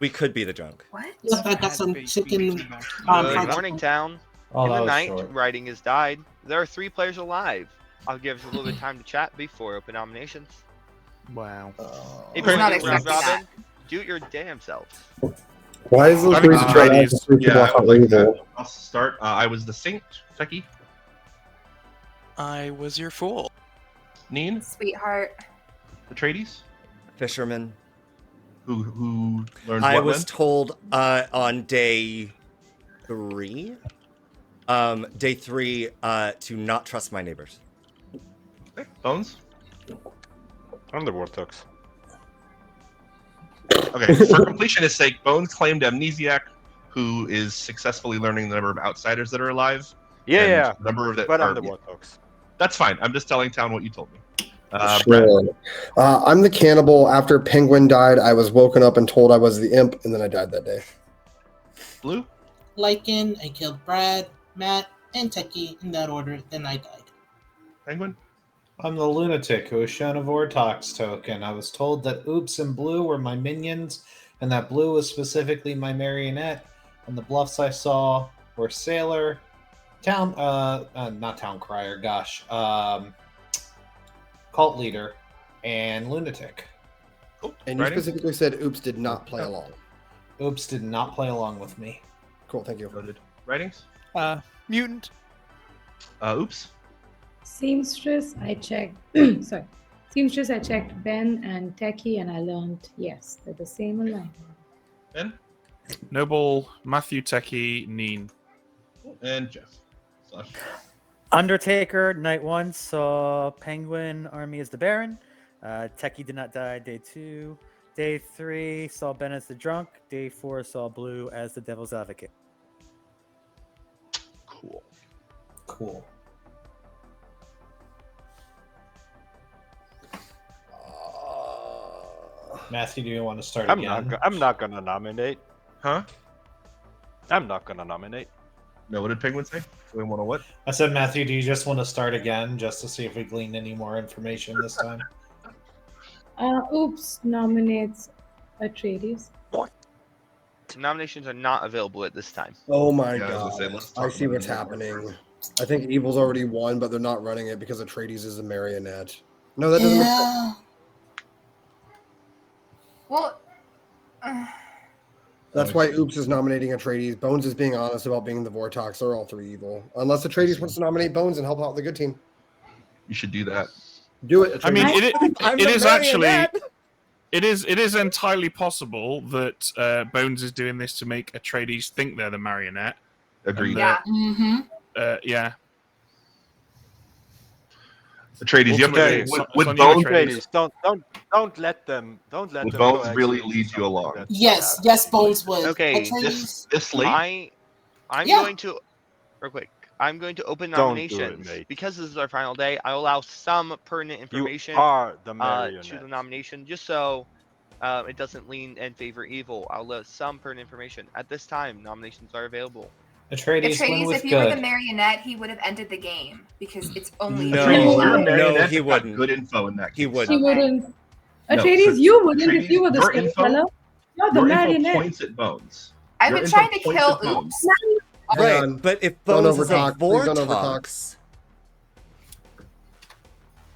We could be the junk. What? Yep, I got some chicken. Good fried morning, town. Oh, in that the was night, short. Writing has died. There are 3 players alive. I'll give us a little bit of time to chat before open nominations. Wow. If was you not want to do round expecting robin, do it your damn self. Why is this reason Atreides, three people yeah, I thought were evil? I'll start. I was the Saint, Feki. I was your fool. Neen, Sweetheart. Atreides, Fisherman. who learned I what was when? told on day 3, day 3, to not trust my neighbors. Okay, Bones. I'm the Vortox. Okay, for completionist's sake, Bones claimed Amnesiac, who is successfully learning the number of outsiders that are alive. Yeah, and yeah. Number of that. But I'm are- the Vortox. That's fine. I'm just telling town what you told me. Brad. Sure. I'm the cannibal. After Penguin died, I was woken up and told I was the imp, and then I died that day. Blue. Lycan, I killed Brad, Matt, and Teki in that order. Then I died. Penguin. I'm the lunatic who was shown a Vortox token. I was told that Oops and Blue were my minions, and that Blue was specifically my Marionette. And the bluffs I saw were Sailor, not Town Crier, gosh. cult leader, and lunatic. Cool. And you specifically said Oops did not play along. Oops did not play along with me. Cool, thank you. Noted. Writings? Mutant. Oops. Seamstress, I checked. Sorry. Seamstress, I checked Ben and Techie, and I learned yes, they're the same alignment. Ben? Noble, Matthew, Techie, Neen. And Jeff. Undertaker, night 1, saw Penguin Army as the Baron. Techie did not die, day 2. Day 3, saw Ben as the Drunk. Day 4, saw Blue as the Devil's Advocate. Cool. Matthew, do you want to start again? I'm not gonna nominate. Huh? I'm not gonna nominate. No, what did Penguin say? We want to what? I said, Matthew, do you just want to start again just to see if we glean any more information this time? Oops nominates Atreides. Nominations are not available at this time. Oh my Yeah, I god. was gonna say, let's I talk see about what's it. happening. I think Evil's already won, but they're not running it because Atreides is a marionette. No, that doesn't make sense. Well, That's why Oops is nominating Atreides. Bones is being honest about being the Vortox. They're all three evil. Unless Atreides wants to nominate Bones and help out the good team. You should do that. Do it, Atreides. I mean, I'm it the is actually marionette. it is entirely possible that Bones is doing this to make Atreides think they're the marionette. Agreed. yeah. Yeah. Atreides, you have Ultimately, to it's with on you, Bones. Atreides. Don't let them. Don't let With them. Bones go really execute leads you something along. that's Yes, bad. yes, Bones would. Okay, Atreides, This late. I'm Yeah. going to, real quick, I'm going to open Don't do it, nominations. mate. Because this is our final day, I allow some pertinent information You are the to marionette. the nomination, just so it doesn't lean and favor evil. I'll let some pertinent information. At this time, nominations are available. Atreides, win Atreides, with if you were the good. marionette, he would have ended the game because it's only No. Atreides, you're a No, marionette. he You've got wouldn't. Good info in that case. He would. She Okay. wouldn't. No, Atreides, so you wouldn't if you Atreides, were the your info- storyteller. You're the Your info marionette. points at Bones. I've Your been info trying to points kill at Bones. Oops. Hang Right, on. but if Don't Bones is a overtalk. Please don't overtalk. Vortox,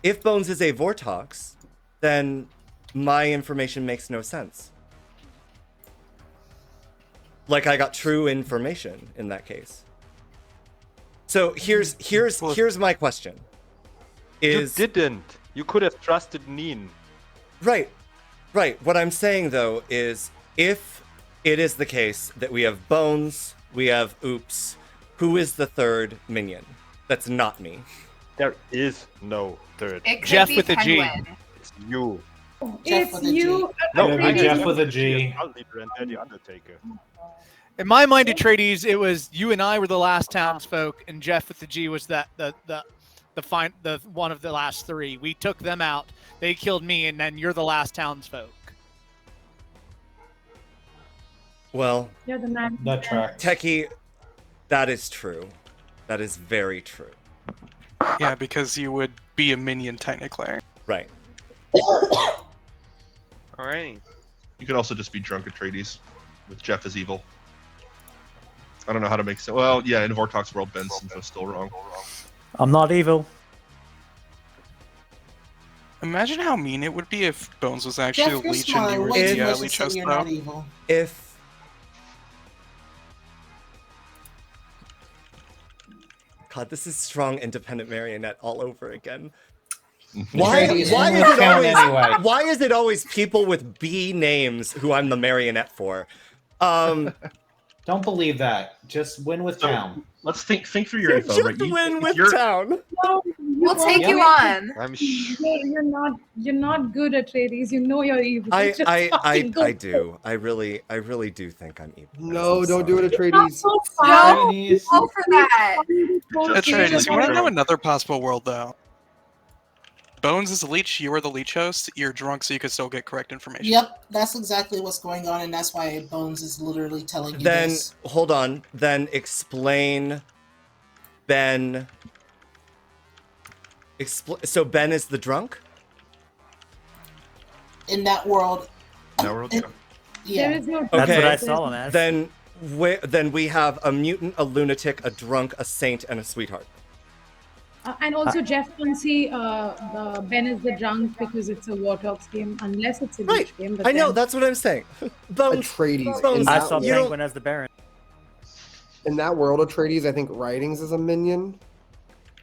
if Bones is a Vortox, then my information makes no sense. Like I got true information in that case. So here's my question. You didn't. You could have trusted Neen. Right. What I'm saying though is if it is the case that we have Bones, we have Oops, who is the third minion? That's not me. There is no third. It could Jeff be with a G. Penguin. It's you. Jeff It's with a G. you. No, Maybe I Jeff am with a the G. I'll leader and then the Undertaker. In my mind, Atreides, it was you and I were the last townsfolk, and Jeff with the G was the one of the last three. We took them out. They killed me, and then you're the last townsfolk. You're the man. That track. Techie, that is true. That is very true. Yeah, because you would be a minion technically. Right. Alright. You could also just be Drunk Atreides with Jeff as evil. I don't know how to make sense. Well, yeah, in Vortox world, Benson's still wrong. I'm not evil. Imagine how mean it would be if Bones was actually Jeff, a you're leech and you smiling were way the too much to leech say host, you're though. not evil. If God, this is strong independent marionette all over again. Why is it always people with B names who I'm the marionette for? Don't believe that. Just win with town. Let's think through your info. Just Right? win with town. No, We'll take you on. You're not good at Atreides. You know you're evil. I Just do. I really do think I'm evil. No, don't do it, Not Atreides. so No, fast. go for that. Atreides, you want to know another possible world, though? Bones is a leech, you are the leech host, you're drunk so you could still get correct information. Yep, that's exactly what's going on, and that's why Bones is literally telling you Then this. hold on. Then explain Ben. So Ben is the drunk? In that world. Yeah. Yeah. There is no. That's Okay. what I saw him as. Then we have a mutant, a lunatic, a drunk, a saint, and a sweetheart. And also, Jeff Muncie, Ben is the drunk because it's a Warthogs game, unless it's a Leech game. But I know, then... that's what I'm saying. Bones. Atreides. I saw Penguin as the Baron. In that world, Atreides, I think Writings is a minion.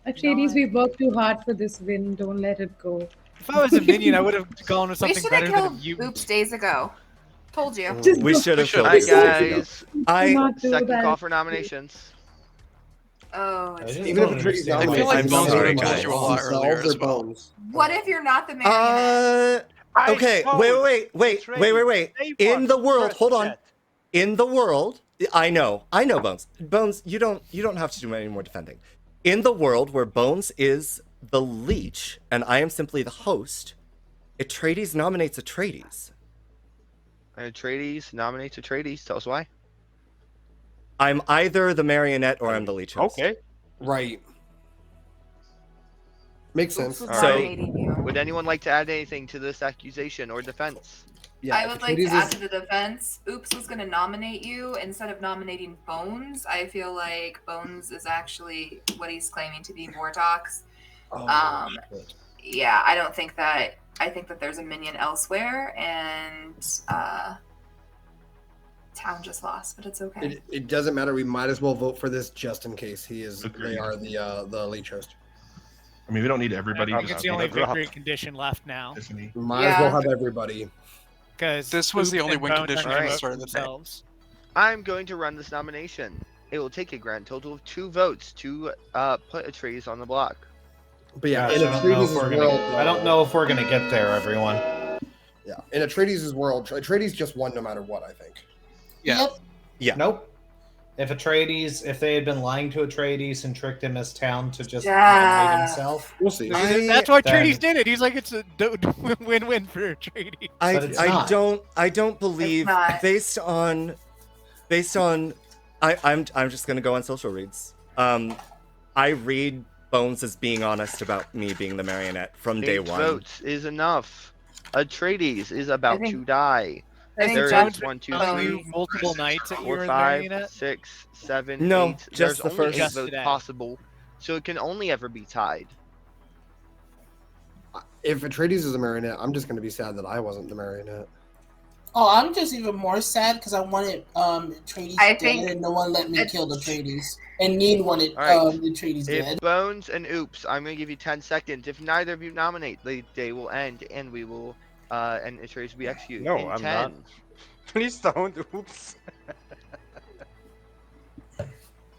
Atreides, we worked too hard for this win. Don't let it go. If I was a minion, I would have gone with We something should better have than a killed mutant. Oops days ago. Told you. We should have killed Hi this guy. guys. Not do Second that. call for nominations. Oh, Even if Atreides I nominates, feel like he's Bones nominating would've told you a lot themselves earlier or as well. Bones. what if you're not the marionette? Okay, wait. In the world, hold on. In the world, I know, Bones. Bones, you don't have to do any more defending. In the world where Bones is the leech and I am simply the host, Atreides nominates Atreides. Atreides nominates Atreides. Tell us why. I'm either the marionette or I'm the leech host. Okay. Right. Makes sense. All right. Would anyone like to add anything to this accusation or defense? Yeah, I would like to add to the defense. Oops was going to nominate you instead of nominating Bones. I feel like Bones is actually what he's claiming to be Vortox. Yeah, I don't think that. I think that there's a minion elsewhere, and Town just lost, but it's okay. It doesn't matter. We might as well vote for this just in case he is. They are the leech host. I mean, we don't need everybody. I think it's the only victory condition left now. Might as well have everybody. Because this was the only win condition All from right. the start of the day. I'm going to run this nomination. It will take a grand total of 2 votes to put Atreides on the block. But yeah, Gosh, in I don't know if Atreides' we're world, gonna. I don't know if we're gonna get there, everyone. Yeah, in Atreides' world, Atreides just won no matter what. I think. Yeah. Yeah. Nope. If they had been lying to Atreides and tricked him as Town to just nominate himself, we'll see. That's why Atreides did it. He's like, it's a win-win for Atreides. I don't believe based on I'm just gonna go on social reads. I read Bones as being honest about me being the marionette from day 8 one. votes is enough. Atreides is about to die. I think There Jones is 1, 2, telling 3, you multiple nights that you were 4, the 5, marionette. 6, 7, No, 8. just There's the only first. 8 Just votes today. possible, so it can only ever be tied. If Atreides is a marionette, I'm just going to be sad that I wasn't the marionette. Oh, I'm just even more sad because I wanted Atreides I dead, think and no one let me kill the Atreides. And Neen wanted All right. Atreides If dead. Bones and Oops, I'm going to give you 10 seconds. If neither of you nominate, the day will end, and we will, and Atreides will be executed. No, in I'm 10, not. Please don't. Oops.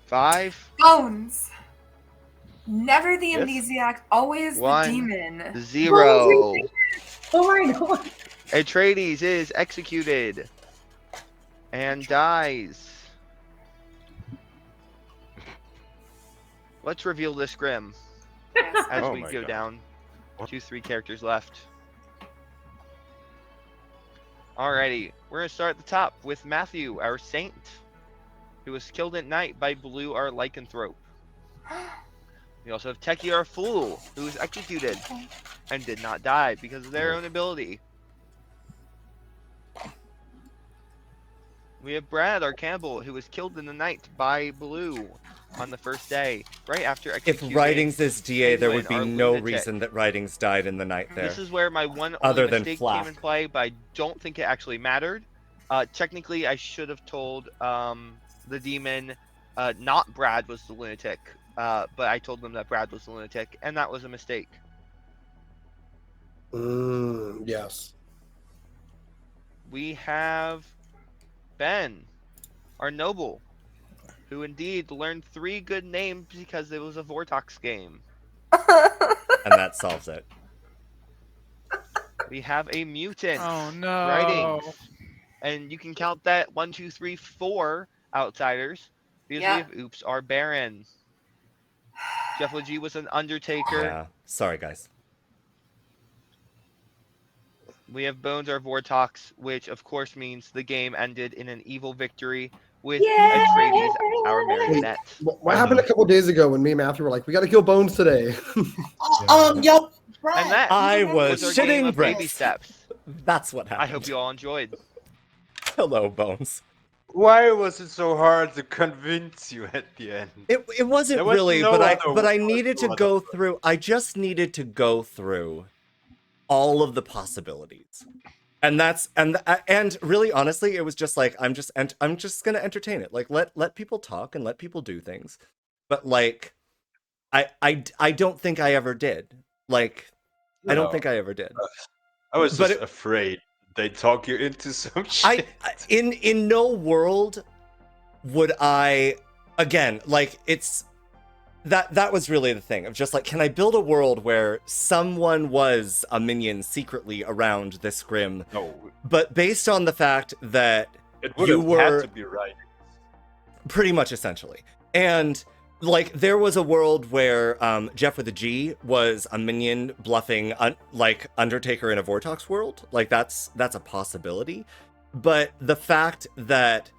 5, Bones. Never the Yes. amnesiac, always 1, the demon. 0. Oh my god. Atreides is executed and dies. Let's reveal this Grim as Oh we my go God. down. 2-3 characters left. Alrighty, we're gonna start at the top with Matthew, our saint, who was killed at night by Blue, our lycanthrope. We also have Techie, our fool, who was executed and did not die because of their own ability. We have Brad, our cannibal, who was killed in the night by Blue on the first day, right after If executing. Writings is DA, there would be Penguin, our no lunatic. reason that Writings died in the night there. This is where my one Other only than mistake Flap. came in play, but I don't think it actually mattered. Technically, I should have told the demon not Brad was the lunatic, but I told them that Brad was the lunatic, and that was a mistake. Yes. We have Ben, our noble, who indeed learned 3 good names because it was a Vortox game. And that solves it. We have a mutant. Oh no. Writings. And you can count that 1, 2, 3, 4 outsiders because Yeah. we have Oops, our Baron. Jeff Legee was an Undertaker. Yeah. Sorry, guys. We have Bones, our Vortox, which of course means the game ended in an evil victory with Yay! Atreides, our Marionette. What happened a couple days ago when me and Matthew were like, we got to kill Bones today? Yep. Brad, And that I was was our game shitting of baby bricks. steps. That's what happened. I hope you all enjoyed. Hello, Bones. Why was it so hard to convince you at the end? It wasn't There was really, no but I other- needed to no go other- through. I just needed to go through all of the possibilities, and and really honestly, it was just like I'm just gonna entertain it. Like let people talk and let people do things, but like I don't think I ever did. Like I don't think I ever did. I was just afraid they'd talk you into some shit. In no world would I, again, like it's that was really the thing of just like, can I build a world where someone was a minion secretly around this Grim? No. But based on the fact that It would you have were had to be right. pretty much essentially. And like there was a world where Jeff with a G was a minion bluffing like Undertaker in a Vortox world. Like that's a possibility. But the fact that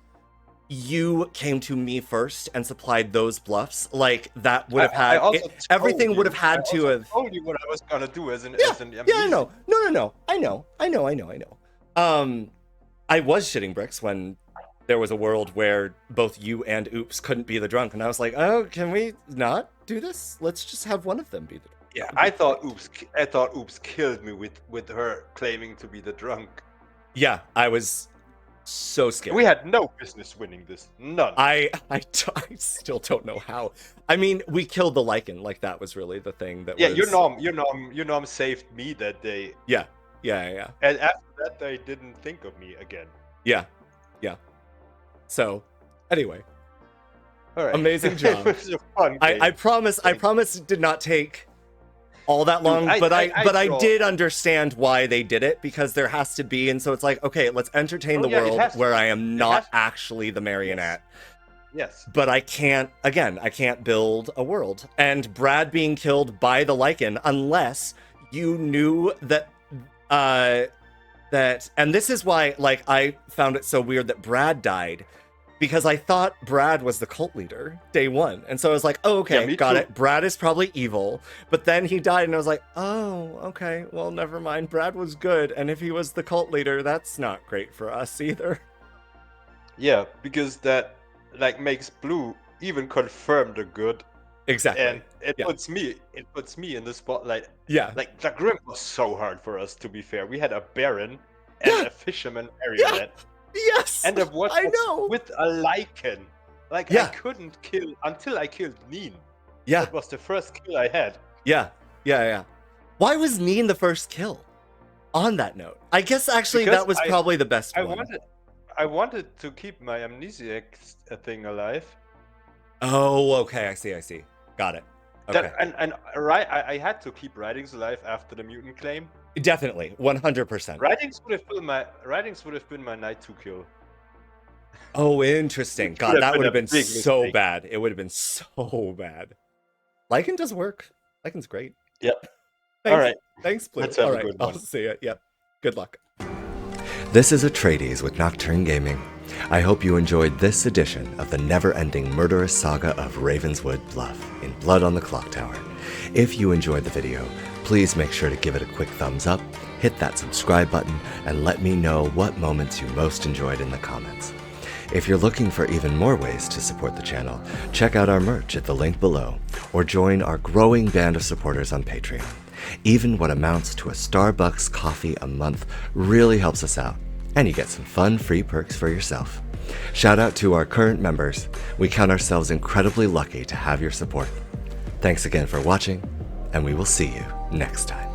you came to me first and supplied those bluffs, like that would have had everything would have had to have told you what I was gonna do as an yeah, I know. No. I know. I was shitting bricks when there was a world where both you and Oops couldn't be the drunk, and I was like, oh, can we not do this? Let's just have one of them be the drunk. Yeah, I thought Oops killed me with her claiming to be the drunk. Yeah, I was so scared. We had no business winning this. None. I still don't know how. I mean, we killed the Lycan. Like that was really the thing that yeah, was... your nom saved me that day. Yeah. And after that, they didn't think of me again. Yeah. So, anyway. All right. Amazing job. It was a fun game. I promise it did not take all that long, but I did understand why they did it, because there has to be, and so it's like, okay, let's entertain the world where I am not actually the Marionette. Yes. But I can't build a world. And Brad being killed by the Lycan, unless you knew that and this is why, like, I found it so weird that Brad died, because I thought Brad was the cult leader day one. And so I was like, oh, okay, got it. Brad is probably evil. But then he died, and I was like, oh, okay, well, never mind. Brad was good. And if he was the cult leader, that's not great for us either. Yeah, because that, like, makes Blue even confirm the good. Exactly. And it puts me in the spotlight. Yeah. Like, the Grim was so hard for us, to be fair. We had a Baron and a Fisherman Marionette. Yes. And there was with a Lycan. Like, I couldn't kill until I killed Neen. Yeah. That was the first kill I had. Yeah. Why was Neen the first kill? On that note, I guess actually Because that was probably the best one. I wanted to keep my amnesiac thing alive. Oh, okay. I see. Got it. Okay. I had to keep Writings alive after the mutant claim. Definitely, 100%. Writings would have been my night 2 kill. Oh, interesting. God, that would have been so bad. It would have been so bad. Lycan does work. Lycan's great. Yep. Thanks. All right. Thanks, Blue. Let's have All a right. good one. I'll see you. Yep. Good luck. This is Atreides with Nocturne Gaming. I hope you enjoyed this edition of the never-ending murderous saga of Ravenswood Bluff in Blood on the Clocktower. If you enjoyed the video, please make sure to give it a quick thumbs up, hit that subscribe button, and let me know what moments you most enjoyed in the comments. If you're looking for even more ways to support the channel, check out our merch at the link below, or join our growing band of supporters on Patreon. Even what amounts to a Starbucks coffee a month really helps us out, and you get some fun free perks for yourself. Shout out to our current members. We count ourselves incredibly lucky to have your support. Thanks again for watching, and we will see you next time.